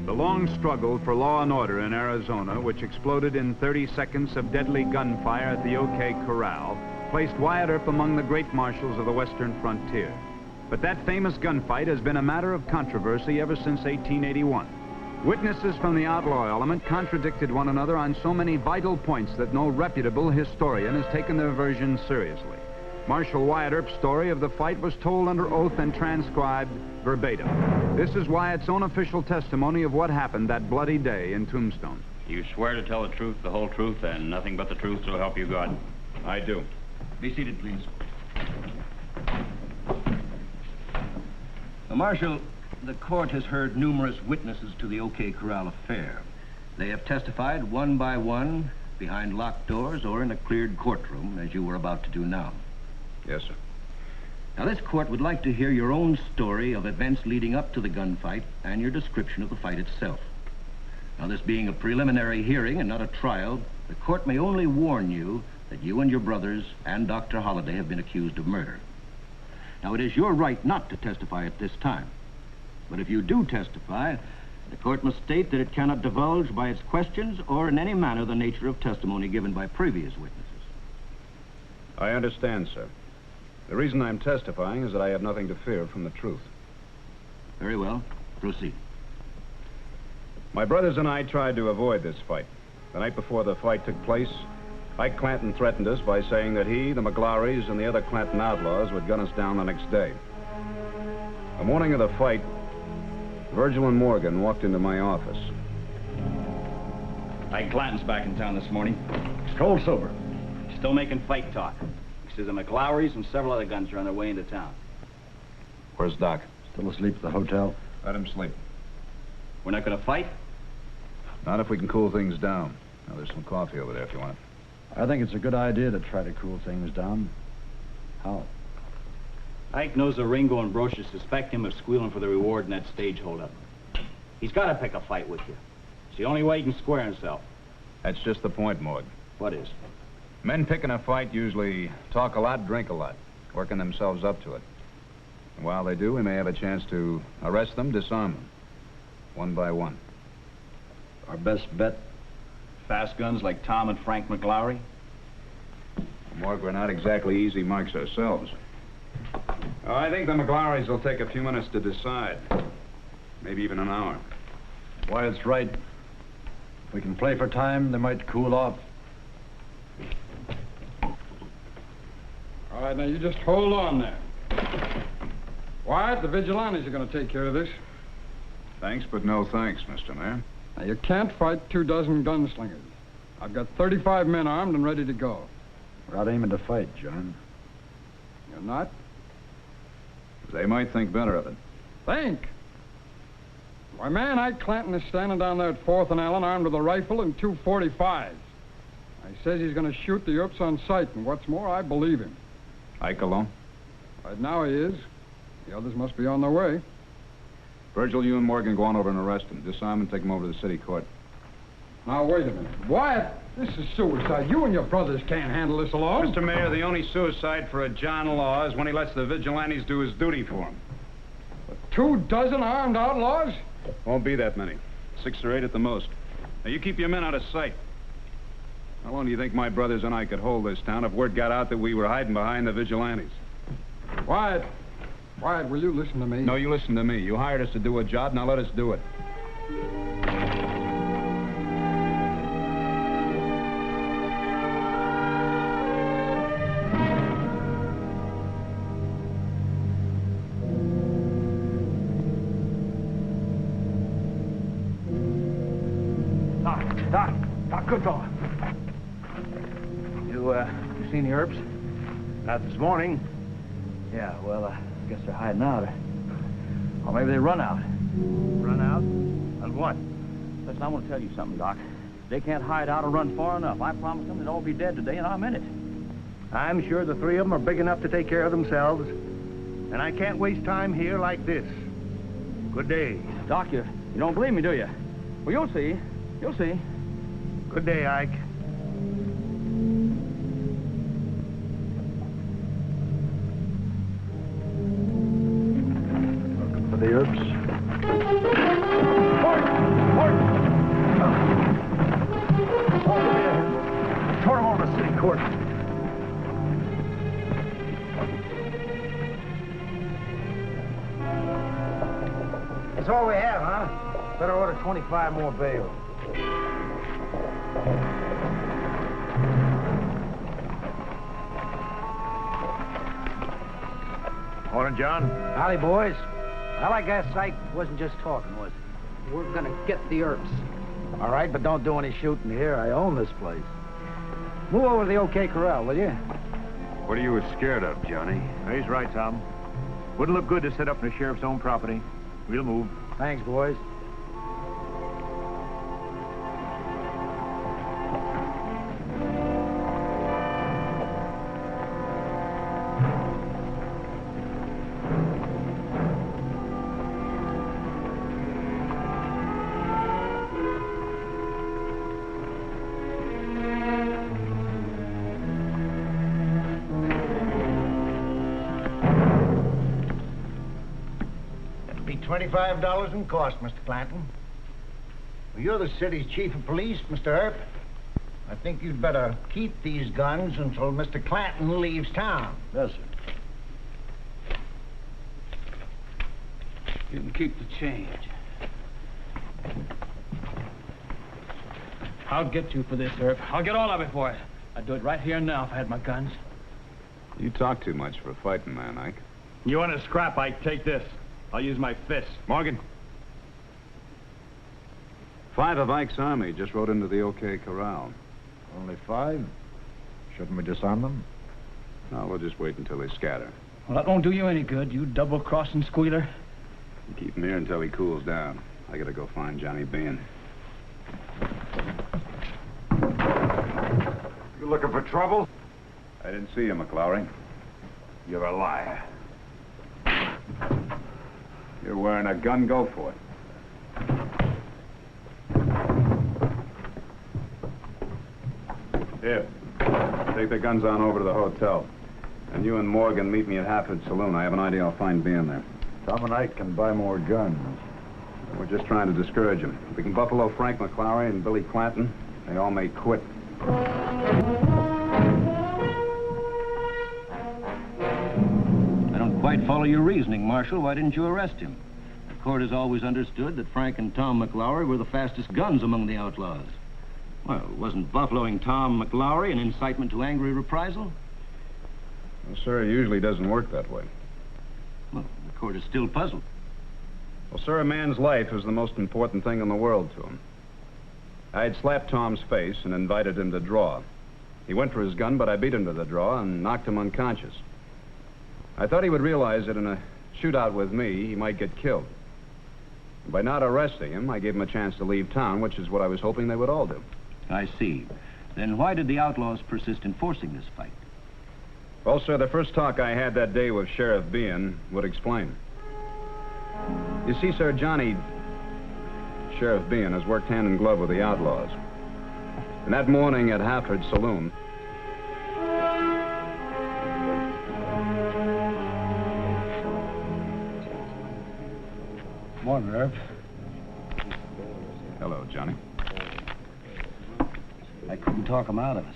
The long struggle for law and order in Arizona, which exploded in 30 seconds of deadly gunfire at the OK Corral, placed Wyatt Earp among the great marshals of the western frontier. But that famous gunfight has been a matter of controversy ever since 1881. Witnesses from the outlaw element contradicted one another on so many vital points that no reputable historian has taken their version seriously. Marshal Wyatt Earp's story of the fight was told under oath and transcribed verbatim. This is Wyatt's own official testimony of what happened that bloody day in Tombstone. You swear to tell the truth, the whole truth, and nothing but the truth, so help you God? I do. Be seated, please. Marshal, the court has heard numerous witnesses to the OK Corral affair. They have testified one by one, behind locked doors or in a cleared courtroom, as you were about to do now. Yes, sir. Now, this court would like to hear your own story of events leading up to the gunfight and your description of the fight itself. Now, this being a preliminary hearing and not a trial, the court may only warn you that you and your brothers and Dr. Holliday have been accused of murder. Now, it is your right not to testify at this time. But if you do testify, the court must state that it cannot divulge by its questions or in any manner the nature of testimony given by previous witnesses. I understand, sir. The reason I'm testifying is that I have nothing to fear from the truth. Very well. Proceed. My brothers and I tried to avoid this fight. The night before the fight took place, Ike Clanton threatened us by saying that he, the McLaurys, and the other Clanton outlaws would gun us down the next day. The morning of the fight, Virgil and Morgan walked into my office. Ike Clanton's back in town this morning. He's cold sober. Still making fight talk. He says the McLaurys and several other guns are on their way into town. Where's Doc? Still asleep at the hotel? Let him sleep. We're not going to fight? Not if we can cool things down. Now, there's some coffee over there if you want it. I think it's a good idea to try to cool things down. How? Ike knows that Ringo and Brochus suspect him of squealing for the reward in that stage holdup. He's got to pick a fight with you. It's the only way he can square himself. That's just the point, Morg. What is? Men picking a fight usually talk a lot, drink a lot, working themselves up to it. And while they do, we may have a chance to arrest them, disarm them, one by one. Our best bet? Fast guns like Tom and Frank McLaury? Morg, we're not exactly easy marks ourselves. Oh, I think the McLaurys will take a few minutes to decide. Maybe even an hour. Wyatt's right. If we can play for time, they might cool off. All right, now you just hold on there. Wyatt, the vigilantes are going to take care of this. Thanks, but no thanks, Mr. Mayor. Now, you can't fight 24 gunslingers. I've got 35 men armed and ready to go. We're not aiming to fight, John. You're not? They might think better of it. Think? Why, man, Ike Clanton is standing down there at 4th and Allen armed with a rifle and 2 45s. He says he's going to shoot the Earps on sight, and what's more, I believe him. Ike alone? Right now he is. The others must be on their way. Virgil, you and Morgan go on over and arrest him. Disarm and take him over to the city court. Now, wait a minute. Wyatt, this is suicide. You and your brothers can't handle this alone. Mr. Mayor, the only suicide for a John Law is when he lets the vigilantes do his duty for him. But 24 armed outlaws? Won't be that many. 6 or 8 at the most. Now, you keep your men out of sight. How long do you think my brothers and I could hold this town if word got out that we were hiding behind the vigilantes? Wyatt, will you listen to me? No, you listen to me. You hired us to do a job, now let us do it. Doc, good fella. You seen the Earps? Not this morning. Yeah, well, I guess they're hiding out. Or maybe they run out. Run out? On what? Listen, I want to tell you something, Doc. They can't hide out or run far enough. I promised them they'd all be dead today, and I'm in it. I'm sure the 3 of them are big enough to take care of themselves. And I can't waste time here like this. Good day. Doc, you don't believe me, do you? Well, you'll see. You'll see. Good day, Ike. Looking for the Earps? court. That's all we have, huh? Better order 25 more bail. Morning, John. Howdy, boys. Well, I guess Ike wasn't just talking, was he? We're gonna get the herbs. All right, but don't do any shooting here. I own this place. Move over to the OK Corral, will you? What are you scared of, Johnny? He's right, Tom. Wouldn't look good to set up in the sheriff's own property. We'll move. Thanks, boys. $25 in cost, Mr. Clanton. Well, you're the city's chief of police, Mr. Earp. I think you'd better keep these guns until Mr. Clanton leaves town. Yes, sir. You can keep the change. I'll get you for this, Earp. I'll get all of it for you. I'd do it right here and now if I had my guns. You talk too much for a fighting man, Ike. You want to scrap, Ike? Take this. I'll use my fist. Morgan. 5 of Ike's army just rode into the OK Corral. Only 5? Shouldn't we disarm them? No, we'll just wait until they scatter. Well, that won't do you any good, you double-crossing squealer. You keep him here until he cools down. I gotta go find Johnny Bean. You looking for trouble? I didn't see you, McLaury. You're a liar. You're wearing a gun, go for it. Here. Take the guns on over to the hotel. And you and Morgan meet me at Halford's Saloon. I have an idea I'll find Bean there. Tom and Ike can buy more guns. We're just trying to discourage them. If we can buffalo Frank McLaury and Billy Clanton, they all may quit. I don't quite follow your reasoning, Marshal. Why didn't you arrest him? The court has always understood that Frank and Tom McLaury were the fastest guns among the outlaws. Well, wasn't buffaloing Tom McLaury an incitement to angry reprisal? Well, sir, it usually doesn't work that way. Well, the court is still puzzled. Well, sir, a man's life is the most important thing in the world to him. I had slapped Tom's face and invited him to draw. He went for his gun, but I beat him to the draw and knocked him unconscious. I thought he would realize that in a shootout with me, he might get killed. By not arresting him, I gave him a chance to leave town, which is what I was hoping they would all do. I see. Then why did the outlaws persist in forcing this fight? Well, sir, the first talk I had that day with Sheriff Bean would explain. You see, sir, Johnny, Sheriff Bean, has worked hand in glove with the outlaws. And that morning at Halford's Saloon, Morning, Herb. Hello, Johnny. I couldn't talk him out of it.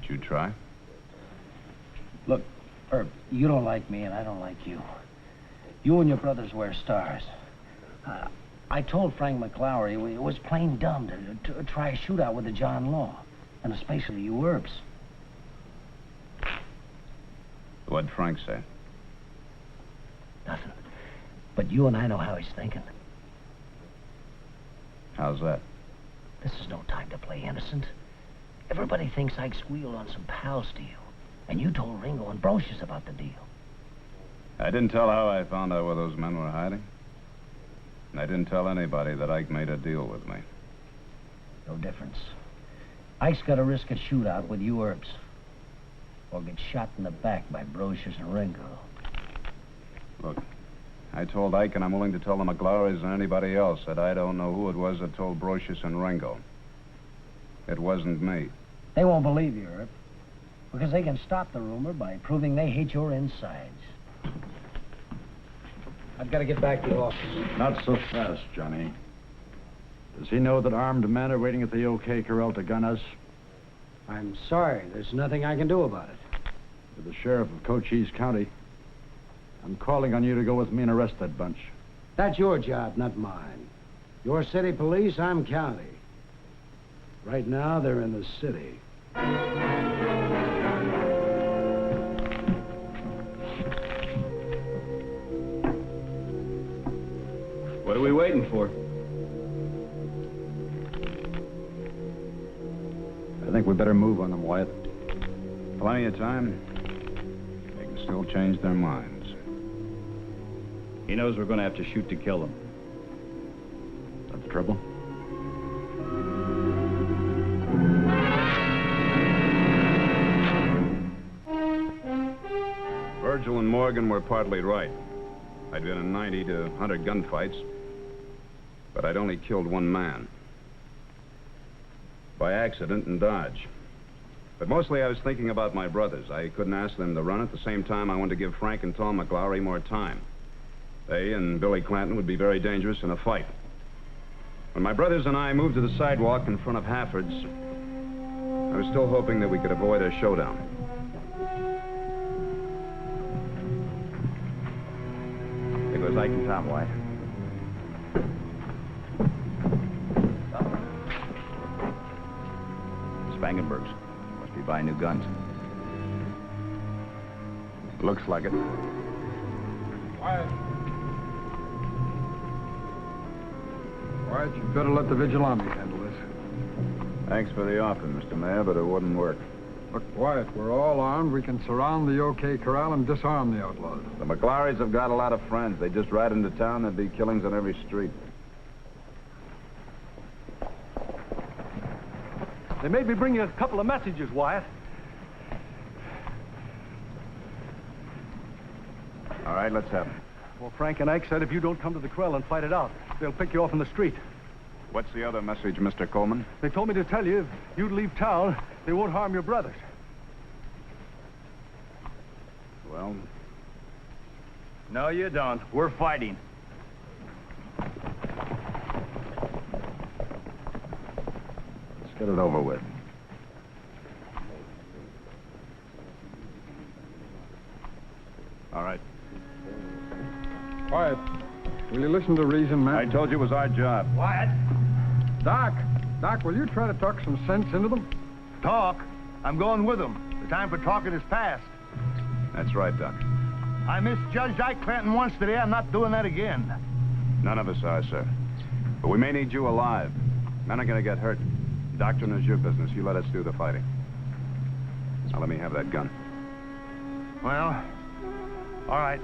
Did you try? Look, Herb, you don't like me and I don't like you. You and your brothers wear stars. I told Frank McLaury it was plain dumb to try a shootout with the John Law, and especially you Erbs. What'd Frank say? Nothing. But you and I know how he's thinking. How's that? This is no time to play innocent. Everybody thinks Ike squealed on some pals to you, and you told Ringo and Brocious about the deal. I didn't tell how I found out where those men were hiding. And I didn't tell anybody that Ike made a deal with me. No difference. Ike's got to risk a shootout with you Erbs, or get shot in the back by Brocious and Ringo. Look, I told Ike, and I'm willing to tell the McLaurys and anybody else, that I don't know who it was that told Brocious and Ringo. It wasn't me. They won't believe you, Herb, because they can stop the rumor by proving they hate your insides. I've got to get back to the office. Not so fast, Johnny. Does he know that armed men are waiting at the OK Corral to gun us? I'm sorry. There's nothing I can do about it. You're the sheriff of Cochise County. I'm calling on you to go with me and arrest that bunch. That's your job, not mine. You're city police, I'm county. Right now, they're in the city. What are we waiting for? I think we better move on them, Wyatt. Plenty of time. They can still change their minds. He knows we're going to have to shoot to kill them. That's the trouble. Virgil and Morgan were partly right. I'd been in 90 to 100 gunfights, but I'd only killed one man. By accident in Dodge. But mostly I was thinking about my brothers. I couldn't ask them to run. At the same time, I wanted to give Frank and Tom McLaury more time. They and Billy Clanton would be very dangerous in a fight. When my brothers and I moved to the sidewalk in front of Hafford's, I was still hoping that we could avoid a showdown. It was Ike and Tom, White. Spangenberg's. Must be buying new guns. Looks like it. Quiet. Quiet, you'd better let the vigilantes handle this. Thanks for the offer, Mr. Mayor, but it wouldn't work. Look, Wyatt, we're all armed. We can surround the OK Corral and disarm the outlaws. The McLaurys have got a lot of friends. They just ride into town, there'd be killings on every street. They made me bring you a couple of messages, Wyatt. All right, let's have them. Well, Frank and Ike said if you don't come to the corral and fight it out, they'll pick you off in the street. What's the other message, Mr. Coleman? They told me to tell you if you'd leave town, they won't harm your brothers. Well? No, you don't. We're fighting. Let's get it over with. All right. Quiet. Will you listen to reason, man? I told you it was our job. Wyatt! Doc! Doc, will you try to talk some sense into them? Talk? I'm going with them. The time for talking is past. That's right, Doc. I misjudged Ike Clanton once today. I'm not doing that again. None of us are, sir. But we may need you alive. Men are going to get hurt. Doctoring is your business. You let us do the fighting. Now let me have that gun. Well, all right.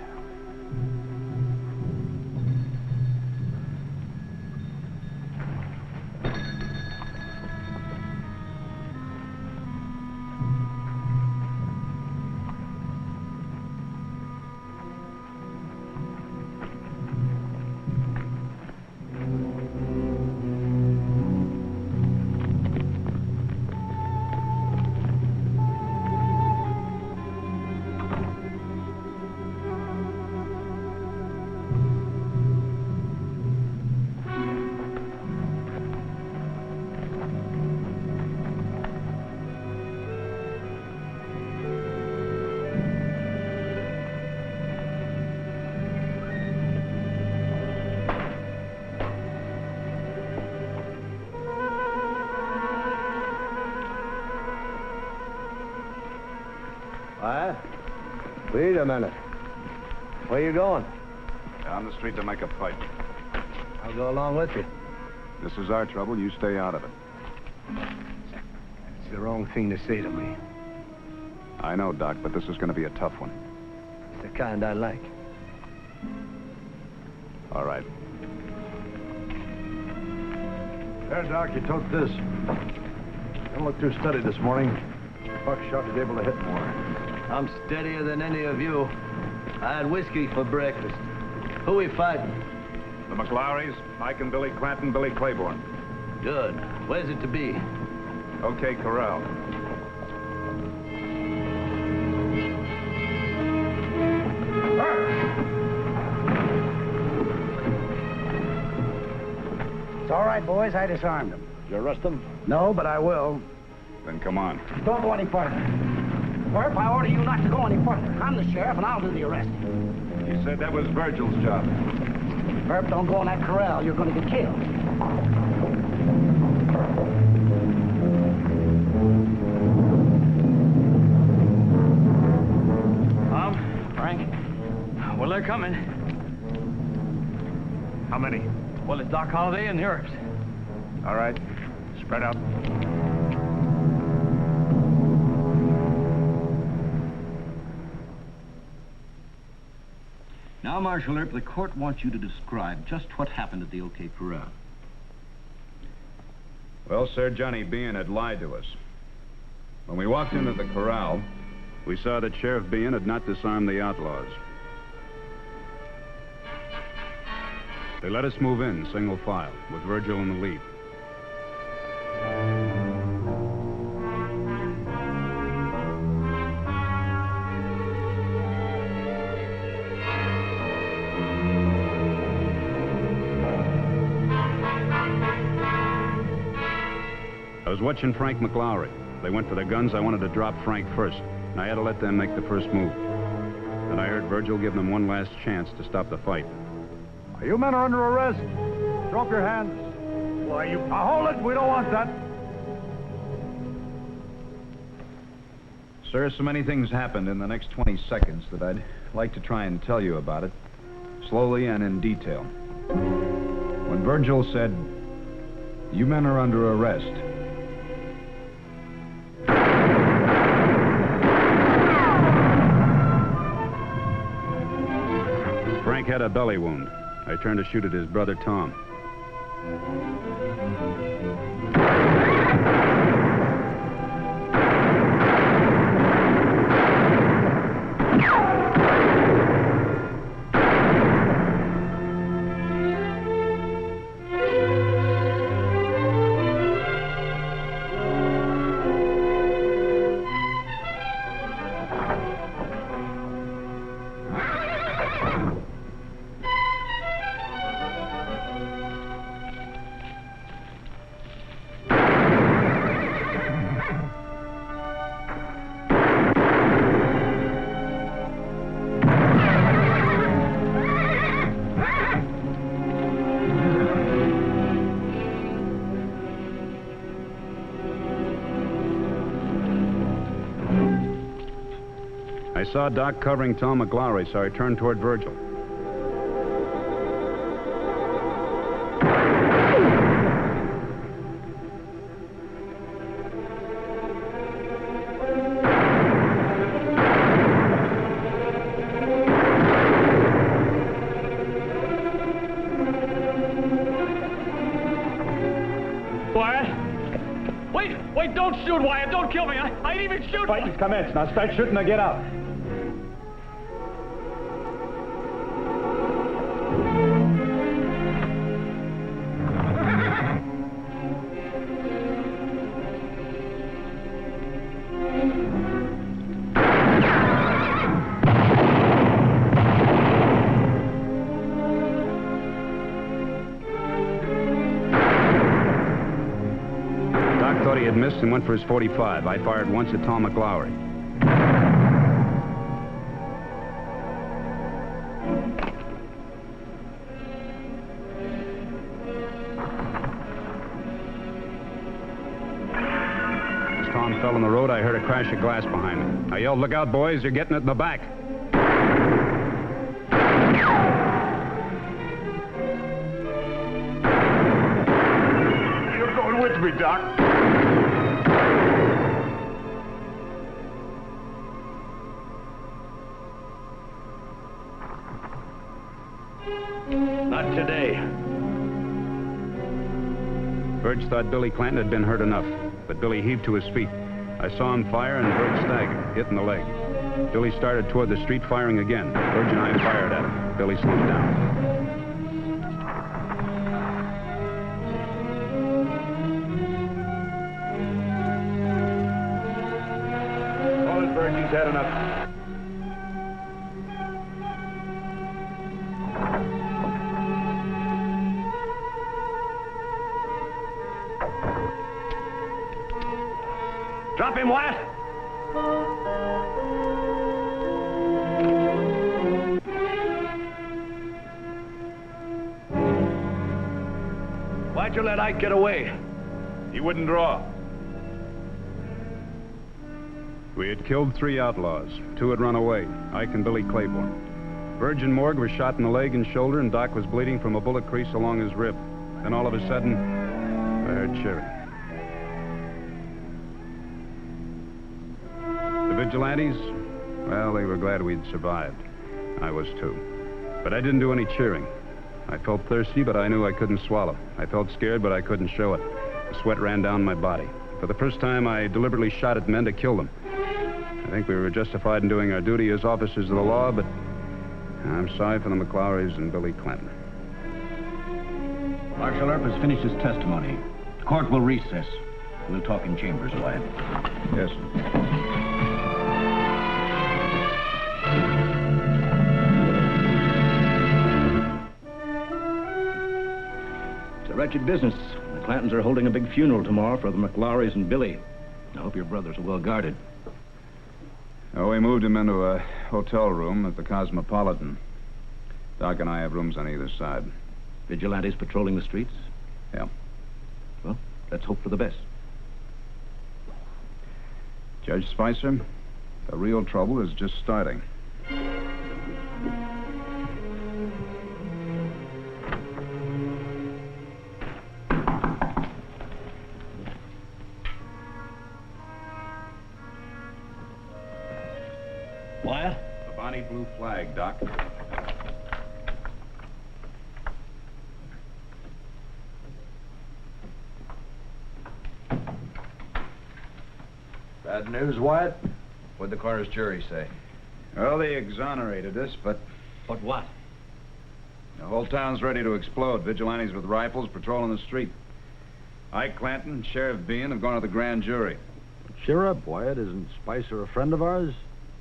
Wait a minute. Where you going? Down the street to make a fight. I'll go along with you. This is our trouble. You stay out of it. It's the wrong thing to say to me. I know, Doc, but this is going to be a tough one. It's the kind I like. All right. There, Doc, you tote this. Don't look too steady this morning. Buckshot is able to hit more. I'm steadier than any of you. I had whiskey for breakfast. Who we fighting? The McLaurys, Mike and Billy Clanton, Billy Claiborne. Good. Where's it to be? OK Corral. It's all right, boys. I disarmed them. Did you arrest them? No, but I will. Then come on. Don't go any further. Herb, I order you not to go any further. I'm the sheriff, and I'll do the arresting. You said that was Virgil's job. Herb, don't go in that corral. You're going to get killed. Frank. Well, they're coming. How many? Well, it's Doc Holliday and the Herbs. All right. Spread out. Now, Marshal Earp, the court wants you to describe just what happened at the OK Corral. Well, sir, Johnny Bean had lied to us. When we walked into the corral, we saw that Sheriff Bean had not disarmed the outlaws. They let us move in, single file, with Virgil in the lead. I was watching Frank McLaury. They went for their guns. I wanted to drop Frank first, and I had to let them make the first move. Then I heard Virgil give them one last chance to stop the fight. You men are under arrest. Drop your hands. Why, you... Now, hold it. We don't want that. Sir, so many things happened in the next 20 seconds that I'd like to try and tell you about it, slowly and in detail. When Virgil said, "You men are under arrest," Frank had a belly wound. I turned to shoot at his brother, Tom. I saw Doc covering Tom McLaury, so I turned toward Virgil. Wyatt? Wait, don't shoot, Wyatt. Don't kill me. I ain't even shooting. Fight has commenced. Now start shooting or get out. Thought he had missed and went for his .45. I fired once at Tom McLaury. As Tom fell in the road, I heard a crash of glass behind me. I yelled, "Look out, boys, you're getting it in the back." You're going with me, Doc. Not today. Birch thought Billy Clanton had been hurt enough, but Billy heaved to his feet. I saw him fire, and Birch staggered, hit in the leg. Billy started toward the street, firing again. Birch and I fired at him. Billy slumped down. Hold it, Birch. He's had enough. Stop him, Wyatt! Why'd you let Ike get away? He wouldn't draw. We had killed 3 outlaws. 2 had run away, Ike and Billy Claiborne. Virgin Morgue was shot in the leg and shoulder, and Doc was bleeding from a bullet crease along his rib. Then all of a sudden, I heard cheering. The vigilantes, well, they were glad we'd survived. I was too. But I didn't do any cheering. I felt thirsty, but I knew I couldn't swallow. I felt scared, but I couldn't show it. The sweat ran down my body. For the first time, I deliberately shot at men to kill them. I think we were justified in doing our duty as officers of the law, but I'm sorry for the McLaurys and Billy Clinton. Marshal Earp has finished his testimony. The court will recess. We'll talk in chambers, Wyatt. Yes. It's a wretched business. The Clantons are holding a big funeral tomorrow for the McLaurys and Billy. I hope your brothers are well guarded. Oh, we moved him into a hotel room at the Cosmopolitan. Doc and I have rooms on either side. Vigilantes patrolling the streets? Yeah. Well, let's hope for the best. Judge Spicer, the real trouble is just starting. Wyatt? The Bonnie Blue flag, Doc. Bad news, Wyatt? What'd the coroner's jury say? Well, they exonerated us, but... But what? The whole town's ready to explode. Vigilantes with rifles patrolling the street. Ike Clanton and Sheriff Bean have gone to the grand jury. Cheer up, Wyatt. Isn't Spicer a friend of ours?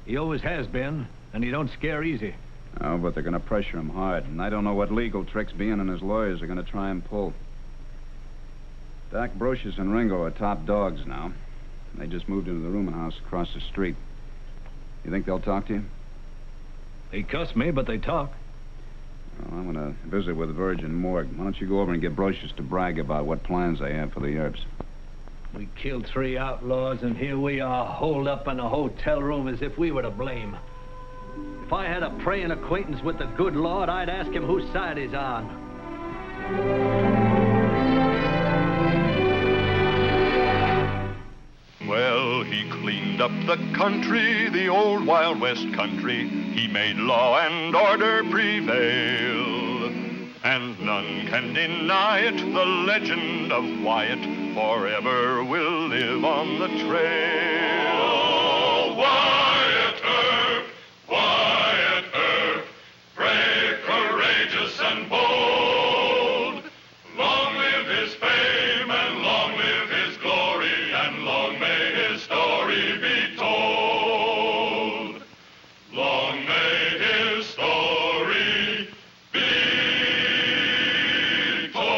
He always has been, and he don't scare easy. Oh, but they're going to pressure him hard, and I don't know what legal tricks Bean and his lawyers are going to try and pull. Doc Brocious and Ringo are top dogs now. They just moved into the rooming house across the street. You think they'll talk to you? They cuss me, but they talk. Well, I'm going to visit with Virgin Morgue. Why don't you go over and get Brocious to brag about what plans they have for the Earps? We killed 3 outlaws, and here we are, holed up in a hotel room as if we were to blame. If I had a praying acquaintance with the good Lord, I'd ask him whose side he's on. Well, he cleaned up the country, the old Wild West country. He made law and order prevail. And none can deny it, the legend of Wyatt forever will live on the trail. Oh, Wyatt Earp, brave, courageous, and bold. Long live his fame, and long live his glory, and long may his story be told. Long may his story be told.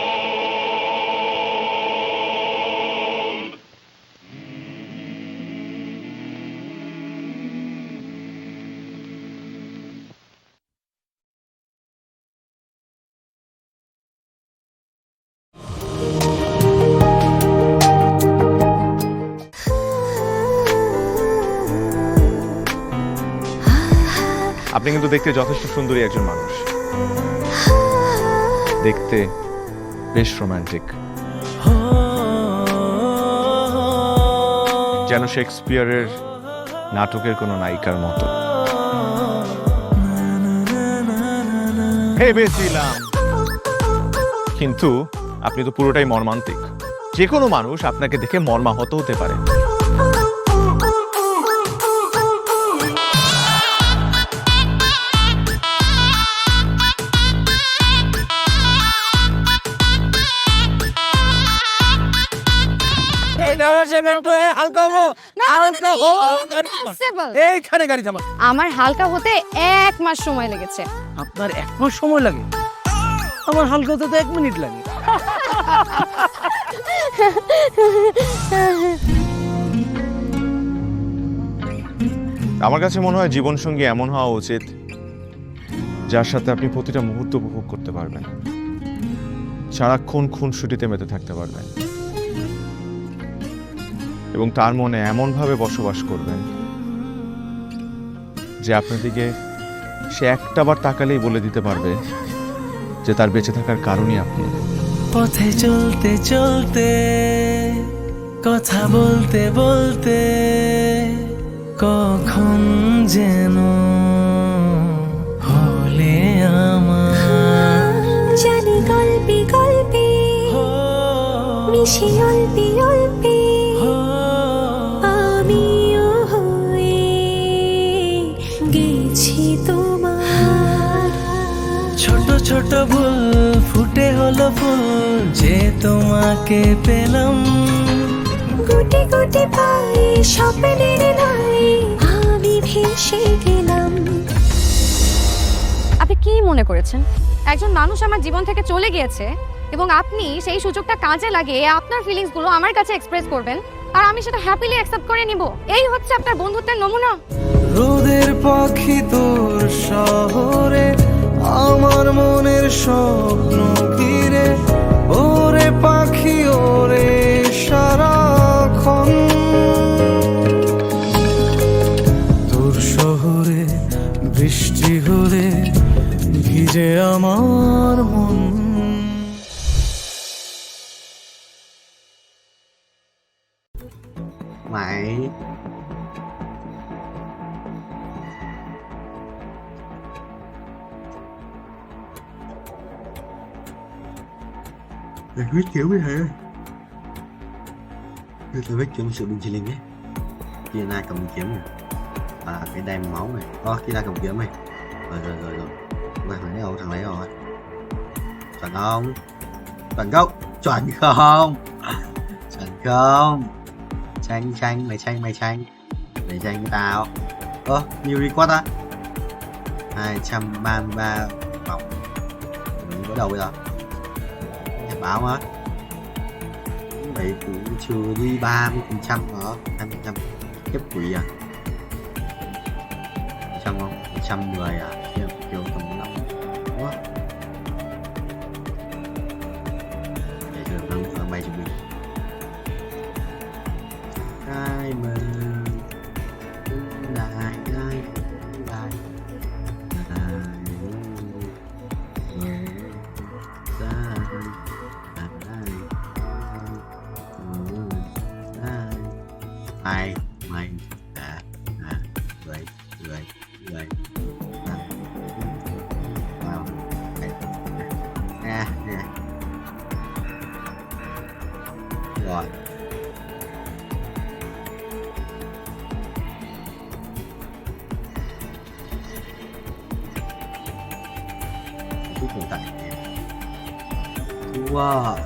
আপনি কিন্তু দেখতে যথেষ্ট সুন্দরী একজন মানুষ, দেখতে বেশ romantic, যেন শেক্সপিয়ারের নাটকের কোনো নায়িকার মতো। ভেবেছিলাম, কিন্তু আপনি তো পুরোটাই মর্মান্তিক। যে কোনো মানুষ আপনাকে দেখে মর্মাহত হতে পারে। আমার হালকা হতে 1 মাস সময় লেগেছে। আপনার 1 মাস সময় লাগে? আমার হালকা হতে তো 1 মিনিট লাগে। আমার কাছে মনে হয় জীবনসঙ্গী এমন হওয়া উচিত যার সাথে আপনি প্রতিটা মুহূর্ত উপভোগ করতে পারবেন, সারাক্ষণ খুনসুটিতে মেতে থাকতে পারবেন এবং তার মনে এমনভাবে বসবাস করবেন যে আপনার দিকে সে একটাবার তাকালেই বলে দিতে পারবে যে তার বেঁচে থাকার কারণই আপনি। পথে চলতে চলতে কথা বলতে বলতে কখন যেন হলে আমার জানি গল্পে গল্পে মিশে অল্পে অল্পে আমিও হয়ে গেছি তোমার। ছোট ছোট ভুল ফুটে হলো ফুল যে তোমাকে পেলাম, গুটি গুটি পায়ে স্বপ্নের নাই আমি ভেসে গেলাম। আপনি কি মনে করেছেন একজন মানুষ আমার জীবন থেকে চলে গিয়েছে এবং আপনি সেই সুযোগটা কাজে লাগিয়ে আপনার ফিলিংস গুলো আমার কাছে এক্সপ্রেস করবেন আর আমি সেটা হ্যাপিলি অ্যাকসেপ্ট করে নিব? এই হচ্ছে আপনার বন্ধুত্বের নমুনা? রোদের পাখি তোর শহরে আমার মনের স্বপ্ন ঘিরে, ওরে পাখি ওরে সারাক্ষণ তোর শহরে বৃষ্টি হলে ভিজে আমার মন। Mày Mày biết kiểu với hả? Tôi biết kiểu sự bình chilling ấy. Kia na cầm kiếm này. Cái đai máu này. Kia na cầm kiếm này. Rồi. Thằng lấy đâu? Thằng lấy rồi. Chuẩn không? Chuẩn không? Chuẩn không? Chuẩn không? Tranh, mày tranh. Mày tranh với tao. Nhiều record á. 233 vòng. Mình có đầu bây giờ. Bảo mà vậy cũng chưa đi 30% hả? 20% chấp quỷ à? 100 không? 110 à? Kêu tầm 5 quá. Để cho được khoảng 70 bình. Ai mà đại ai mày vậy wow nè rồi cuối cùng tại wow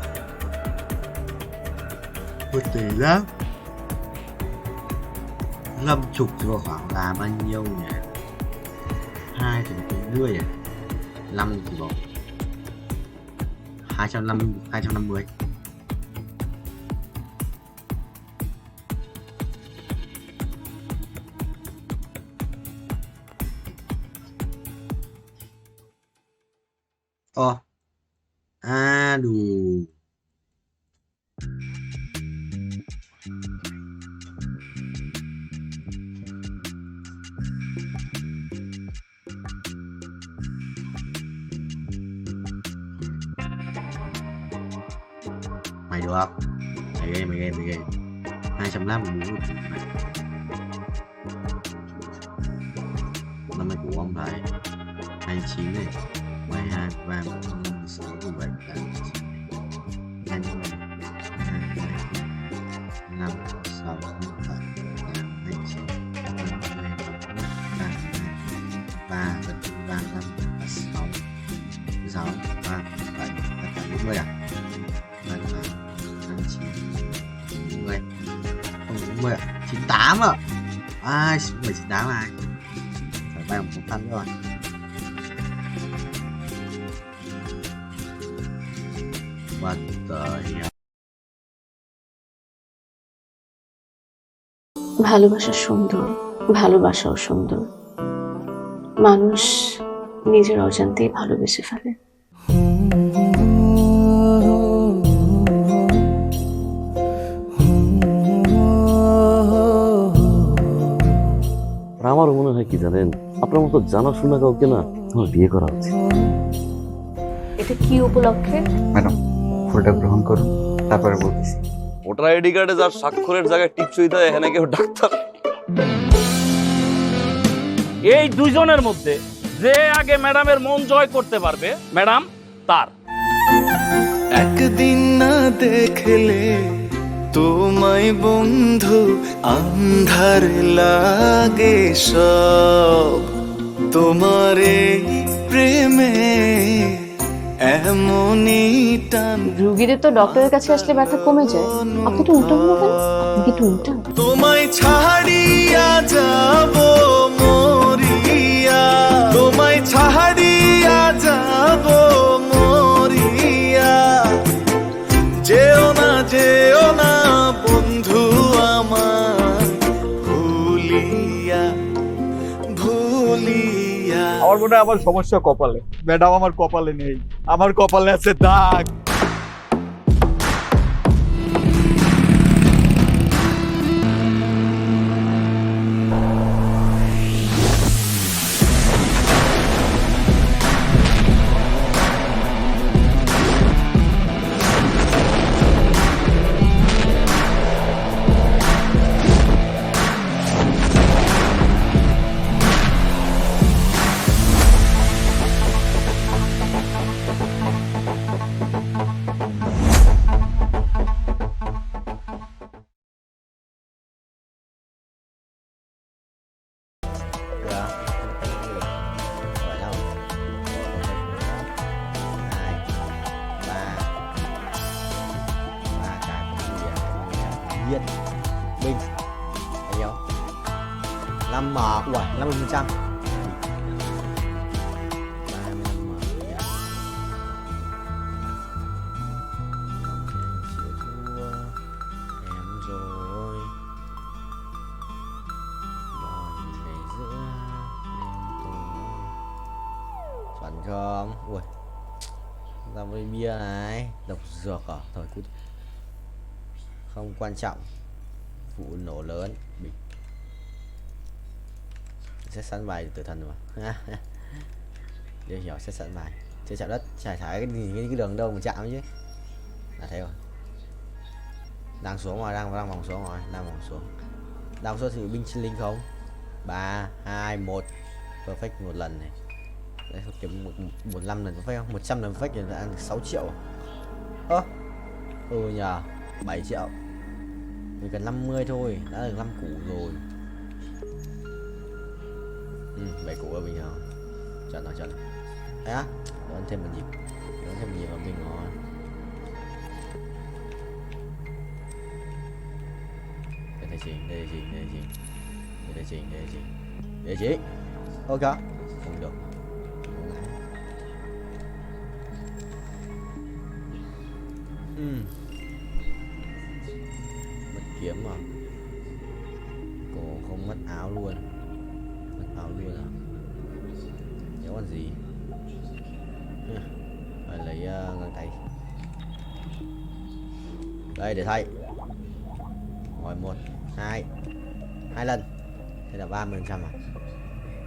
một tỷ lắm. 50 thì vào khoảng là bao nhiêu nhỉ? 2 thì tính rưỡi à? 5 thì bỏ 250. Đủ. Mày được không? Mày game 250 mình muốn mày. Năm nay của ông thầy 29 này 12, 13, 14, 15, 16, 17, 18, 19, 20, 25, 26, 27, 29, 33, 35, 36, 36, 37, 40 à? 90, 40 à? 98 à? 98 ai? Phải bay một thanh rồi. What the hell? ভালোবাসা সুন্দর ভালোবাসাও সুন্দর, মানুষ নিজের অজান্তেই ভালোবেসে ফেলে। আমার মনে হয় কি জানেন, আপনার মতো জানাশোনা কাউকে না আমার বিয়ে করা উচিত। এটা কি উপলক্ষে? ম্যাডাম, ফুলটা গ্রহণ করুন, তারপরে বলতেছি। ভোটার আইডি কার্ডে যার স্বাক্ষরের জায়গায় টিপসই দেয়, এখানে কেউ ডাক্তার। এই দুইজনের মধ্যে যে আগে ম্যাডামের মন জয় করতে পারবে, ম্যাডাম তার। একদিন না দেখলে তোমায় বন্ধু আন্ধার লাগে সব, তোমার এই প্রেমে এমনই টান। রোগীদের তো ডক্টরের কাছে আসলে ব্যথা কমে যায়, আপনি তো উল্টো হলো কেন? আপনি কি একটু উল্টা? তোমায় ছাড়িয়া যাব মরিয়া, তোমায় ছাড়িয়া যাব মরিয়া, যেও না বন্ধু আমার, ভুলিয়া ভুলিয়া। আমার মনে হয় আমার সমস্যা কপালে। ম্যাডাম, আমার কপালে নেই, আমার কপালে আছে দাগ। Viên Bình bao nhiêu? 5 mở, ủa 50%. 35 mở dạ. Chịu thua em rồi. Đòi ngày giữa đêm tối. Chuẩn không? Ui, ra với bia này, độc dược à? Thôi cút, không quan trọng. Vụ nổ lớn bị sẽ sẵn bài tử thần mà. Điều hiểu sẽ sẵn bài chưa chạm đất, trải thải cái đường đâu mà chạm chứ. Là thấy rồi, đang xuống rồi, đang vòng xuống rồi, đang xuống thì binh sinh linh không. 3 2 1 perfect một lần này. Đấy, kiếm 15 lần perfect không, 100 lần perfect thì là ăn 6 triệu. Ơ nhờ 7 triệu. Mình cần 50 thôi, đã được 5 củ rồi. 7 củ là bình thường. Chuẩn rồi. Đấy á, đón thêm một nhịp vào mình rồi. Đây là chỉnh. Ok, không được. Kiếm mà cổ không mất áo luôn à? Nếu còn gì phải lấy găng tay đây để thay. Rồi 1 2 lần, thế là 30% à?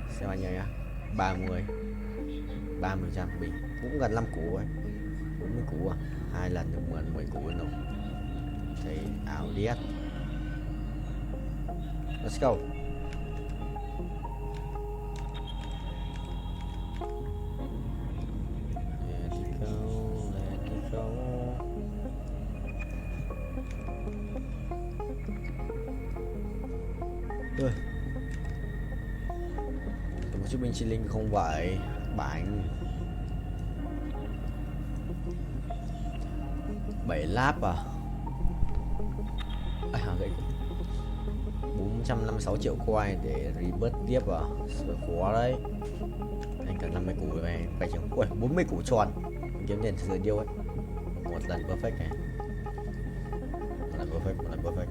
Xem bao nhiêu nhá. 30% bình cũng gần 5 củ ấy, 40 củ à? 2 lần được 10 củ nữa. Thì ảo điếc. Let's go. Let it go. Ui. Một chút binh chi linh không vậy. Bạn 7 láp à? 456 triệu coin để rebirth tiếp à? Khó đấy. Anh cần 50 củ này, phải chừng. Ui, 40 củ tròn. Kiếm tiền thừa điêu ấy. Một lần perfect này. Một lần perfect.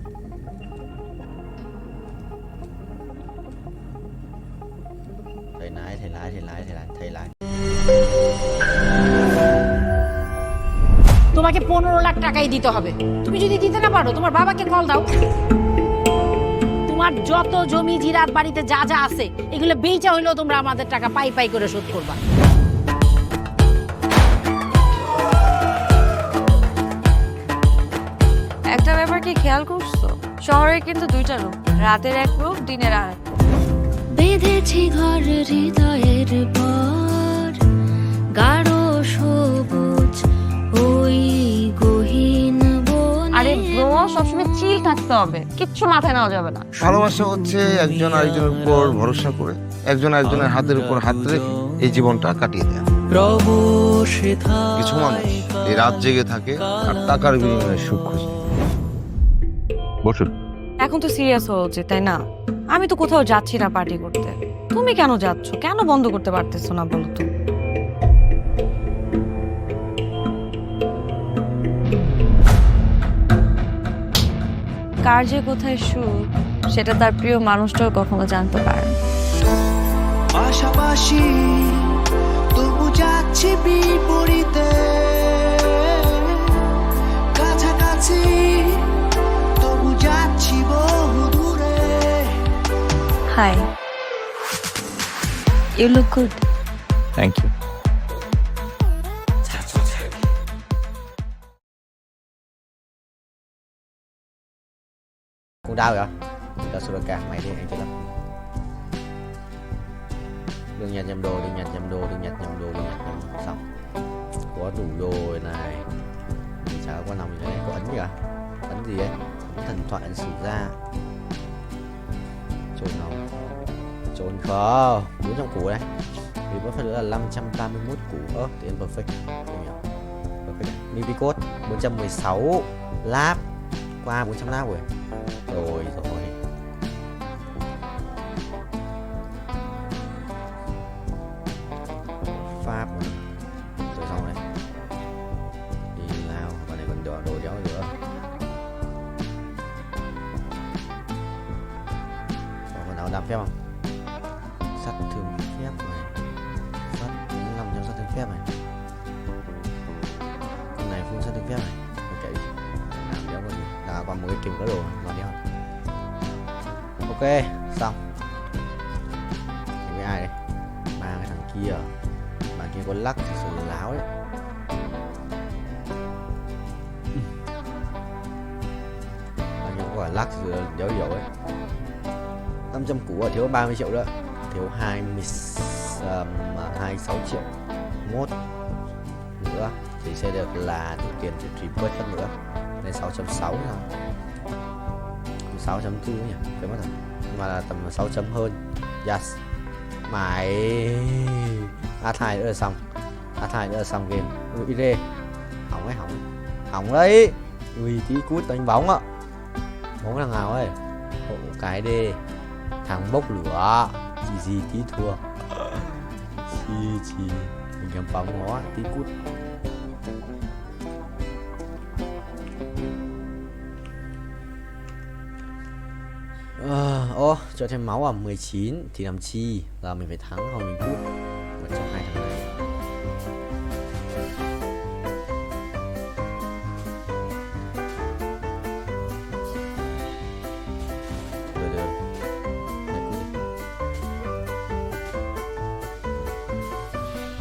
তোমাকে 15 লাখ টাকাই দিতে হবে। তুমি যদি দিতে না পারো তোমার বাবাকে কল দাও। তোমার যত জমি জিরাত বাড়িতে যা যা আছে এগুলো বেচা হইলেও তোমরা আমাদের টাকা পাই পাই করে শোধ করবা। একটা ব্যাপার কি খেয়াল করছো, শহরে কিন্তু দুইটা রূপ, রাতের এক রূপ, দিনের আর এক। বেঁধেছি ঘর হৃদয়ের পর গাঢ় সবুজ ওই গহীন বনে। আরে ব্রো, সবসময় চিল থাকতে হবে, কিচ্ছু মাথায় নেওয়া যাবে না। ভালোবাসা হচ্ছে একজন আরেকজনের উপর ভরসা করে, একজন আরেকজনের হাতের উপর হাত রেখে এই জীবনটা কাটিয়ে দেয়। কিছু মানুষ এই রাত জেগে থাকে আর টাকার বিনিময়ে সুখ খুঁজে। বসুন। এখন তো সিরিয়াস হওয়া উচিত, তাই না? আমি তো কোথাও যাচ্ছি না পার্টি করতে, তুমি কেন যাচ্ছ? কেন বন্ধ করতে পারতেছো না বলো তো? কার যে কোথায় সুখ সেটা তার প্রিয় মানুষটাও কখনো জানতে পারে না। পাশাপাশি তবু যাচ্ছি বিপরীতে, কাছাকাছি তবু যাচ্ছি বহু দূরে। Hi, you look good. Thank you. Cũng đau vậy? Tao sửa cả mày đi, anh chơi lắm. Đừng nhặt nhầm đồ, đừng nhặt nhầm đồ, đừng nhặt nhầm đồ, đừng nhặt nhầm đồ. Xong. Có đủ đồ này. Chả có quan lòng gì này, có ấn gì à? Ấn gì ấy? Ấn thần thoại, ấn sử ra. Trốn nó. Trốn khó. 400 củ đây. Vì bớt phải nữa là 531 củ. Tiền perfect. Không hiểu. Perfect. Mini code 416 lap. Qua 400 lap rồi. Rồi. Pháp rồi xong này. Đi Lào. Và này còn đồ đéo nữa. Còn nào đạp phép không? Sắt thường phép này. Sắt 500 sắt thường phép này. Con này full sắt thường phép này. Ok. Làm đéo có gì. Là còn một cái kim có đồ mà đéo. Ok, xong. Với ai đây? Ba cái thằng kia. Bạn kia có lắc thì sự láo đấy. Bạn kia có lắc thì sự đéo dấu ấy. 500 củ ở thiếu 30 triệu đó. Thiếu 26 triệu. Mốt nữa thì sẽ được là đủ tiền từ triple phân nữa. Nên 6.6 rồi. 6.4 nhỉ, quên mất rồi. Nhưng mà là tầm 6 chấm hơn. Yes. Mày A2 nữa là xong. A2 nữa là xong game. Ui đi. Hỏng ấy, hỏng. Hỏng đấy. Ui tí cút đánh bóng ạ. Bóng thằng nào ấy. Hộ cái đi. Thằng bốc lửa. Gì tí thua. Chi. Mình cầm bóng nó tí cút. Cho thêm máu à 19 thì làm chi, là mình phải thắng hoặc mình cút một trong hai thằng này. Được.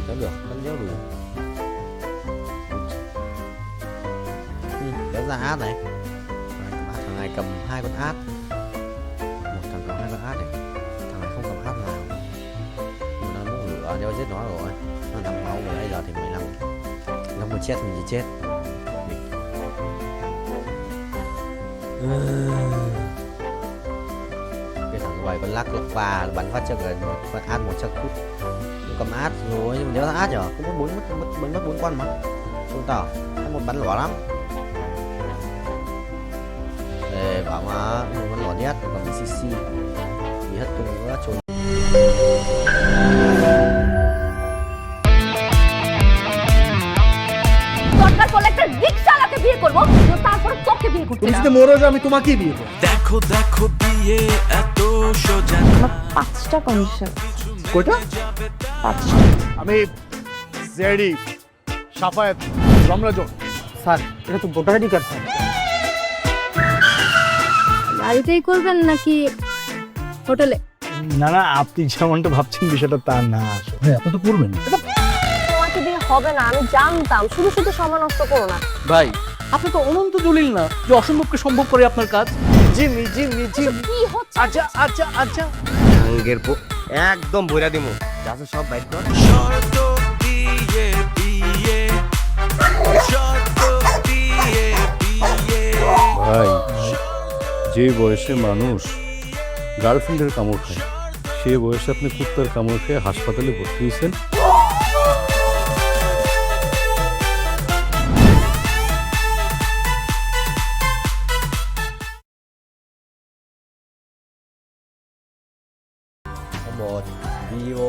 Vẫn được, vẫn đéo đủ. Đéo ra át này. Thằng này cầm 2 con át. Át này. Thằng này không cầm át nào. Nhưng nó muốn lửa đeo giết nó rồi. Nó 5 máu rồi, bây giờ thì 15. Nó mà chết mình chỉ chết. Cái thằng quầy con lắc và bắn phát cho gần con át 100 phút. Nó cầm át rồi nhưng mà đéo ra át nhở. Cũng mất 4 con mà. Không tao. Một bắn lỏ lắm. Để bảo mà một bắn lỏ nhất còn bị CC. Bị hết tung nữa trốn. দরকার পড়লে একটা রিকশাওয়ালাকে বিয়ে করবো, তারপর তোকে বিয়ে করতে তুমি মরো যে আমি তোমাকেই বিয়ে করব। দেখো দেখো বিয়ে এত সোজা। আমার 5টা কন্ডিশন। কয়টা? আমি জেডি সাফায়েত রমলাজন। স্যার এটা তো ভোটার আইডি কার্ড স্যার। গাড়িতেই করবেন নাকি হোটেলে? না না, আপনি যেমনটা ভাবছেন বিষয়টা তা না। ভাই আপনি তো করবেন। তোমাকে দিয়ে হবে না, আমি জানতাম। শুধু শুধু সময় নষ্ট করো না। ভাই আপনি তো অনন্ত দলিল না যে অসম্ভবকে সম্ভব করে আপনার কাজ। জিমি জিমি জিমি কি হচ্ছে? আচ্ছা আচ্ছা আচ্ছা আঙ্গের পো একদম বইরা দিমু যাচ্ছে সব বাইক কর। শর্ত দিয়ে বিয়ে, শর্ত দিয়ে বিয়ে। ভাই যে বয়সে মানুষ গার্লফ্রেন্ডের কামড় খায়, সে বয়সে আপনি কুত্তার কামড় খেয়ে হাসপাতালে ভর্তি হয়েছেন। Một video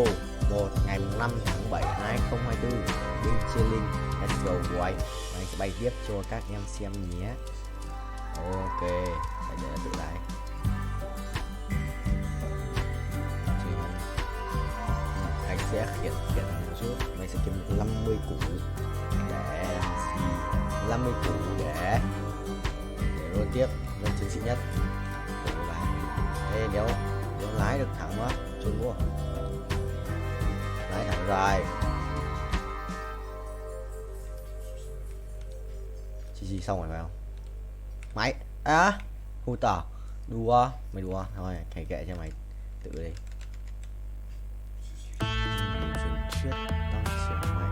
1 ngày 5 tháng 7 2024 bên Cheyenne Astro White. Mình sẽ bay tiếp cho các em xem nhé. Ok, để tự lại. Anh sẽ khiển một chút. Mình sẽ kiếm 50 củ để 50 củ để luôn tiếp lên chiến sĩ nhất. Đây nếu lái được thẳng quá chôn quá, lái thẳng rồi. Chi xong rồi phải không? Mày hù tỏ đùa, mày đùa thôi, thầy kệ cho mày tự đi. Chuyển chiết tăng chiều mày.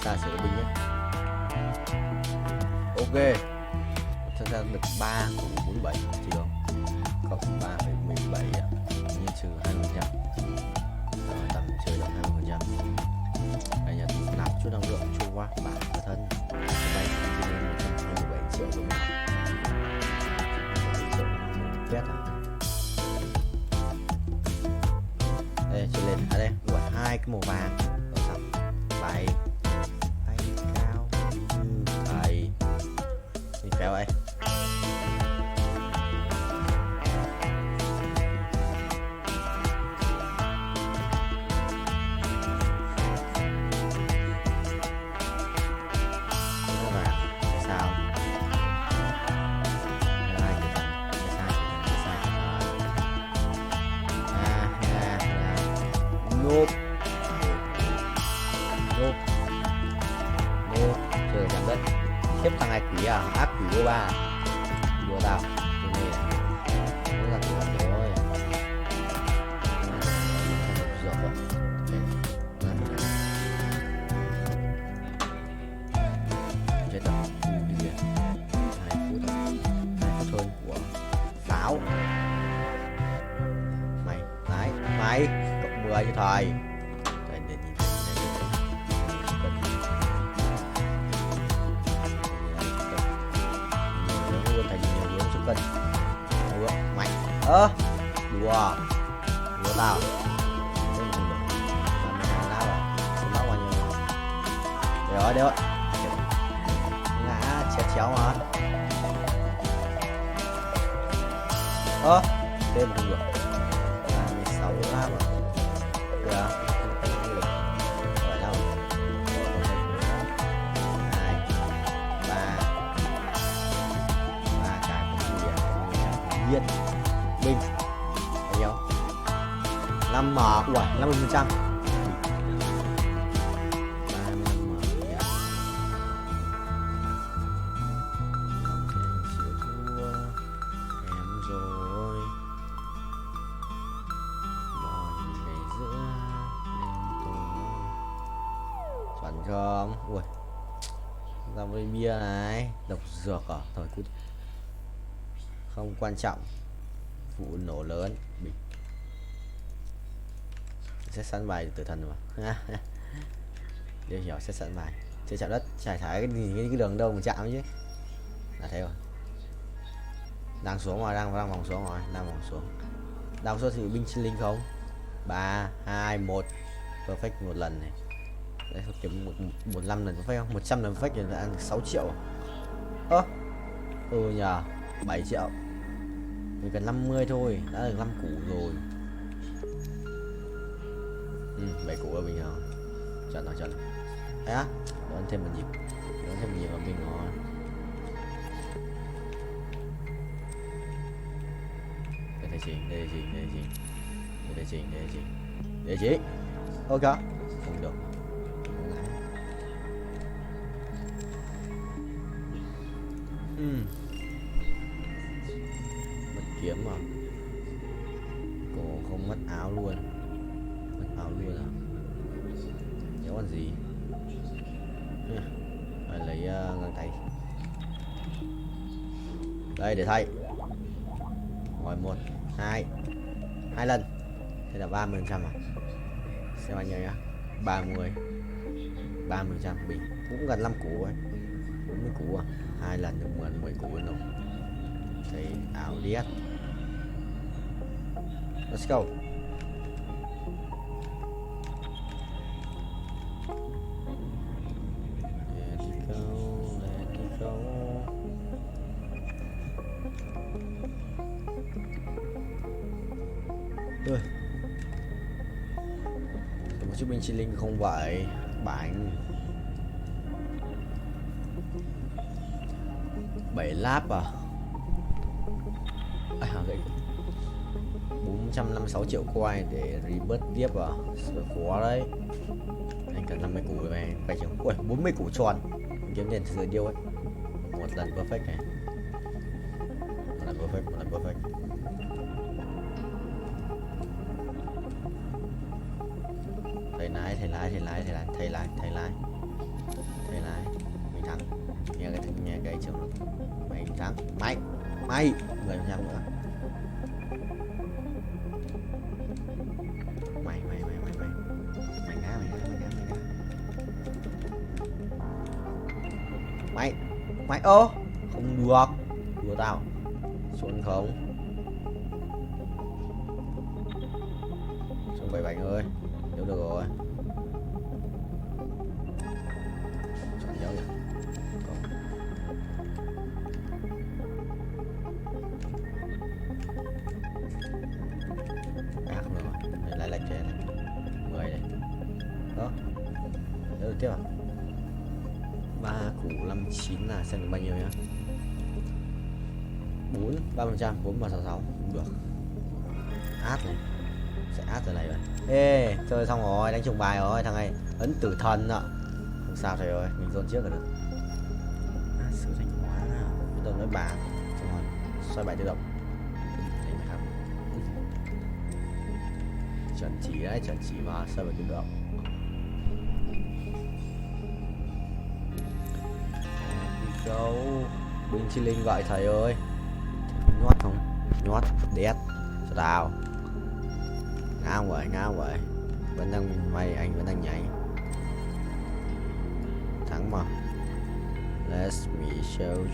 Xa sửa binh nhé. Ok, thật ra được 3,47 chỉ không? Cộng 3,17 nhân trừ 20%, tầm chơi động 20%. Đây nhật nạp chút năng lượng trôi qua bả và thân. Đây chỉ là 127 triệu đồng nào. Vét à? Đây chơi lên ở đây đuổi 2 cái màu vàng ở xong 7 kéo ấy. Sao? Nộp. Nộp. Nộp. Trời giảm đất. Tiếp thằng này quỷ à? Ác quỷ vô ba đùa tao cái này nó là quỷ rồi dọc rồi chết rồi đi kìa 2 phút thôi 2 phút hơn của pháo mày lái mày cộng 10 cho thầy. Mày đùa tao nó bao nhiêu rồi đấy ngã chéo mà thêm không được 16 lap rồi được rồi đâu 2 3 cái viên bình bao nhiêu 5 m ui 50%. Không ui ra với bia này độc dược à thôi cút không quan trọng vụ nổ lớn bình sẽ sẵn bài tử thần mà đều hiểu sẽ sẵn bài chơi chạm đất trải thải cái đường đâu mà chạm chứ là thế rồi đang xuống rồi đang vòng xuống rồi đang vòng xuống thì binh sinh linh không 3, 2, 1. Perfect một lần này. Đấy, kiếm 15 lần perfect không? 100 lần perfect thì là ăn 6 triệu. Nhờ 7 triệu. Mình cần 50 thôi, đã được 5 củ rồi. 7 củ là bình thường. Chuẩn rồi. Đấy á, ăn thêm một nhịp. Ăn thêm một nhịp là bình ngon. Đây chị. Ok. Không được. Mất kiếm mà. Cổ không mất áo luôn. Mất áo luôn à? Nếu còn gì? Phải lấy găng tay. Đây để thay. Rồi 1, 2 lần. Thế là 30% à? Xem anh nhớ nhá. 30% bình. Cũng gần 5 củ ấy. 40 củ à? 2 lần được 10 củ luôn rồi. Thì áo điếc. Let's go. Let it go. Một chiếc binh chi linh không vậy. Bánh 7 láp à? Gậy 456 triệu coin để rebirth tiếp à? Sợ khó đấy. Anh cần 50 củ rồi này. Phải chừng. Ui, 40 củ tròn. Mình kiếm tiền từ điêu ấy. Một lần perfect này. Một lần perfect. Thầy lái. Mình thắng. Nghe cái trường. Mày thắng. Mày 10% nữa. Mày ngã. Mày không được. Đùa tao. Xuống không. Xuống 7 bánh ơi. Nếu được rồi. Chọn dấu vậy. Không được rồi. Lại lệch này. 10 này. Đó. Được tiếp à? 3 củ 59 là xem được bao nhiêu nhá. 3%, 4,66 cũng được. Át này. Sẽ át từ này rồi. Ê, chơi xong rồi, đánh trùng bài rồi, thằng này ấn tử thần ạ. Không sao thầy ơi, mình dồn trước là được. Sự thanh hóa. Bây giờ nói bà. Xong rồi, xoay bài tự động. Chuẩn chỉ đấy, chuẩn chỉ mà xoay bài tự động. Go. Binh chi linh gọi thầy ơi. Nhót không? Nhót, đét. Cho tao. Ngáo vậy. Vẫn đang vay, anh vẫn đang nhảy. Thắng mà. Let me show you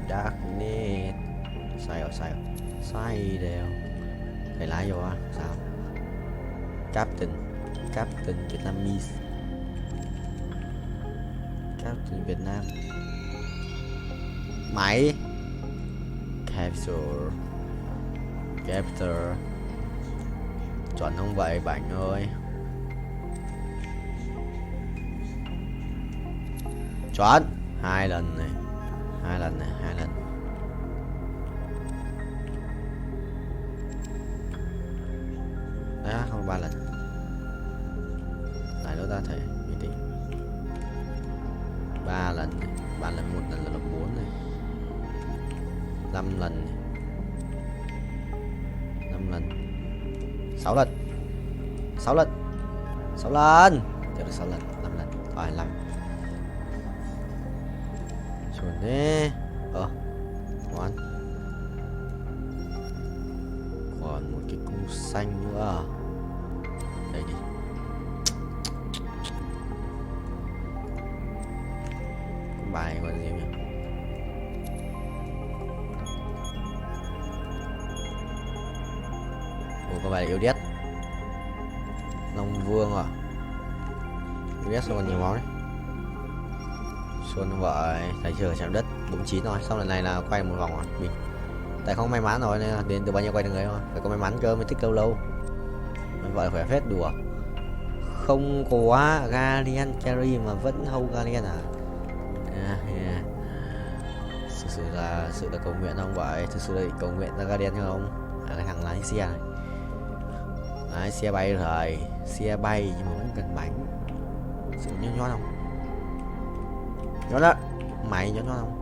darkness. Sai đều. Thầy lái vô á, sao? Captain Vietnamese. Captain Việt Nam. Máy. Capture. Chuẩn không vậy bạn ơi? Chuẩn. 2 lần này. Đó, không 3 lần. Lại nữa ta thầy bình tĩnh. 3 lần này. 3 lần, 1 lần là 4 này. 5 lần này. 5 lần. 6 lần. 6 lần. Tiếp được 6 lần, 5 lần. Rồi 5. Chuẩn thế. Ngon. Còn một cái cung xanh nữa. Đây đi. Bài còn gì nhỉ? Ủa, có bài là yêu đét. Long Vương à? Biết sao còn nhiều máu đấy. Xuân vậy, thấy chưa, chạm đất 49 rồi, xong lần này là quay một vòng rồi. Mình tại không may mắn rồi nên là đến từ bao nhiêu quay được người thôi, phải có may mắn cơ mới thích lâu lâu. Mình gọi là khỏe phết đùa. Không có Guardian carry mà vẫn hold Guardian à? Yeah. Thực sự là cầu nguyện không vậy? Thực sự là cầu nguyện ra Guardian không? Cái thằng lái xe này. Lái xe bay rồi, xe bay nhưng mà vẫn cần bánh. Sự nhót không? Nhót đó, mày nhót không?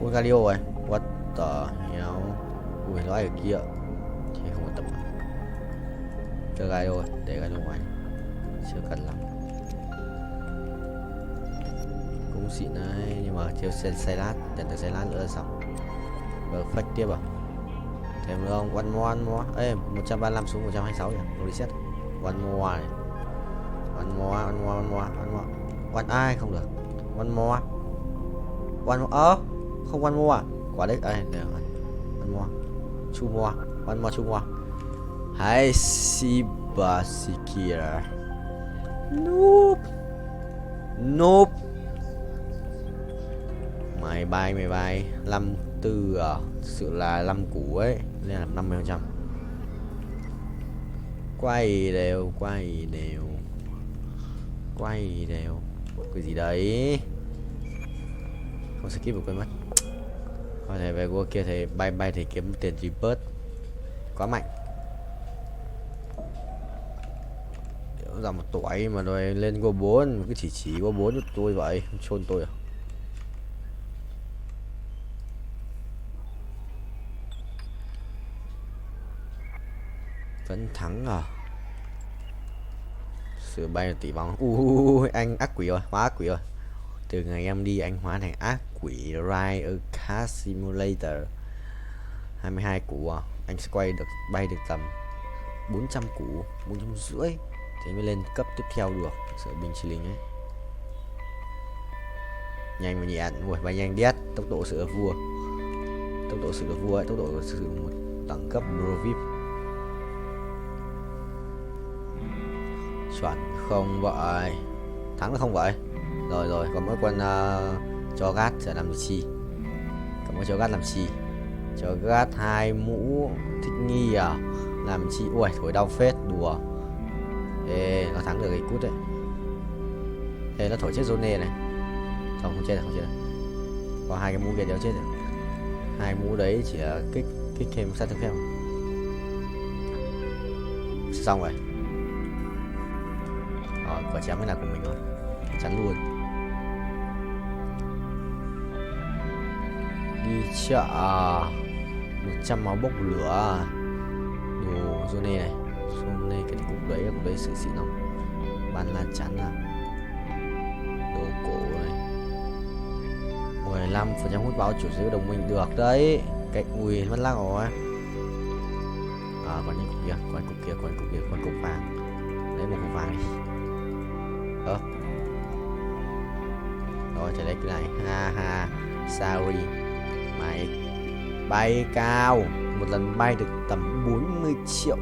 Ui Galio rồi, what the hell? Ui nó ở kia, thì không quan tâm. Chơi Galio rồi, để Galio ngoài, chưa cần lắm. Cũng xịn đấy, nhưng mà thiếu xe lát, nhận được xe lát nữa là xong. Perfect tiếp à? Thêm nữa không? One more. Ê, 135 xuống 126 nhỉ? Reset. One more này. One more. One ai không được. One more. Không one more à? Quả đấy. Ê, được rồi. One more. Two more. Hai Sibasikira. Nope. Mày bay 54 à? Thực sự là 5 củ ấy nên là 50%. Quay đều. Cái gì đấy? Không skip được quên mất. Có thể về qua kia thì bay thì kiếm tiền reverse. Quá mạnh. Ra một tuổi mà rồi lên go 4, cứ chỉ go 4 cho tôi vậy, không chôn tôi à? Vẫn thắng à? Sự bay là tỷ vong. Anh ác quỷ rồi, hóa ác quỷ rồi. Từ ngày em đi anh hóa thành ác quỷ Ride ở Car Simulator. 22 củ à? Anh sẽ bay được tầm 400 củ, 450 thì mới lên cấp tiếp theo được. Sợ bình chỉ linh ấy. Nhanh và nhẹ, ui bay nhanh đét, tốc độ sự vua. Tốc độ sự vua ấy, tốc độ sự một đẳng cấp Pro VIP. Chuẩn không vậy? Thắng được không vậy? Rồi, còn mỗi quân cho gát sẽ làm chi? Còn mỗi cho gát làm chi? Cho gát 2 mũ thích nghi à? Làm chi? Ui, thổi đau phết, đùa. Ê, nó thắng được cái cút đấy. Ê, nó thổi chết Zone này. Không chết rồi. Có 2 cái mũ kia đều chết rồi. 2 mũ đấy chỉ là kích thêm sát thương phép. Xong rồi. Quả chém mới là của mình rồi. Chắn luôn. Đi chợ 100 máu bốc lửa. Đồ Zone này. Zone cái cục đấy sự xịn không? Bắn là chắn à? Đồ cổ này. 15% hút báo chủ sở đồng minh được đấy. Cái ui vẫn lắc rồi. Còn những cục kia, còn cục vàng. Lấy một cục vàng đi. Rồi chạy lấy cái này. Ha sorry. Mày bay cao, một lần bay được tầm 40 triệu.